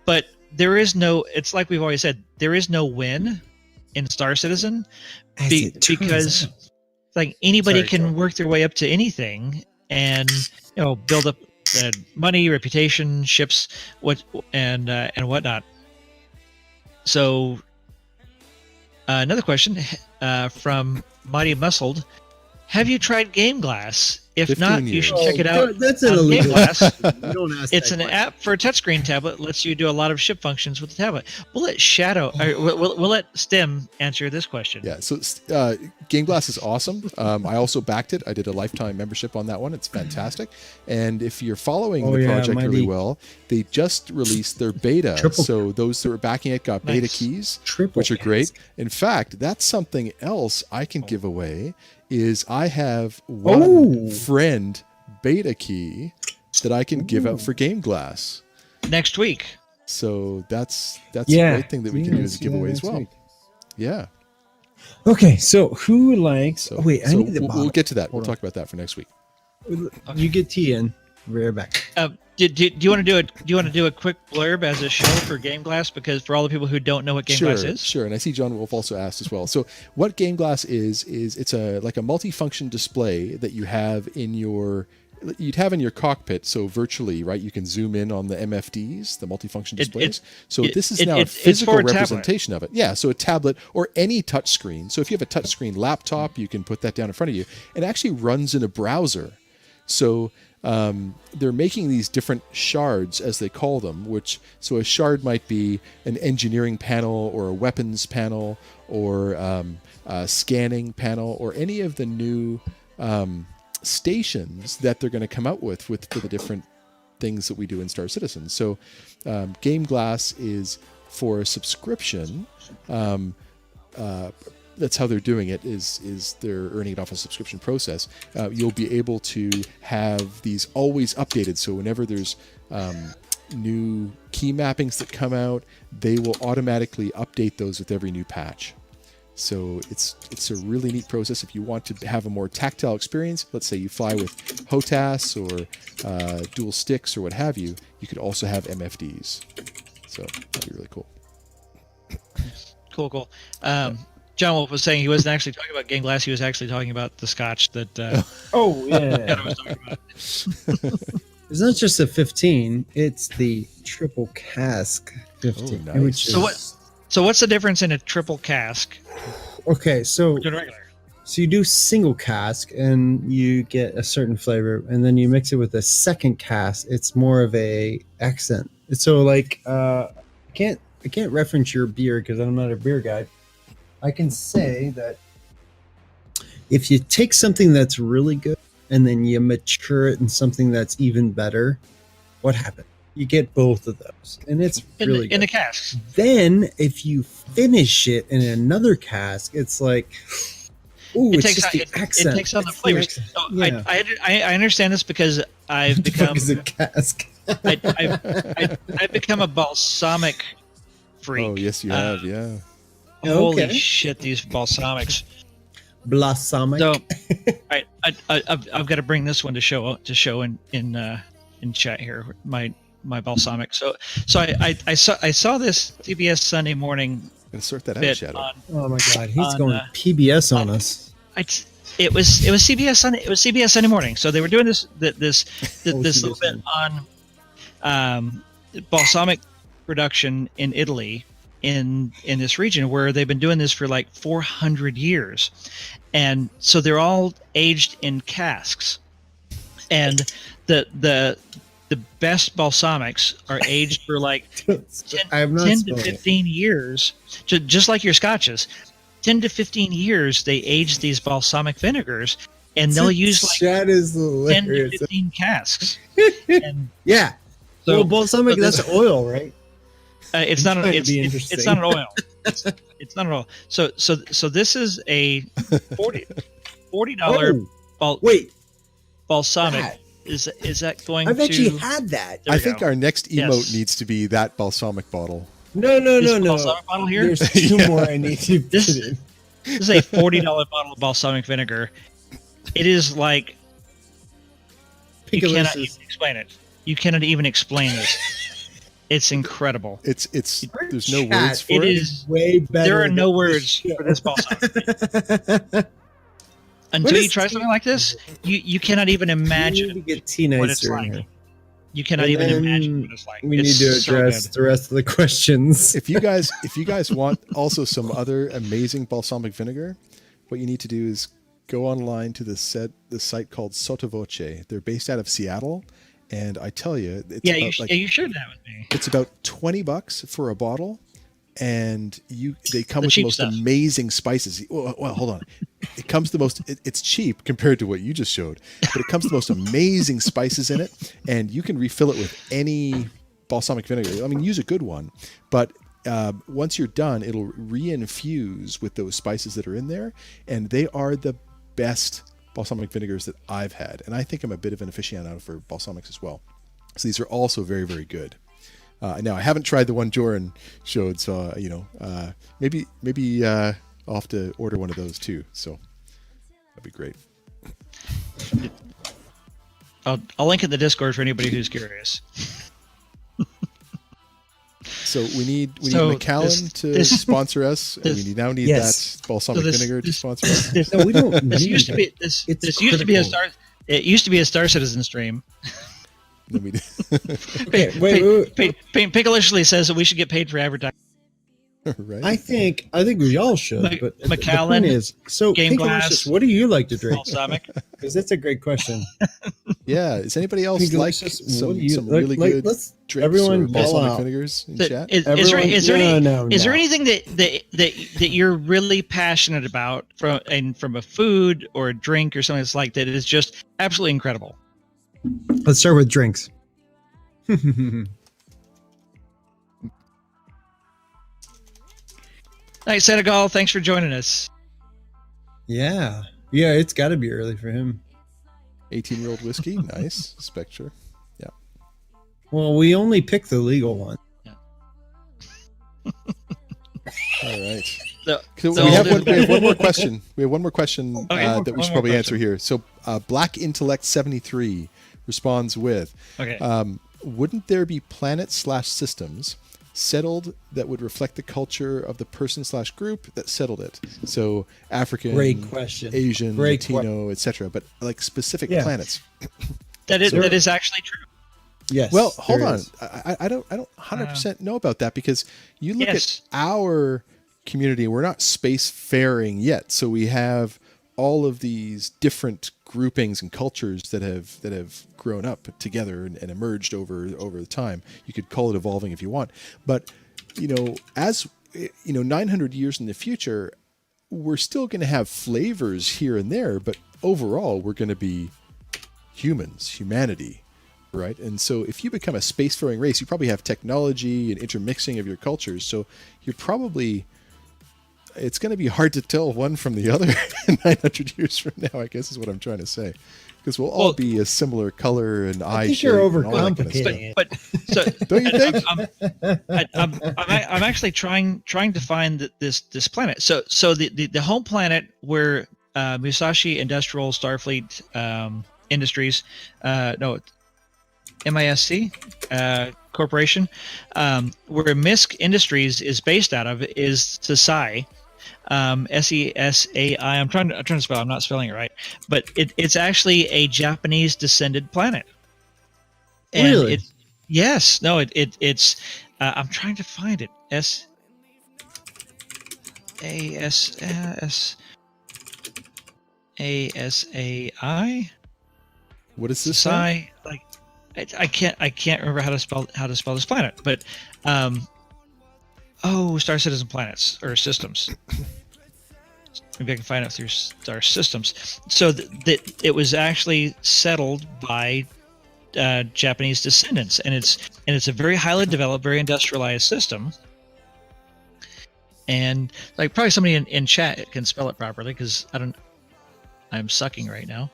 but there is no. It's like we've always said. There is no win in Star Citizen because like anybody Sorry, can Joe. work their way up to anything and build up money, reputation, ships, and whatnot. So another question from Mighty Muscled: have you tried Game Glass? If 15 not, you years. should check it out. That's an on Game illegal. Glass. You don't ask It's that an question. app for a touchscreen tablet. Lets you do a lot of ship functions with the tablet. We'll let we'll let Stem answer this question. Yeah, so Game Glass is awesome. I also backed it. I did a lifetime membership on that one. It's fantastic. And if you're following the project really Mighty. well, they just released their beta. Triple So those that were backing it got beta Nice. keys, Triple which are great. cask. In fact, that's something else I can give away is I have one Oh. friend beta key that I can give out for Game Glass. Next week. So that's a Yeah. great thing that we can do as a giveaway as well. Yeah. Okay, so who likes? So, Oh, wait, I so need the we'll bottle. get to that. We'll Hold talk about that for next week. You get tea in. We're back. Do you want to do it? Do you want to do a quick blurb as a show for Game Glass? Because for all the people who don't know what Game Glass is, Sure. And I see John Wolf also asked as well. So what Game Glass is it's a like a multifunction display that you'd have in your cockpit. So virtually, right? You can zoom in on the MFDs, the multifunction displays. This is now a it's physical for a tablet. representation of it. Yeah. So a tablet or any touch screen. So if you have a touch screen laptop, you can put that down in front of you. It actually runs in a browser. So they're making these different shards, as they call them, so a shard might be an engineering panel or a weapons panel or a scanning panel or any of the new stations that they're going to come out with for the different things that we do in Star Citizen. So Game Glass is for a subscription. That's how they're doing it is they're earning it off a subscription process. You'll be able to have these always updated. So whenever there's new key mappings that come out, they will automatically update those with every new patch. So it's a really neat process. If you want to have a more tactile experience, let's say you fly with HOTAS or dual sticks or what have you, you could also have MFDs. So that'd be really cool. cool. John Wolf was saying he wasn't actually talking about Game Glass. He was actually talking about the Scotch that Oh yeah. Adam was talking about. It's not just a 15; it's the triple cask 15. Oh, nice. Which So is, So what's the difference in a triple cask Okay, so to a regular? you do single cask and you get a certain flavor, and then you mix it with a second cask. It's more of a accent. So like, I can't reference your beer because I'm not a beer guy. I can say that if you take something that's really good and then you mature it in something that's even better, what happens? You get both of those, and it's really In the good. casks. Then if you finish it in another cask, it's like, ooh, It it's takes just on, the it accent. takes on the It's flavors. accent. Oh, Yeah. I understand this because I've What the fuck become is a cask? I've become a balsamic freak. Oh yes, you have. Yeah. Holy Okay. shit, these balsamics. Balsamic. So, I've got to bring this one to show in chat here. My balsamic. So I saw this CBS Sunday morning Gotta sort that out, bit Shadow. on. Oh my god, he's on, going PBS on us. It was CBS Sunday. It was CBS Sunday morning. So they were doing this little CBS bit on balsamic production in Italy, in this region where they've been doing this for like 400 years, and so they're all aged in casks, and the the best balsamics are aged for like 10, I'm not 10 to spelling it. 15 years, just like your scotches. 10 to 15 years, they age these balsamic vinegars, and they'll use like Chat is 10 to hilarious. 15 casks. And Yeah. so, Well, balsamic, so this- that's oil, right? it's not. trying to It's, be it's interesting. not an oil. It's not an oil. So this is a $40 Oh, wait, balsamic. that. Is that going I've to? actually had that. There I we think go. our next emote Yes. needs to be that balsamic bottle. No, This no. balsamic bottle here. There's two Yeah. more I need to This- put in. This is a $40 bottle of balsamic vinegar. It is like you cannot Pickle's even explain it. You cannot even explain this. It's incredible. It's there's no Chat words for It it. is. way better. There are no than words this show. for this balsamic. What Until you is try tea- something like this, you cannot even We need to imagine get T what it's nicer in like. here. You cannot And even then imagine what it's like. We It's need to so address good. the rest of the questions. If you guys want also some other amazing balsamic vinegar, what you need to do is go online to the site called Sottovoce. They're based out of Seattle, and I tell you, it's Yeah, about, you shared that with me. it's about $20 for a bottle, and they come The with the cheap most stuff. amazing spices. Well, hold on. It comes the most. It's cheap compared to what you just showed, but it comes the most amazing spices in it, and you can refill it with any balsamic vinegar. I mean, use a good one, but once you're done, it'll reinfuse with those spices that are in there, and they are the best balsamic vinegars that I've had. And I think I'm a bit of an aficionado for balsamics as well. So these are also very, very good. Now I haven't tried the one Joran showed, so maybe I'll have to order one of those too. So that'd be great. I'll link in the Discord for anybody who's curious. So we need So Macallan to sponsor us, and we now need Yes. that balsamic So this- vinegar to this- sponsor us. No, we don't. This need used to that. be this. It's This used to be a critical. star. It used to be a Star Citizen stream. Then we Okay, wait. Pickalishly says that we should get paid for advertising. right. I think we all should. Mac- But Macallan, the point is, so Game Pinkalicious, Glass, what do you like to drink? Balsamic. Because that's a great question. Yeah. Does anybody else like Pinkalicious, what do you some really good Let's drinks everyone or yell balsamic out. vinegars in Is chat? there Everyone- is there no, any no, is there no. anything that you're really passionate about from a food or a drink or something that's like that is just absolutely incredible? Let's start with drinks. All right, Senegal, thanks for joining us. Yeah, it's got to be early for him. 18-year-old whiskey, nice. Spectre. Well, we only pick the legal one. All right. The- So the we have older- one more question. We have one more question Okay, that we one should more probably answer question. here. So Black Intellect 73 responds with, Okay. wouldn't there be planets/systems settled that would reflect the culture of the person/group that settled it? So African, Great question. Asian, Great Latino, etc. But like specific Yeah. planets. that is so- that is actually true. Yes. Well, hold there on. is. I don't 100% know about that, because you look Yes. at our community, we're not spacefaring yet. So we have all of these different groupings and cultures that have grown up together and emerged over the time. You could call it evolving if you want. But, as 900 years in the future, we're still going to have flavors here and there, but overall we're going to be humanity. Right. And so if you become a spacefaring race, you probably have technology and intermixing of your cultures. So it's going to be hard to tell one from the other 900 years from now, I guess is what I'm trying to say. Because we'll all be a similar color and eye think shape. you're and all that kind of overcomplicating stuff. it. But so Don't you think? I'm actually trying to find this planet. So the home planet where Musashi Industrial Starfleet Industries, MISC Corporation, where MISC Industries is based out of, is Sesai, SESAI. I'm trying to spell. I'm not spelling it right, but it's actually a Japanese descended planet. And Really? Yes. No. It's. I'm trying to find it. SASAI. What is this? Say? Sesai. Like. I can't remember how to spell this planet, but Star Citizen planets or systems. Maybe I can find out through Star Systems. So that it was actually settled by Japanese descendants, and it's a very highly developed, very industrialized system. And like probably somebody in chat can spell it properly because I'm sucking right now.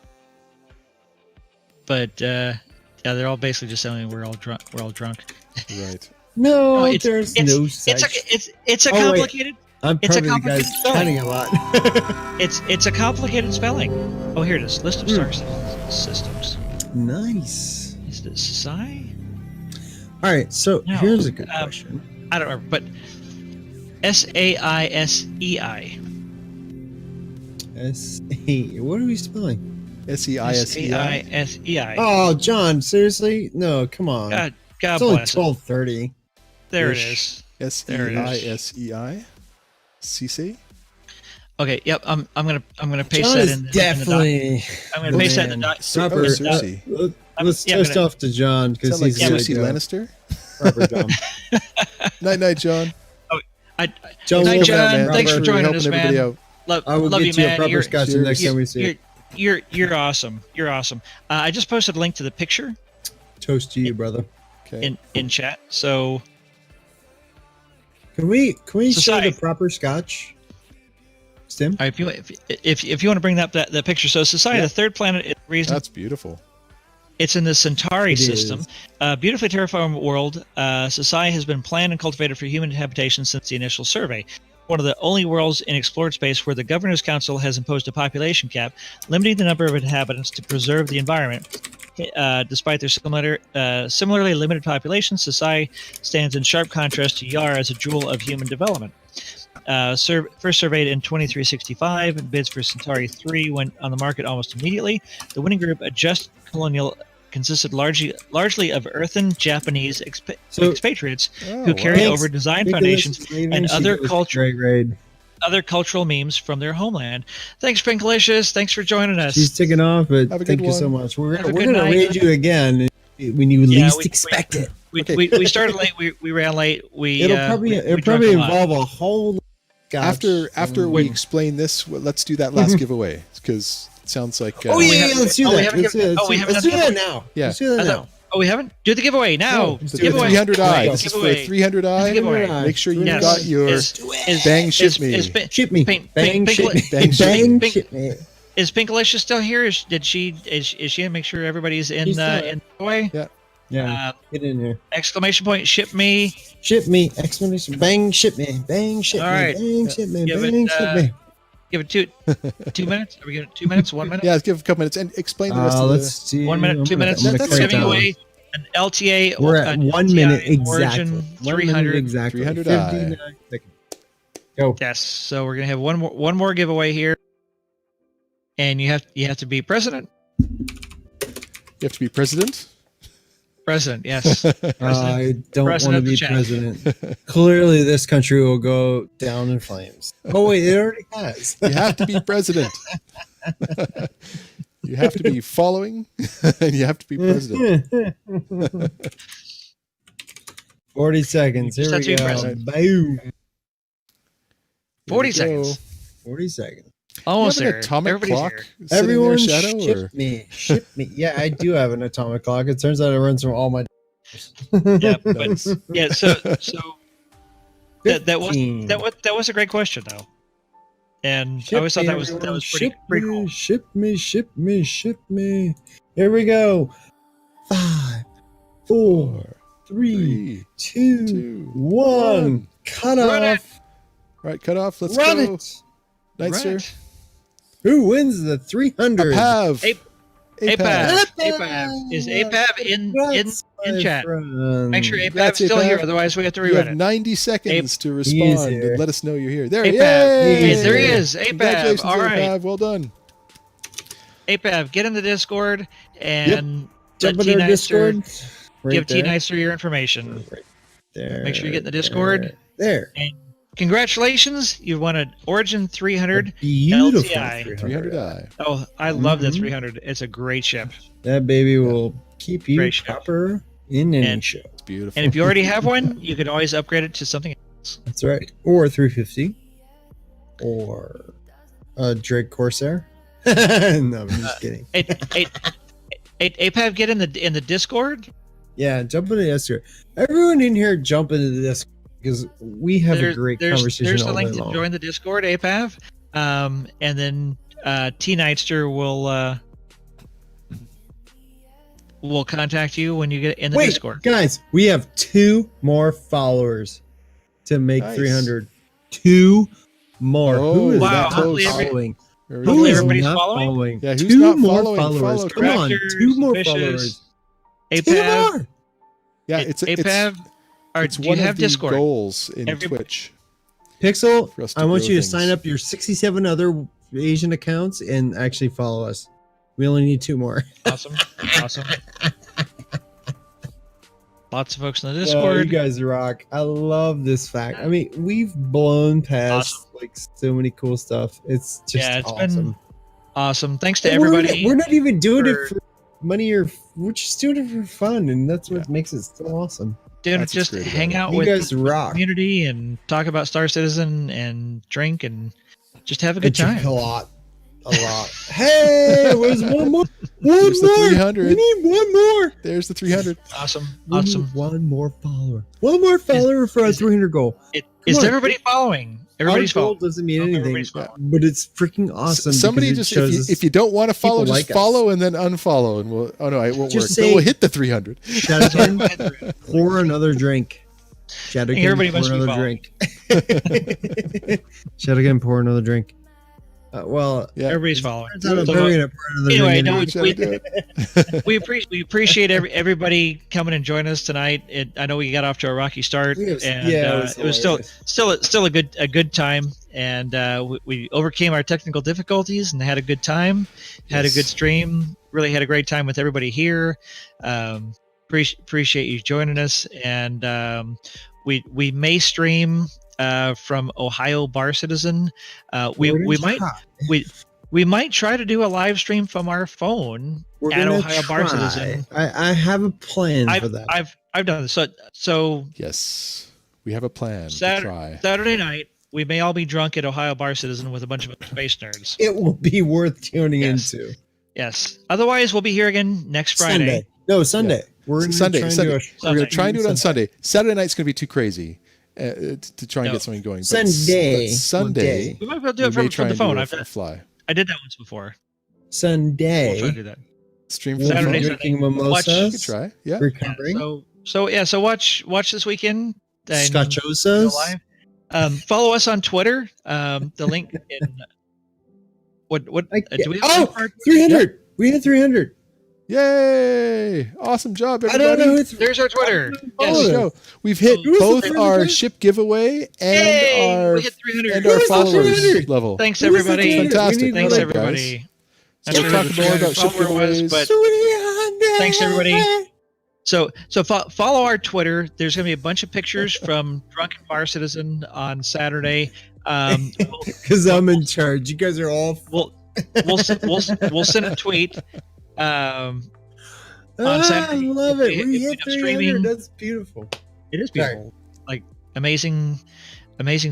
But yeah, they're all basically just telling me we're all drunk. Right. No, it's no such. It's a Oh, wait. complicated. I'm it's a probably the guy's complicated spelling. cutting a lot. It's a complicated spelling. Oh, here it is. List of star systems. Nice. Is this Sai? All right, so No, here's a good question. I don't remember, but SAISEI. S-A. What are we spelling? SEISEI. SAISEI. Oh, John, seriously? No, come on. God it's only bless it. 12:30. There it is. SEISEI. CC. Okay. Yep. I'm gonna paste John that is in. definitely. I'm gonna paste that in the doc. Proper. Cersei. Let's yeah, toast off to John because Sound like he's Cersei like, Lannister. proper John. Night, John. John, Night, Wolf, John. Robert, Thanks for joining helping us, everybody man. out. I will love get you, you a man. proper You're- scotch the next time we see it. You're awesome. You're awesome. I just posted a link to the picture Toast to you, brother. Okay. in chat. So Can we show Society. the proper scotch? Stim? if you want to bring up that picture, so Society, Yeah. the third planet, is the reason That's beautiful. it's in the Centauri It system. is. Beautifully terraformed world. Society has been planned and cultivated for human habitation since the initial survey. One of the only worlds in explored space where the Governor's Council has imposed a population cap, limiting the number of inhabitants to preserve the environment. Despite their similarly limited population, Society stands in sharp contrast to Yar as a jewel of human development. First surveyed in 2365, and bids for Centauri 3 went on the market almost immediately. The winning group, a just colonial, consisted largely of earthen Japanese expatriates Oh, who carried wow. over design Think of foundations this leaving, and she other goes, culture- Great raid. other cultural memes from their homeland. Thanks, Sprinklicious. Thanks for joining us. She's taking off, but Have a thank good you so one. much. We're Have a gonna good night. raid you again when you Yeah, least we- expect it. We started late. We ran late. It'll probably drank a lot. involve a whole lot of scotch. After we explain this, let's do that last giveaway because it sounds like. Oh yeah, let's do oh, we that. haven't Let's do given- that. oh, we haven't Let's do done that the now. Yeah. Let's do that now. Oh, we haven't? Do the giveaway now. The giveaway. 300i. Go. This is for Giveaway. 300i. Giveaway. Make sure you've Yes. got your Is- bang ship me. Ship me. Pink- Bang pink- ship me. bang ship me. Bang Pink- ship me. Is Pinkalicious still here? Is she gonna make sure everybody's in She's still there. in the way? Yeah, get in here. Exclamation point! Ship me. Ship me! Explanation. Bang ship me. Bang ship All me. right. Bang ship me. Give it, Bang ship me. Give it 2 minutes. Are we giving it 2 minutes? 1 minute? Yeah, let's give a couple minutes and explain the rest of the. Let's see. 1 minute, 2 minutes. I'm We're gonna That's count giving down. away an LTA. We're at an 1 LTI minute exactly. Origin 1 minute 300. exactly. 300i. 59 seconds. Go. Yes. So we're gonna have one more giveaway here, and you have to be president. You have to be president. President. Yes. I don't want President to of the be chat. president. Clearly, this country will go down in flames. Oh wait, it already has. You have to be president. You have to be following, and you have to be president. 40 seconds. You Here just we have to be go. president. Boom. 40 Here we go. seconds. 40 seconds. Almost You have there. an atomic Everybody's clock here. sitting in Everyone your shadow, ship or me. Ship me. Yeah, I do have an atomic clock. It turns out it runs from all my. Yeah, but Nice. yeah. So that 15. was a great question though, and Ship I always thought me, that was everyone. pretty cool. Ship me, ship me, ship me. Here we go. 5, 4, 3, 2, 2, 1. Cut Run it. off. All right, cut off. Let's Run go. it. Night, sir. Right. Who wins the 300? Apav. Ape- Apav. APAV. Is APAV in Congrats, my chat? friend. Make sure APAV's Congrats, still here, APAV. otherwise we have to You rerun have it. 90 seconds to He is respond here. and let us know you're here. There, APAV. yay! Hey, there he is. Congratulations, APAV. All right. APAV. Well done. APAV, get in the Discord and Jump let in T our Nicer Discord. Right give T there. Nicer your information. Right there. Make sure you get in the Discord. There. And congratulations! You won an Origin 300 Beautiful LTI. 300i. Oh, I love the Mhm. 300. It's a great ship. That baby will keep you Great ship. proper in any And- show. It's beautiful. And if you already have one, you can always upgrade it to something else. That's right. Or 350. Or a Drake Corsair. No, I'm just kidding. APAV, get in the Discord. Yeah, jump into the Discord. Everyone in here jump into the Discord because we have a great conversation There's all the link day to long. join the Discord, APAV. And then T Nightster will contact you when you get in the Wait, Discord. guys, we have 2 more followers to make Nice. 300. 2 more. Oh, Who is wow. that Hopefully following? Very Who cool. is everybody's not following? following? Yeah, who's 2 not more following? followers. Follow. Come on, Raptors, 2 more Vicious, followers. 2 APAV, more. Yeah, it's APAV. Or it's do you one have of the Discord? goals in Everybody- Twitch. Pixel, For us to I want grow you to things. sign up your 67 other Asian accounts and actually follow us. We only need 2 more. Awesome. Lots of folks in the Oh, you Discord. guys rock. I love this fact. I mean, we've blown past like so many cool stuff. It's just Yeah, it's awesome. been awesome. Thanks to And everybody. We're not even doing for- it for money or we're just doing it for fun, and that's what Yeah. makes it so awesome. Dude, That's just what's great hang about out You with guys the rock. community and talk about Star Citizen and drink and just have a I good drink time. a lot. Hey, there's one more. One There's the more. 300. We need one more. There's the 300. Awesome. We Awesome. need one more follower. One more follower for our is- 300 goal. Is on. everybody following? Everybody's Our goal following. doesn't mean Hope anything, everybody's following. but it's freaking awesome. Somebody because just it shows us- if you don't want to follow, people just like us. follow and then unfollow, and we'll. Oh no, it won't Just work. say- But we'll hit the 300. Shout again, pour another drink. Shout again, everybody pour must be another drink. Shout again, pour another drink. Well, Yeah. Everybody's following. turns out I'm So, probably gonna pour another anyway, drink. no, anyway. We're trying to do it. we appreciate everybody coming and joining us tonight. I know we got off to a rocky start, Yes, and yeah, it was still a good time, and we overcame our technical difficulties and had a good time, had a Yes. good stream. Really had a great time with everybody here. Appreciate you joining us, and we may stream from Ohio Bar Citizen. We might try to do a live stream from our phone We're at gonna Ohio Bar try. Citizen. I have a plan for that. I've done this. So Yes, we have a plan to Saturday, try. Saturday night, we may all be drunk at Ohio Bar Citizen with a bunch of space nerds. It will be worth tuning Yes. into. Yes. Otherwise, we'll be here again next Friday. Sunday. No, Sunday. We're gonna Sunday. try and Sunday. do We're gonna try and do it on Sunday. Sunday. Saturday night's gonna be too crazy to try and No. get something going. But Sunday. but Sunday. We might be able to do We it may from try the and phone. do I've a done, fly I did that once before. Sunday. We'll try to do that. stream We'll from the be Saturday, phone. drinking Watch- You mimosas. could try. Yeah. Recovering. So watch this weekend. and go Scotchosas. live. Follow us on Twitter. The link in what do we have? Oh, 300. We had 300. Yay! Awesome job, I everybody. don't know who There's our Twitter. There Yes. we go. We've hit Who's the both 300? our ship giveaway and Yay! our We hit 300. and our Who's the followers 300? level. Thanks Who's the everybody. 300? Fantastic. We need Thanks like- everybody. So we'll talk more about ship giveaways. But 300. Thanks, everybody. So follow our Twitter. There's going to be a bunch of pictures from Drunken Bar Citizen on Saturday. Because I'm in charge. You guys are all. We'll send a tweet. On Saturday, I love it. if We we hit end up 300. streaming- That's beautiful. It is beautiful. Like amazing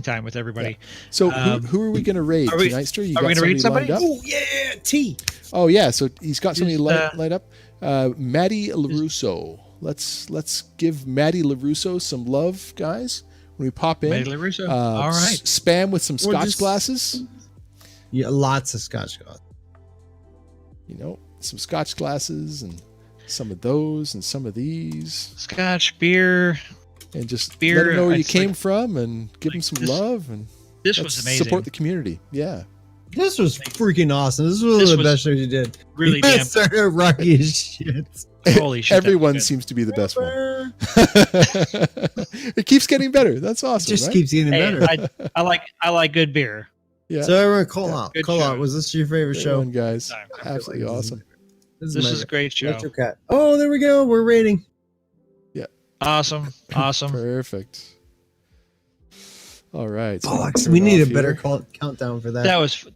time with everybody. So Um, who are we going to raid? are we- Tonightster? You are got we gonna raid somebody somebody? lined up? Oh yeah, T. Oh yeah, so he's got somebody Just, lined up. Maddie LaRusso. Let's give Maddie LaRusso some love, guys. When we pop in, Maddie LaRusso. All right. Spam with some Or Scotch just- glasses. Yeah, lots of Scotch glass. You know, some Scotch glasses and some of those and some of these, Scotch, beer. and just Beer, let them know where you it's came like- from and give them like some this- love and This let's was amazing. support the community. Yeah. This was freaking awesome. This was one This of the was best shows you did. really You damn. started rocky as shit. Holy shit. that Everyone was good. seems to be the best one. It keeps getting better. That's It awesome. just right? keeps getting Hey, better. I like good beer. Yeah. So everyone, call Yeah, out. good Call show. out. Was this your favorite Great show? one, guys. No, Absolutely awesome. This my is a great show. Retro Cat. Oh, there we go. We're rating. Awesome. Perfect. All right. So Bollocks, turn we it need a off better here. countdown for that. That was fun.